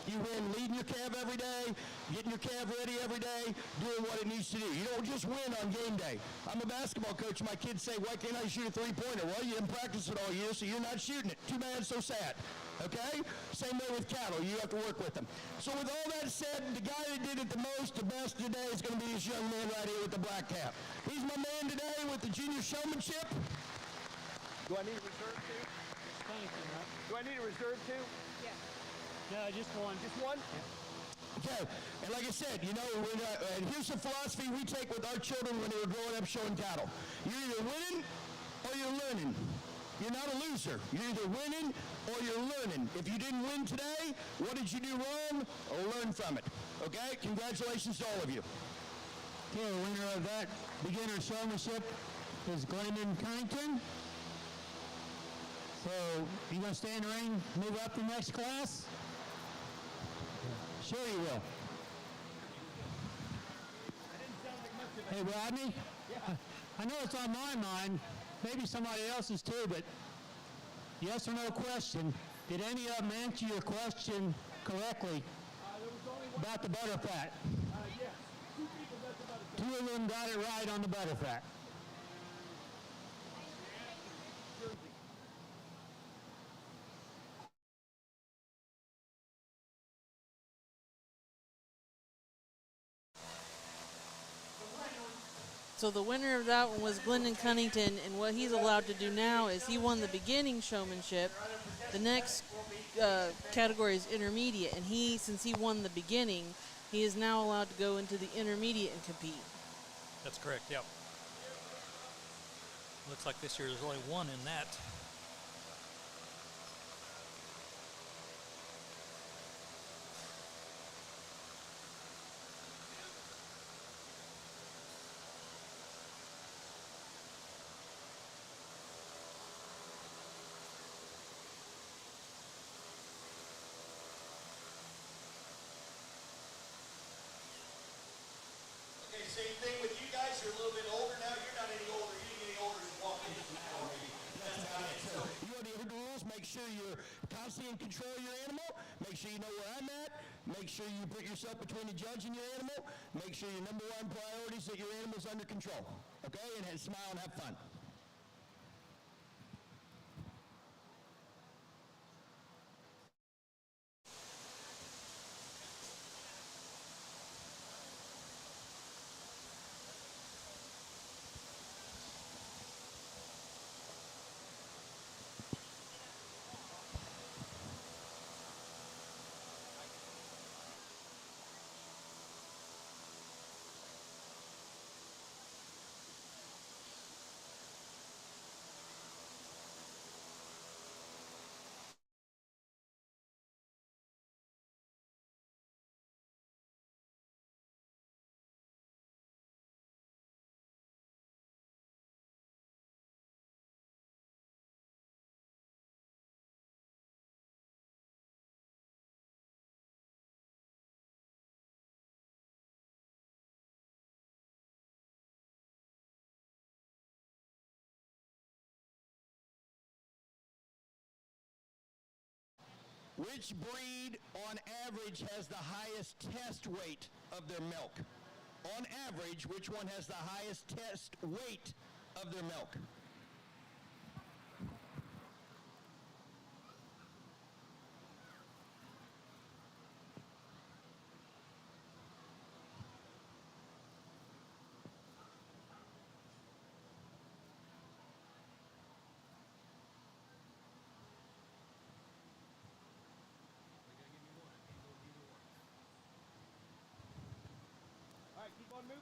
You win leading your calf every day, getting your calf ready every day, doing what it needs to do. You don't just win on game day. I'm a basketball coach. My kids say, why can't I shoot a three-pointer? Well, you didn't practice it all year, so you're not shooting it. Too bad, so sad. Okay? Same way with cattle. You have to work with them. So with all that said, the guy that did it the most, the best today is going to be this young man right here with the black cap. He's my man today with the junior showmanship. Do I need a reserve too? Thank you, Matt. Do I need a reserve too? Yeah. No, just one. Just one? Okay, and like I said, and here's the philosophy we take with our children when they were growing up showing cattle. You're either winning or you're learning. You're not a loser. You're either winning or you're learning. If you didn't win today, what did you do wrong? Or learn from it. Okay, congratulations to all of you. Okay, the winner of that beginner showmanship is Glendon Cunnington. So, you going to stay in the ring, move up to the next class? Sure you will. Hey, Rodney? Yeah. I know it's on my mind, maybe somebody else's too, but yes or no question, did any of them answer your question correctly about the butterfat? Yes. Two people got the butterfat. Two of them got it right on the butterfat. So the winner of that one was Glendon Cunnington, and what he's allowed to do now is he won the beginning showmanship. The next category is intermediate, and since he won the beginning, he is now allowed to go into the intermediate and compete. That's correct, yep. Looks like this year there's only one in that. Same thing with you guys. You're a little bit older now. You're not any older. You didn't get any older than walking in now, maybe. That's about it. So you want to hear the rules. Make sure you're constantly in control of your animal. Make sure you know where I'm at. Make sure you put yourself between the judge and your animal. Make sure your number one priority is that your animal's under control. Okay? And smile and have fun. Which breed, on average, has the highest test weight of their milk? On average, which one has the highest test weight of their milk? All right, keep on moving.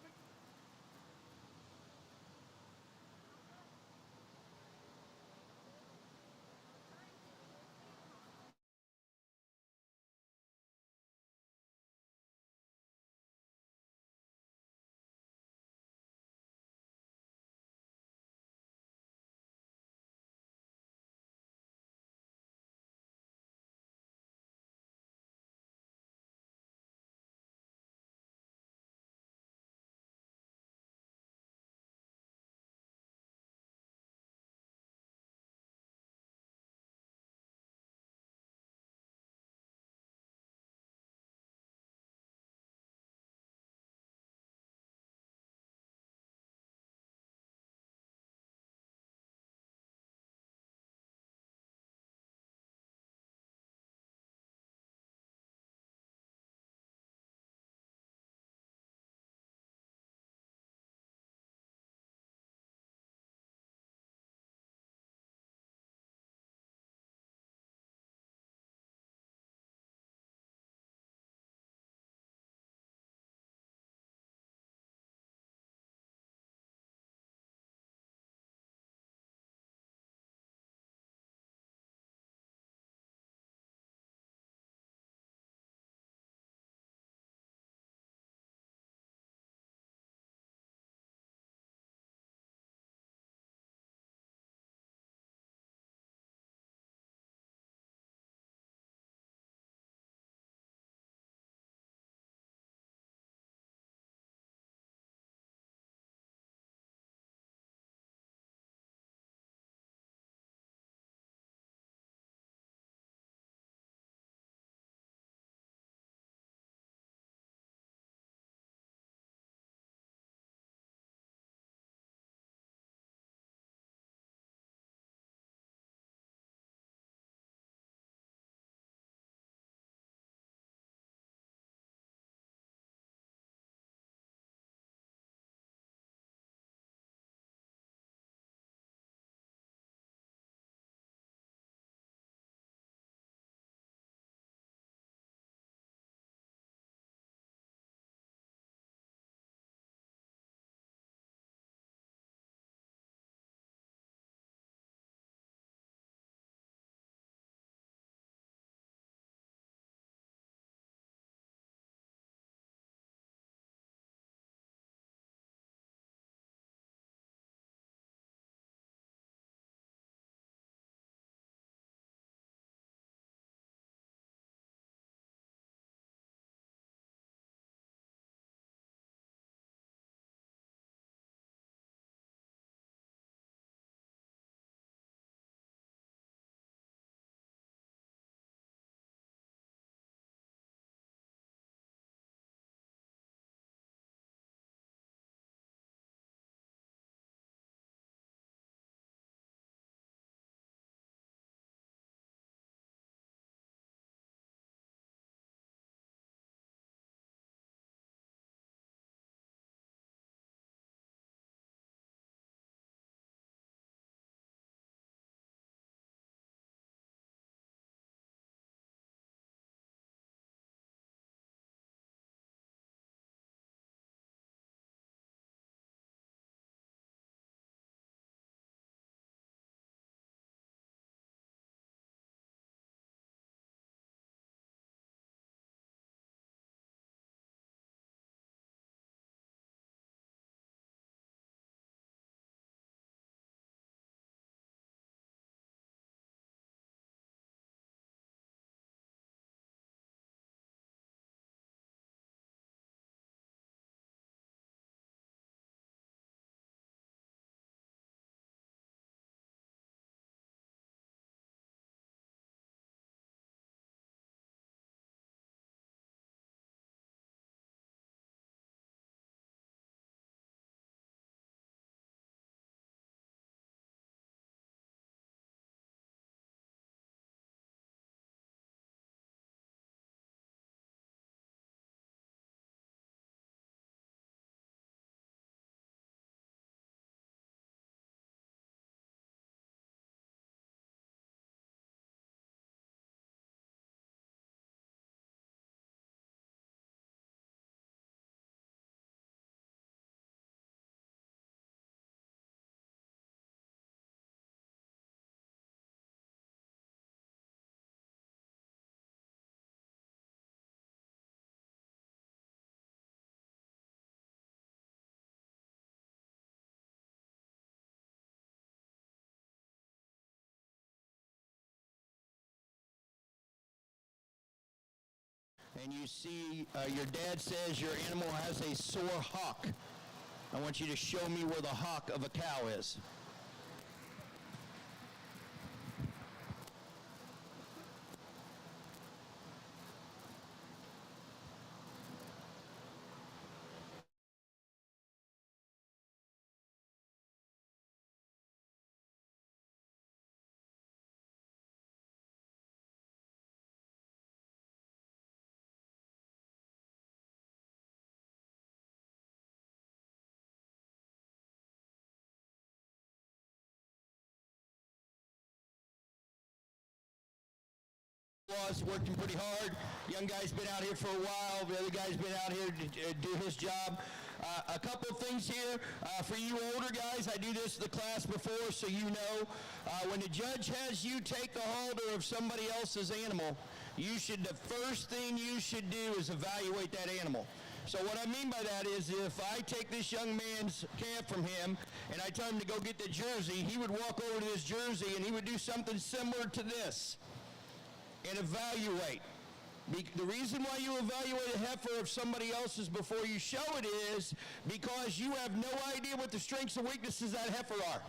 and you see your dad says your animal has a sore hock. I want you to show me where the hock of a cow is. Was working pretty hard. Young guy's been out here for a while. The other guy's been out here to do his job. A couple of things here. For you older guys, I do this to the class before so you know. When the judge has you take the halter of somebody else's animal, the first thing you should do is evaluate that animal. So what I mean by that is if I take this young man's calf from him and I tell him to go get the jersey, he would walk over to this jersey and he would do something similar to this. And evaluate. The reason why you evaluate a heifer of somebody else's before you show it is because you have no idea what the strengths and weaknesses of that heifer are.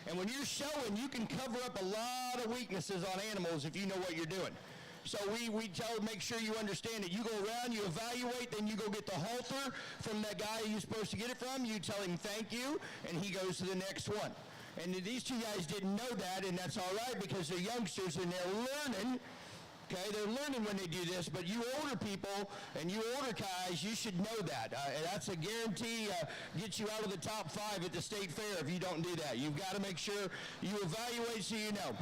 And when you're showing, you can cover up a lot of weaknesses on animals if you know what you're doing. So we tell, make sure you understand it. You go around, you evaluate, then you go get the halter from that guy you're supposed to get it from. You tell him thank you, and he goes to the next one. And these two guys didn't know that, and that's all right because they're youngsters and they're learning. Okay, they're learning when they do this, but you older people and you older guys, you should know that. That's a guarantee, get you out of the top 5 at the state fair if you don't do that. You've got to make sure you evaluate so you know.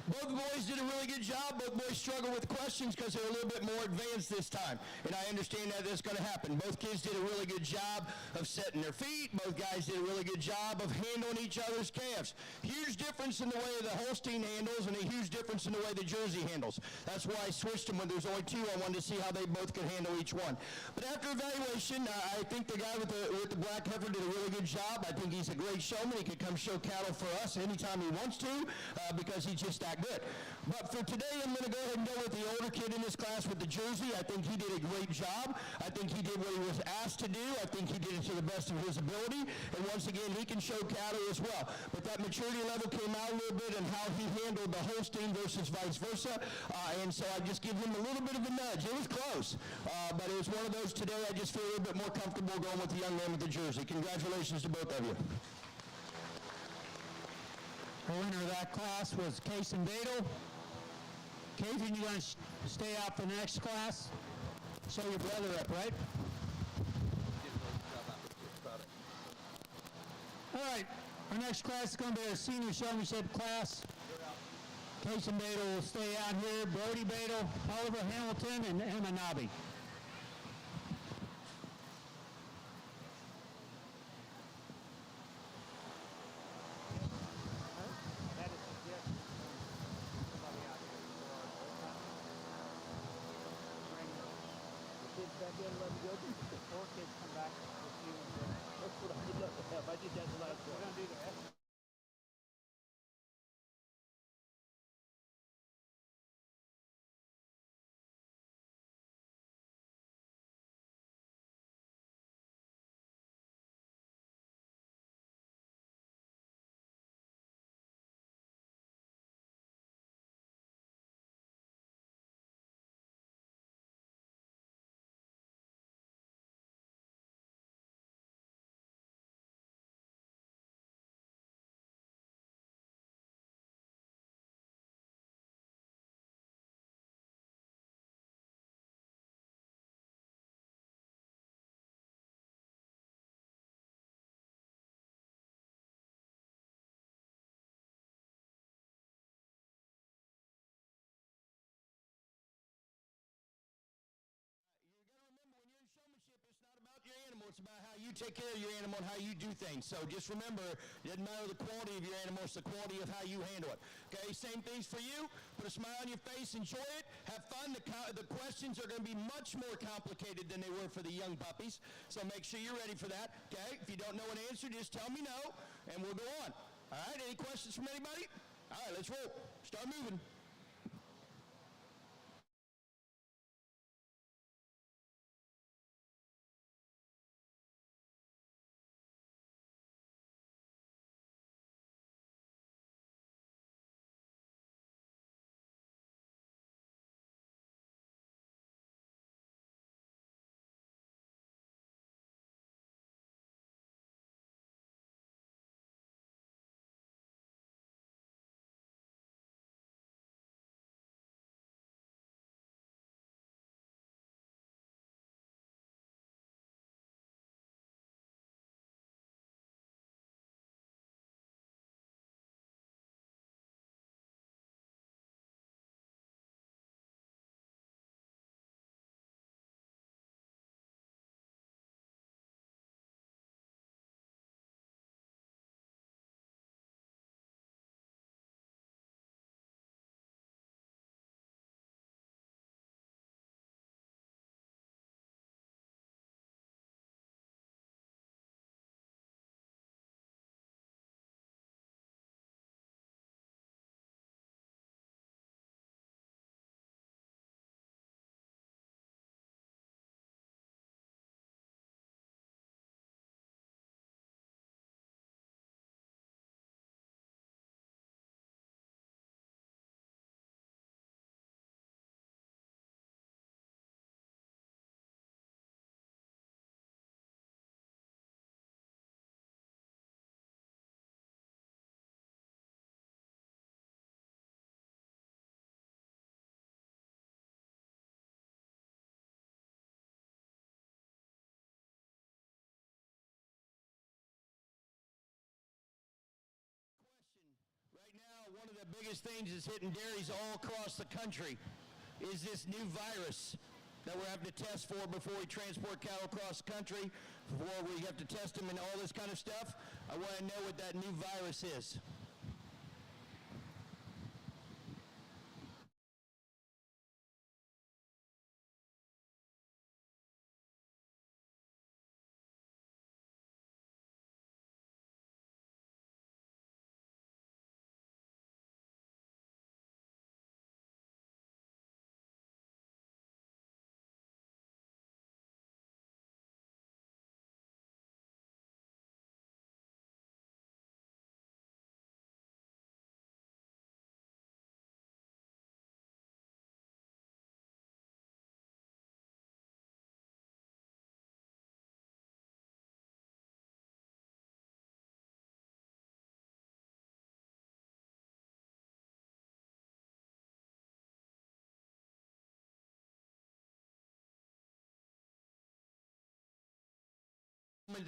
Both boys did a really good job. Both boys struggled with questions because they're a little bit more advanced this time. And I understand that that's going to happen. Both kids did a really good job of setting their feet. Both guys did a really good job of handling each other's calves. Huge difference in the way the Holstein handles and a huge difference in the way the Jersey handles. That's why I switched them when there's only 2. I wanted to see how they both could handle each one. But after evaluation, I think the guy with the black heifer did a really good job. I think he's a great showman. He could come show cattle for us anytime he wants to because he's just that good. But for today, I'm going to go ahead and go with the older kid in this class with the jersey. I think he did a great job. I think he did what he was asked to do. I think he did it to the best of his ability. And once again, he can show cattle as well. But that maturity level came out a little bit and how he handled the Holstein versus vice versa. And so I just give him a little bit of a nudge. It was close. But it was one of those today I just feel a little bit more comfortable going with the young man with the jersey. Congratulations to both of you. The winner of that class was Case and Badel. Case, you're going to stay out for the next class? Show your brother up, right? All right, our next class is going to be a senior showmanship class. Case and Badel will stay out here. Brody Badel, Oliver Hamilton, and Emma Nobby. It's about how you take care of your animal and how you do things. So just remember, it doesn't matter the quality of your animal, it's the quality of how you handle it. Okay, same things for you. Put a smile on your face, enjoy it, have fun. The questions are going to be much more complicated than they were for the young puppies. So make sure you're ready for that. Okay, if you don't know an answer, just tell me no, and we'll go on. All right, any questions from anybody? All right, let's roll. Start moving. one of the biggest things that's hitting dairies all across the country is this new virus that we're having to test for before we transport cattle across the country, before we have to test them and all this kind of stuff. I want to know what that new virus is.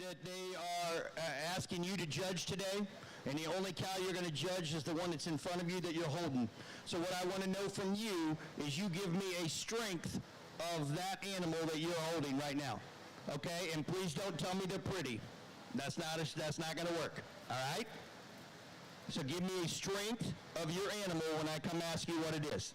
That they are asking you to judge today, and the only cow you're going to judge is the one that's in front of you that you're holding. So what I want to know from you is you give me a strength of that animal that you're holding right now, okay? And please don't tell me they're pretty. That's not going to work, all right? So give me a strength of your animal when I come ask you what it is.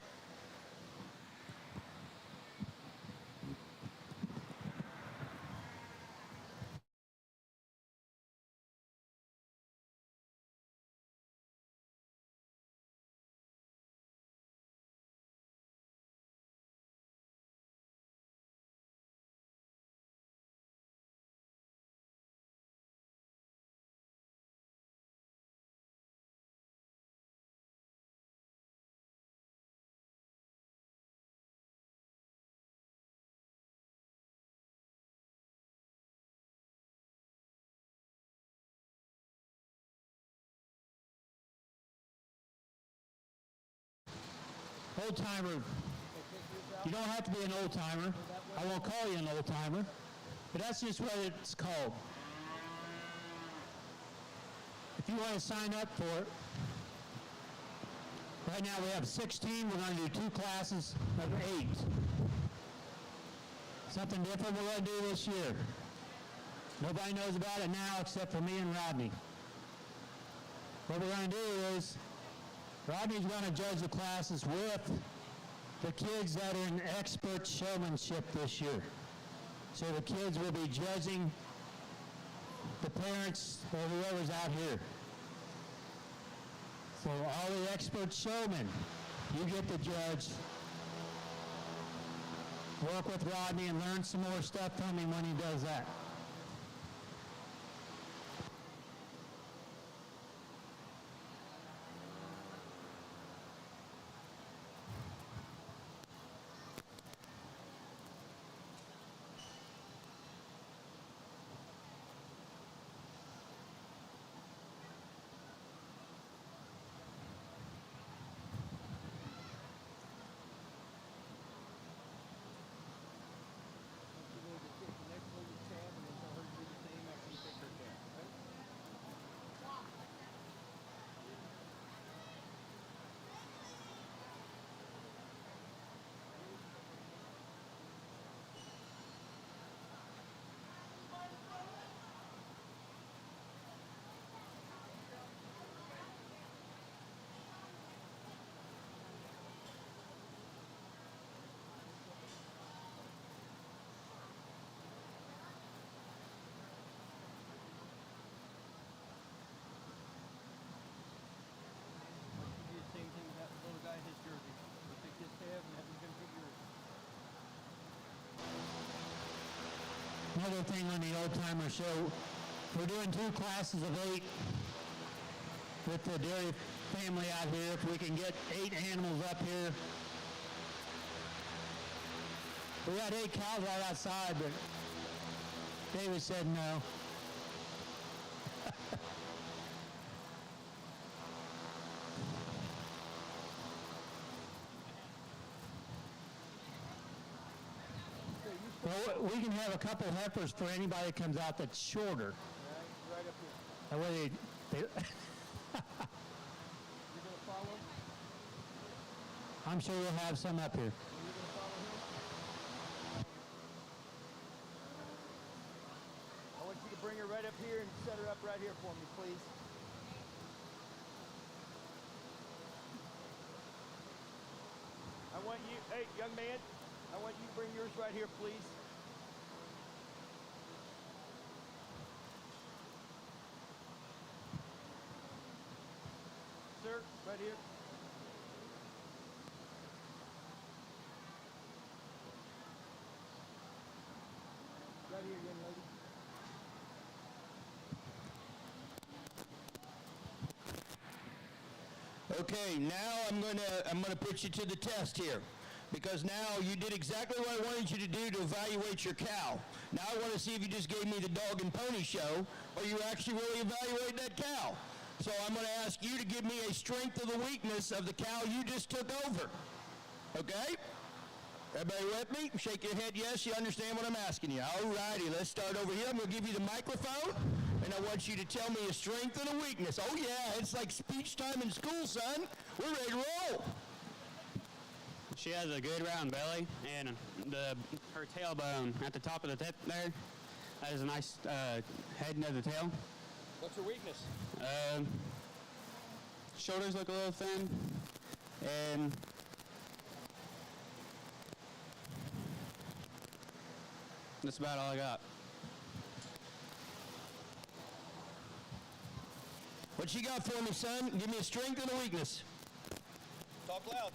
Old timer. You don't have to be an old timer. I won't call you an old timer, but that's just what it's called. If you want to sign up for it, right now we have 16. We're going to do 2 classes of 8. Something different we're going to do this year. Nobody knows about it now except for me and Rodney. What we're going to do is Rodney's going to judge the classes with the kids that are in expert showmanship this year. So the kids will be judging the parents or whoever's out here. So all the expert showmen, you get to judge. Work with Rodney and learn some more stuff from him when he does that. Another thing on the Old Timer Show, we're doing 2 classes of 8 with the dairy family out here. If we can get 8 animals up here. We got 8 cows right outside, but David said no. Well, we can have a couple heifers for anybody that comes out that's shorter. Right up here. That way they You're going to follow I'm sure we'll have some up here. I want you to bring her right up here and set her up right here for me, please. I want you, hey, young man, I want you to bring yours right here, please. Sir, right here. Right here, young lady. Okay, now I'm gonna put you to the test here, because now you did exactly what I wanted you to do to evaluate your cow. Now I want to see if you just gave me the dog and pony show, or you actually really evaluate that cow. So I'm going to ask you to give me a strength of the weakness of the cow you just took over. Okay? Everybody with me? Shake your head yes, you understand what I'm asking you. All righty, let's start over here. I'm going to give you the microphone, and I want you to tell me a strength and a weakness. Oh yeah, it's like speech time in school, son. We're ready to roll. She has a good round belly, and her tailbone at the top of the tip there, that is a nice head of the tail. What's her weakness? Shoulders look a little thin, and that's about all I got. What you got for me, son? Give me a strength and a weakness. Talk loud.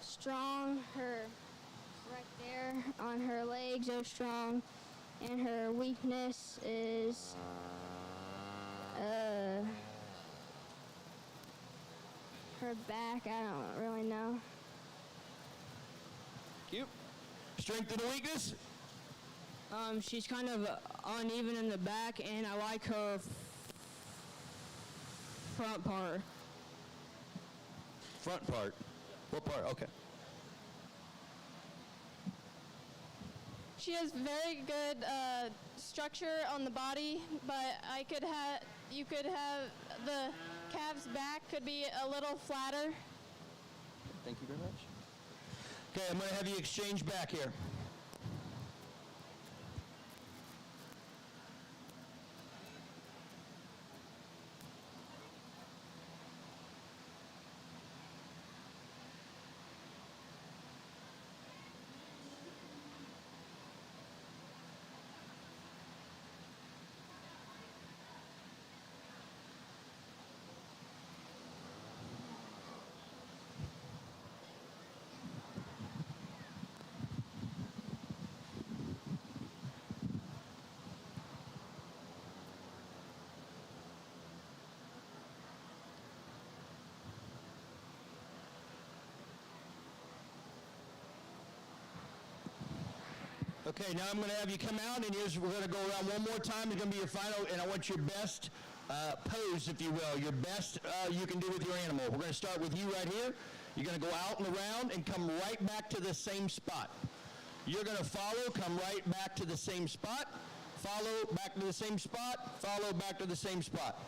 Strong, her right there on her legs are strong, and her weakness is her back. I don't really know. Cute. Strength and a weakness? She's kind of uneven in the back, and I like her front part. Front part. What part? Okay. She has very good structure on the body, but you could have the calf's back could be a little flatter. Thank you very much. Okay, I'm going to have you exchange back here. Okay, now I'm going to have you come out, and we're going to go around one more time. It's going to be your final, and I want your best pose, if you will, your best you can do with your animal. We're going to start with you right here. You're going to go out and around and come right back to the same spot. You're going to follow, come right back to the same spot, follow, back to the same spot, follow, back to the same spot.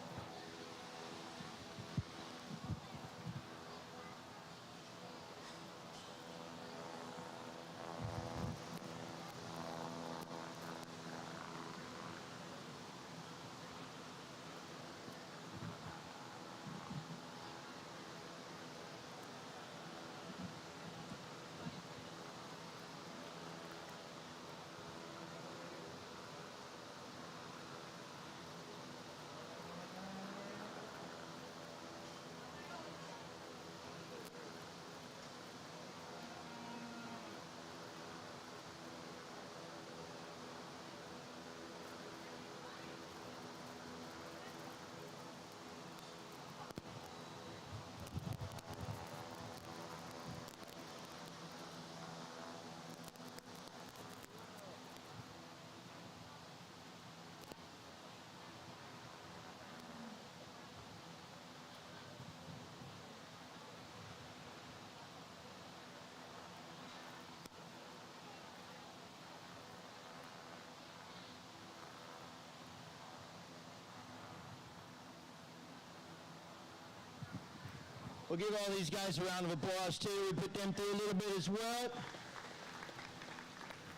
We'll give all these guys a round of applause too. We put them through a little bit as well.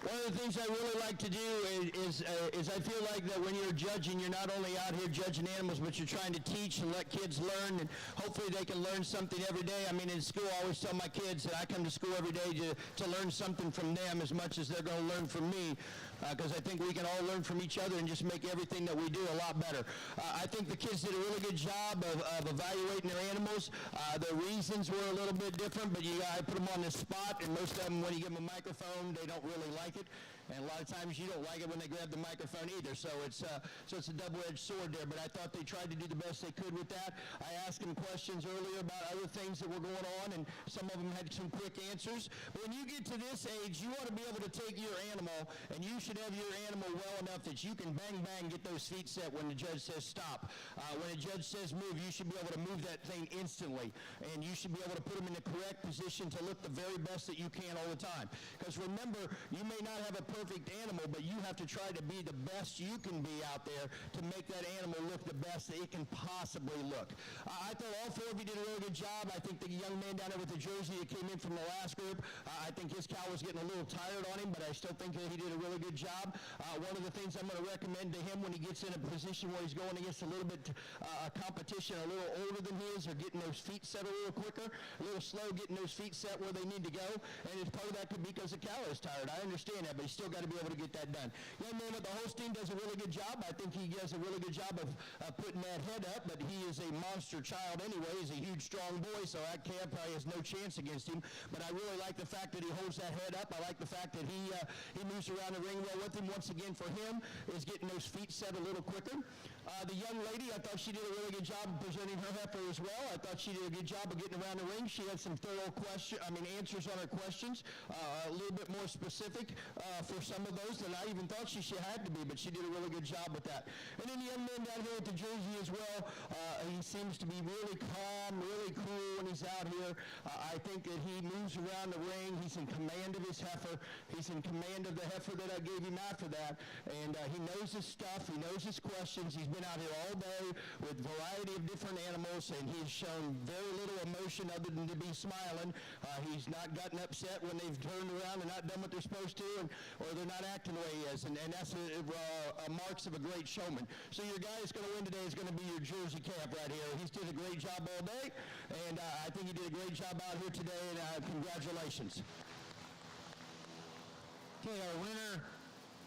One of the things I really like to do is I feel like that when you're judging, you're not only out here judging animals, but you're trying to teach and let kids learn, and hopefully they can learn something every day. I mean, in school, I always tell my kids that I come to school every day to learn something from them as much as they're going to learn from me, because I think we can all learn from each other and just make everything that we do a lot better. I think the kids did a really good job of evaluating their animals. Their reasons were a little bit different, but I put them on the spot, and most of them, when you give them a microphone, they don't really like it. And a lot of times you don't like it when they grab the microphone either. So it's a double-edged sword there. But I thought they tried to do the best they could with that. I asked them questions earlier about other things that were going on, and some of them had some quick answers. But when you get to this age, you ought to be able to take your animal, and you should have your animal well enough that you can bang, bang, get those feet set when the judge says stop. When the judge says move, you should be able to move that thing instantly. And you should be able to put them in the correct position to look the very best that you can all the time. Because remember, you may not have a perfect animal, but you have to try to be the best you can be out there to make that animal look the best that it can possibly look. I thought all four of you did a really good job. I think the young man down there with the jersey that came in from the last group, I think his cow was getting a little tired on him, but I still think that he did a really good job. One of the things I'm going to recommend to him when he gets in a position where he's going against a little bit competition a little older than his, or getting those feet set a little quicker, a little slow getting those feet set where they need to go, and part of that could be because the cow is tired. I understand that, but he's still got to be able to get that done. Young man with the Holstein does a really good job. I think he does a really good job of putting that head up, but he is a monster child anyway. He's a huge, strong boy, so that calf probably has no chance against him. But I really like the fact that he holds that head up. I like the fact that he moves around the ring well with him. Once again, for him, is getting those feet set a little quicker. The young lady, I thought she did a really good job of presenting her heifer as well. I thought she did a good job of getting around the ring. She had some thorough answers on her questions, a little bit more specific for some of those than I even thought she had to be, but she did a really good job with that. And then the young man down here with the jersey as well, he seems to be really calm, really cool when he's out here. I think that he moves around the ring. He's in command of his heifer. He's in command of the heifer that I gave him after that. And he knows his stuff. He knows his questions. He's been out here all day with a variety of different animals, and he's shown very little emotion other than to be smiling. He's not gotten upset when they've turned around and not done what they're supposed to, or they're not acting the way he is. And that's marks of a great showman. So your guy that's going to win today is going to be your Jersey calf right here. He's did a great job all day, and I think he did a great job out here today, and congratulations. Okay, our winner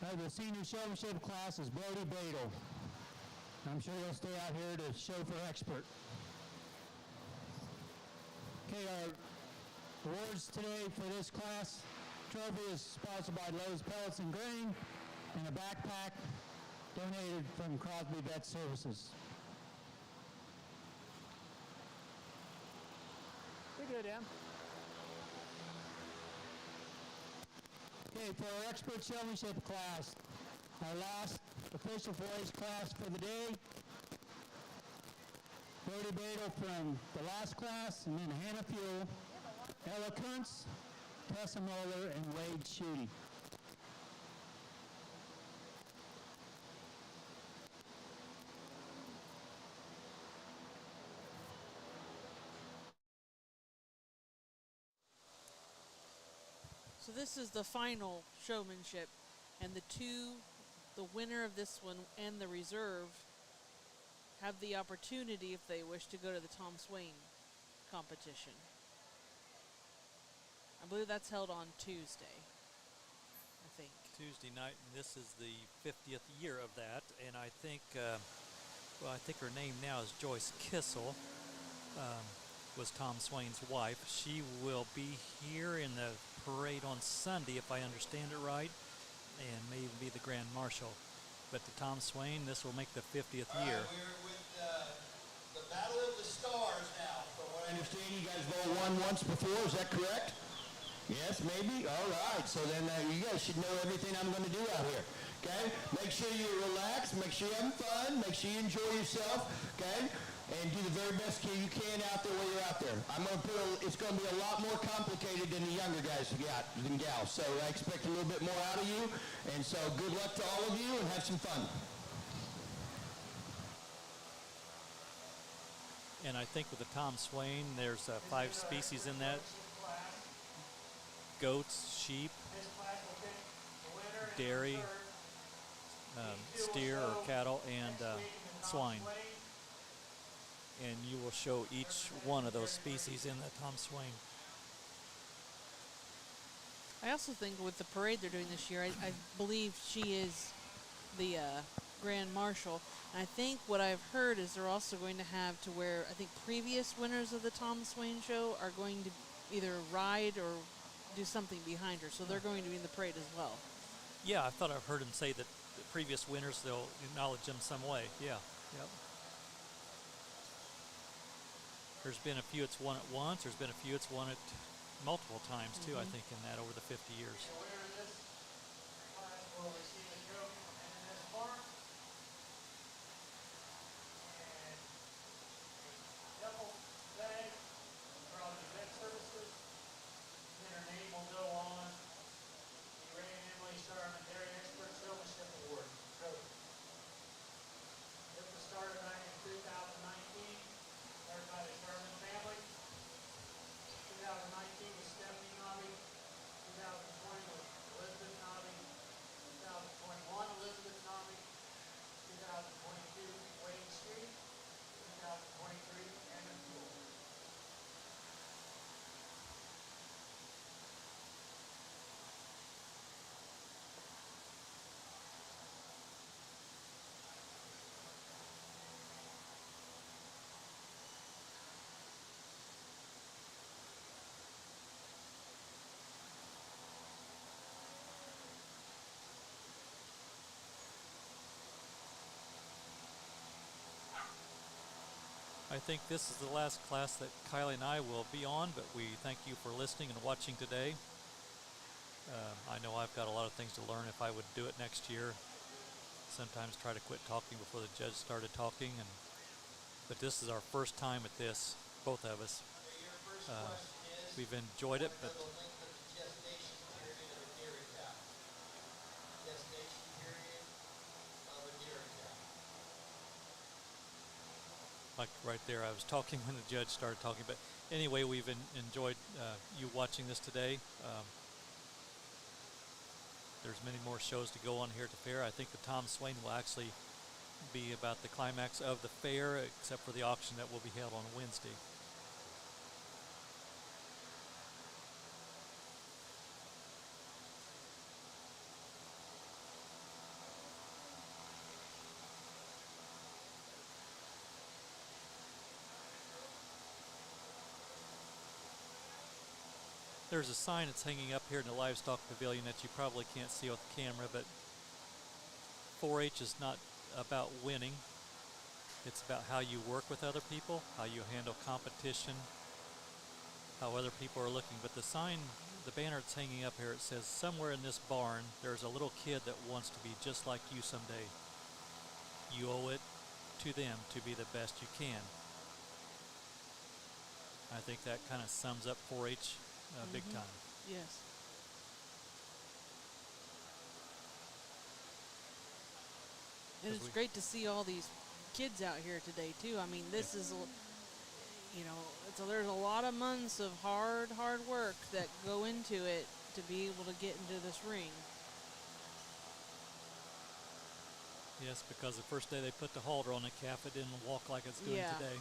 of the senior showmanship class is Brody Badel. I'm sure he'll stay out here to show for expert. Okay, our awards today for this class trophy is sponsored by Lowe's Pellets and Grain, and a backpack donated from Crosby Vet Services. Pretty good, Em. Okay, for our expert showmanship class, our last official 4-H class for the day, Brody Badel from the last class, and then Hannah Fuel, Ella Kuntz, Tessa Moeller, and Wade Schutte. So this is the final showmanship, and the winner of this one and the reserve have the opportunity, if they wish, to go to the Tom Swain competition. I believe that's held on Tuesday, I think. Tuesday night, and this is the 50th year of that, and I think, I think her name now is Joyce Kissel, was Tom Swain's wife. She will be here in the parade on Sunday, if I understand it right, and may even be the Grand Marshal. But to Tom Swain, this will make the 50th year. We're with the Battle of the Stars now. From what I understand, you guys both won once before. Is that correct? Yes, maybe? All right. So then you guys should know everything I'm going to do out here. Okay? Make sure you relax. Make sure you're having fun. Make sure you enjoy yourself. Okay? And do the very best you can out there while you're out there. It's going to be a lot more complicated than the younger guys than gals. So I expect a little bit more out of you. And so good luck to all of you, and have some fun. And I think with the Tom Swain, there's 5 species in that: goats, sheep, dairy, steer or cattle, and swine. And you will show each one of those species in the Tom Swain. I also think with the parade they're doing this year, I believe she is the Grand Marshal. And I think what I've heard is they're also going to have to where I think previous winners of the Tom Swain show are going to either ride or do something behind her. So they're going to be in the parade as well. Yeah, I thought I've heard him say that the previous winners, they'll acknowledge them some way. Yeah, yep. There's been a few it's won it once. There's been a few it's won it multiple times, too, I think, in that over the 50 years. The winner of this class will receive a trophy from M&S Farm and a duffel bag from Vet Services. And then her name will go on the Ray and Emily Starman Dairy Expert Showmanship Award trophy. It was started back in 2019, started by the Starman family. 2019 was Stephanie Nobby, 2020 was Elizabeth Nobby, 2021 Elizabeth Nobby, 2022 Wayne Street, 2023 Emmett Poole. I think this is the last class that Kylie and I will be on, but we thank you for listening and watching today. I know I've got a lot of things to learn if I would do it next year. Sometimes try to quit talking before the judge started talking, but this is our first time at this, both of us. We've enjoyed it, but like right there, I was talking when the judge started talking, but anyway, we've enjoyed you watching this today. There's many more shows to go on here at the fair. I think the Tom Swain will actually be about the climax of the fair, except for the auction that will be held on Wednesday. There's a sign that's hanging up here in the livestock pavilion that you probably can't see with the camera, but 4-H is not about winning. It's about how you work with other people, how you handle competition, how other people are looking. But the sign, the banner that's hanging up here, it says, somewhere in this barn, there's a little kid that wants to be just like you someday. You owe it to them to be the best you can. I think that kind of sums up 4-H big time. Yes. And it's great to see all these kids out here today too. I mean, this is, there's a lot of months of hard work that go into it to be able to get into this ring. Yes, because the first day they put the halter on the calf, it didn't walk like it's doing today.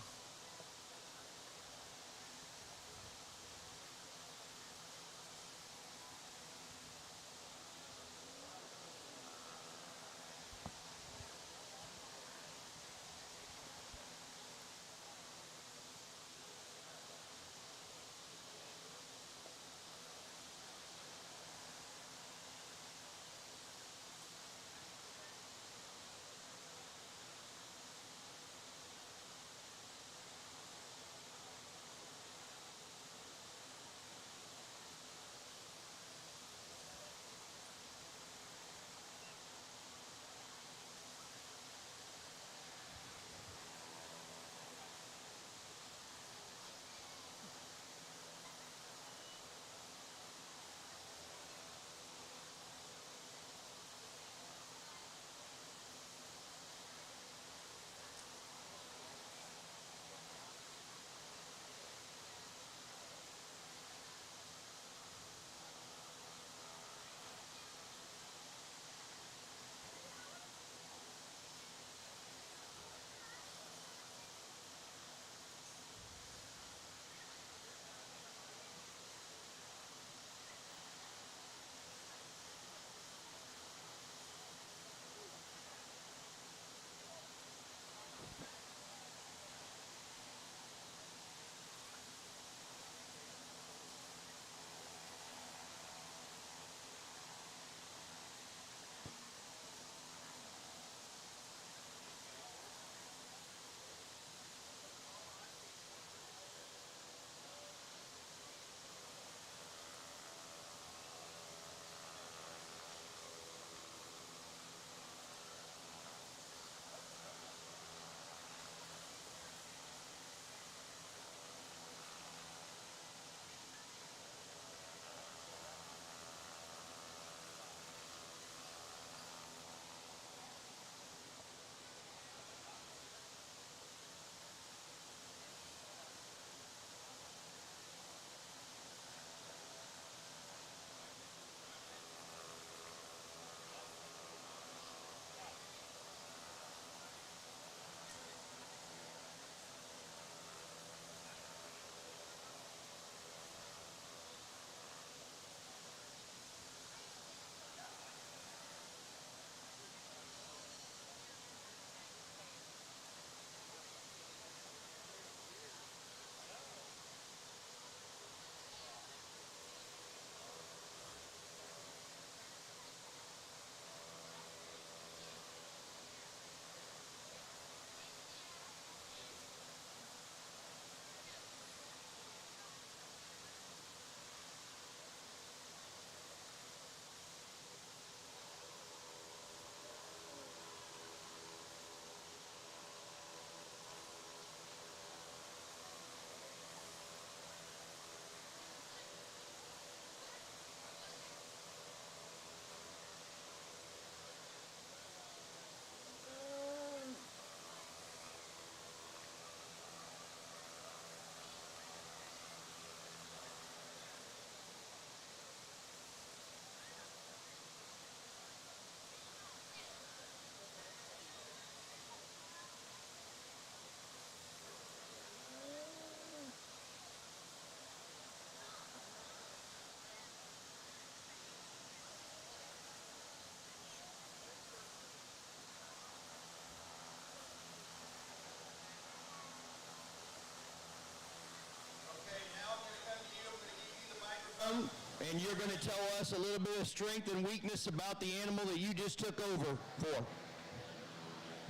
and you're going to tell us a little bit of strength and weakness about the animal that you just took over for.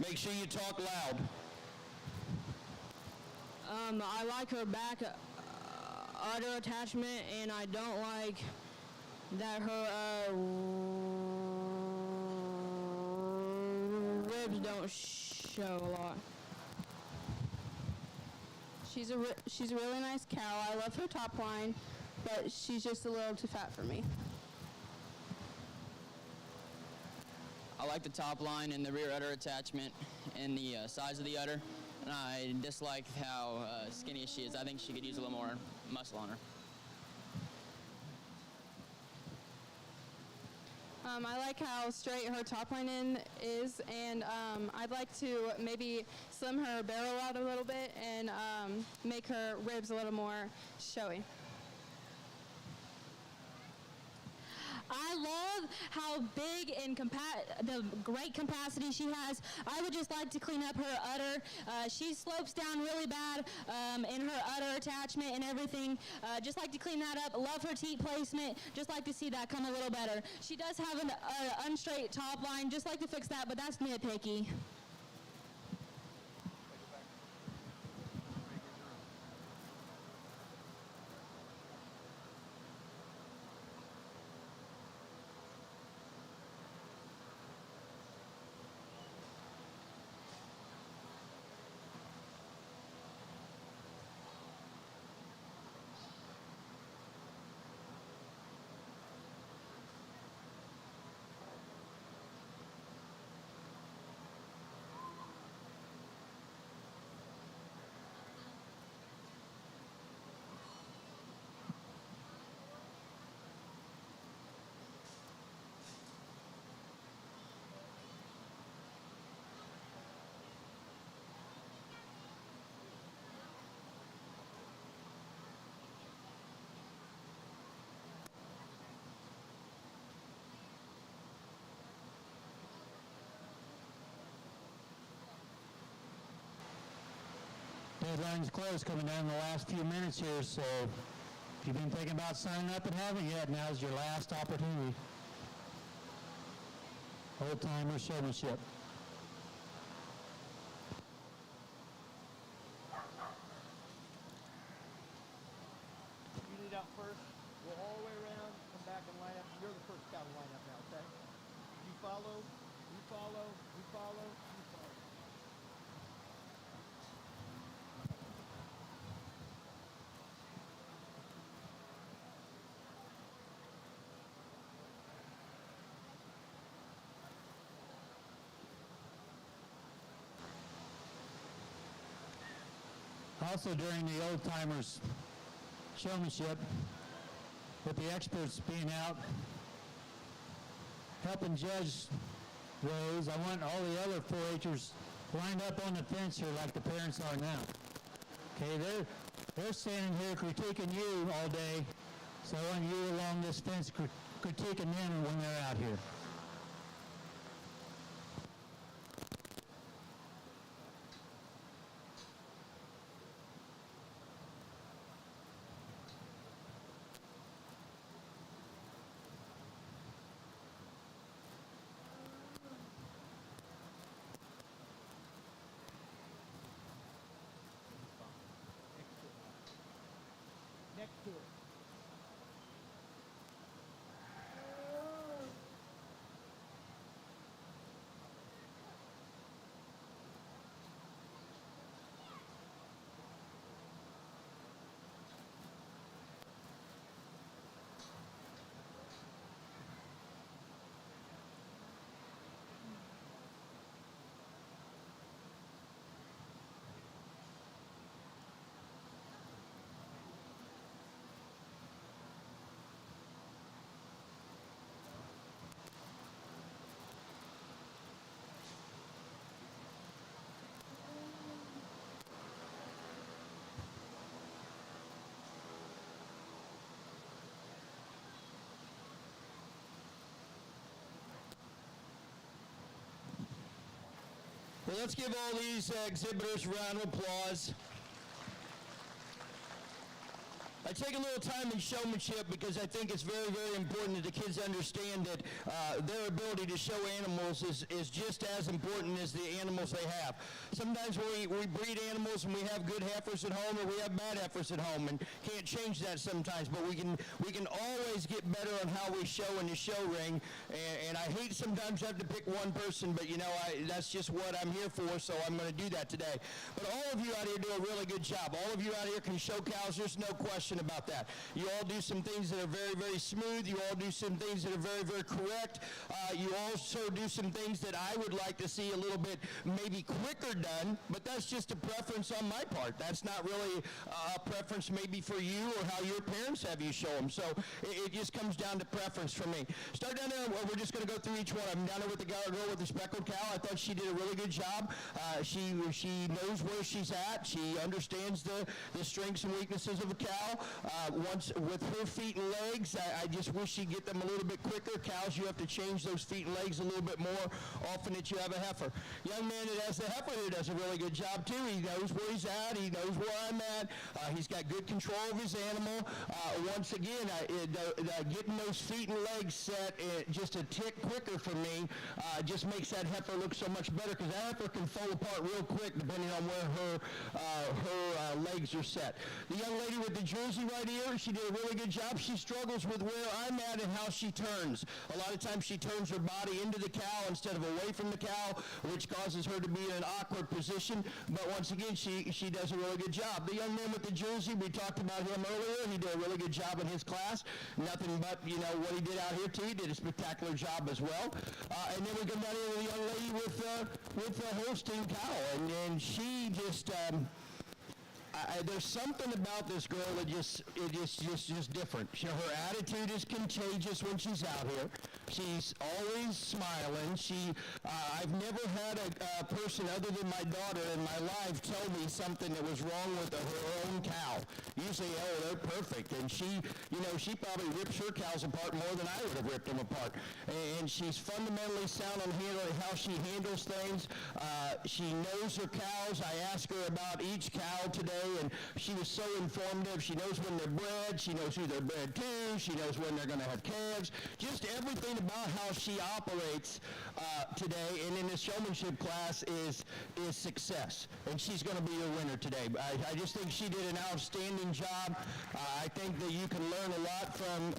Make sure you talk loud. I like her back udder attachment, and I don't like that her ribs don't show a lot. She's a really nice cow. I love her top line, but she's just a little too fat for me. I like the top line and the rear udder attachment and the size of the udder. And I dislike how skinny she is. I think she could use a little more muscle on her. I like how straight her top line is, and I'd like to maybe slim her barrel out a little bit and make her ribs a little more showy. I love how big and the great capacity she has. I would just like to clean up her udder. She slopes down really bad in her udder attachment and everything. Just like to clean that up. Love her teat placement. Just like to see that come a little better. She does have an unstraight top line. Just like to fix that, but that's nitpicky. Deadline's close, coming down the last few minutes here, so if you've been thinking about signing up and haven't yet, now's your last opportunity. Old-timer showmanship. You lead out first, go all the way around, come back and line up. You're the first cow to line up now, okay? You follow, you follow, you follow, you follow. Also during the old timers showmanship, with the experts being out helping judge those, I want all the other 4-Hers lined up on the fence here like the parents are now. Okay, they're standing here critiquing you all day, so I want you along this fence critiquing them when they're out here. Next to it. Well, let's give all these exhibitors a round of applause. I take a little time in showmanship because I think it's very, very important that the kids understand that their ability to show animals is just as important as the animals they have. Sometimes we breed animals and we have good heifers at home or we have bad heifers at home, and can't change that sometimes, but we can always get better on how we show in the show ring, and I hate sometimes to have to pick one person, but that's just what I'm here for, so I'm going to do that today. But all of you out here do a really good job. All of you out here can show cows. There's no question about that. You all do some things that are very, very smooth. You all do some things that are very, very correct. You also do some things that I would like to see a little bit maybe quicker done, but that's just a preference on my part. That's not really a preference maybe for you or how your parents have you show them. So it just comes down to preference for me. Start down there. Well, we're just going to go through each one. I'm down there with the girl with the speckled cow. I thought she did a really good job. She knows where she's at. She understands the strengths and weaknesses of a cow. Once with her feet and legs, I just wish she'd get them a little bit quicker. Cows, you have to change those feet and legs a little bit more often that you have a heifer. Young man that has the heifer here does a really good job too. He knows where he's at. He knows where I'm at. He's got good control of his animal. Once again, getting those feet and legs set just a tick quicker for me just makes that heifer look so much better, because that heifer can fall apart real quick depending on where her legs are set. The young lady with the jersey right here, she did a really good job. She struggles with where I'm at and how she turns. A lot of times she turns her body into the cow instead of away from the cow, which causes her to be in an awkward position. But once again, she does a really good job. The young man with the jersey, we talked about him earlier. He did a really good job in his class. Nothing but, what he did out here too. He did a spectacular job as well. And then we come down here to the young lady with the Holstein cow, and she just... there's something about this girl that just different. Her attitude is contagious when she's out here. She's always smiling. I've never had a person other than my daughter in my life tell me something that was wrong with her own cow. Usually, they're perfect. And she probably rips her cows apart more than I would have ripped them apart. And she's fundamentally sound on how she handles things. She knows her cows. I asked her about each cow today, and she was so informative. She knows when they're bred. She knows who they're bred to. She knows when they're going to have calves. Just everything about how she operates today, and in this showmanship class is success. And she's going to be your winner today. I just think she did an outstanding job. I think that you can learn a lot from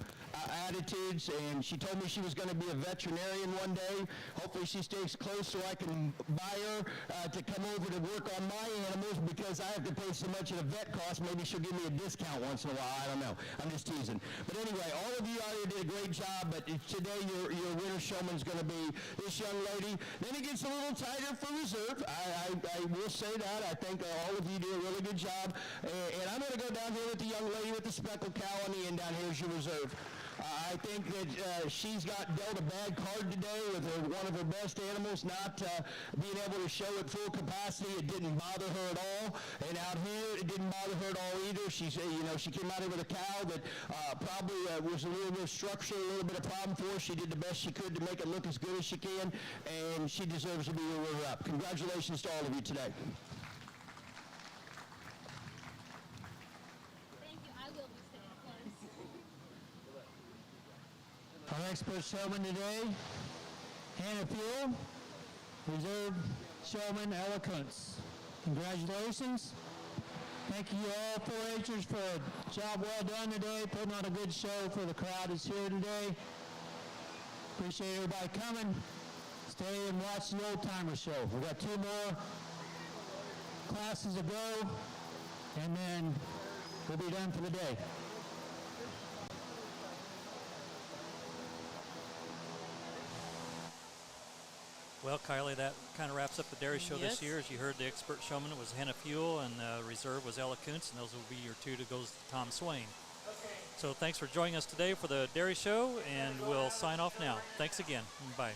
attitudes, and she told me she was going to be a veterinarian one day. Hopefully she stays close so I can buy her to come over to work on my animals, because I have to pay so much of the vet cost. Maybe she'll give me a discount once in a while. I don't know. I'm just teasing. But anyway, all of you out here did a great job, but today your winner showman is going to be this young lady. Then it gets a little tighter for reserve. I will say that. I think all of you do a really good job. And I'm going to go down here with the young lady with the speckled cow on the end. Down here is your reserve. I think that she's got dealt a bad card today with one of her best animals not being able to show at full capacity. It didn't bother her at all. And out here, it didn't bother her at all either. She came out here with a cow that probably was a little bit of structure, a little bit of problem for her. She did the best she could to make it look as good as she can, and she deserves to be your runner-up. Congratulations to all of you today. Our expert showman today, Hannah Fuel, reserve showman Ella Kuntz. Congratulations. Thank you all 4-H'ers for a job well done today, putting on a good show for the crowd that's here today. Appreciate everybody coming. Stay and watch the Old Timer Show. We've got 2 more classes to go, and then we'll be done for the day. Well, Kylie, that kind of wraps up the dairy show this year. As you heard, the expert showman was Hannah Fuel, and reserve was Ella Kuntz, and those will be your 2 to goes to Tom Swain. So thanks for joining us today for the dairy show, and we'll sign off now. Thanks again. Bye.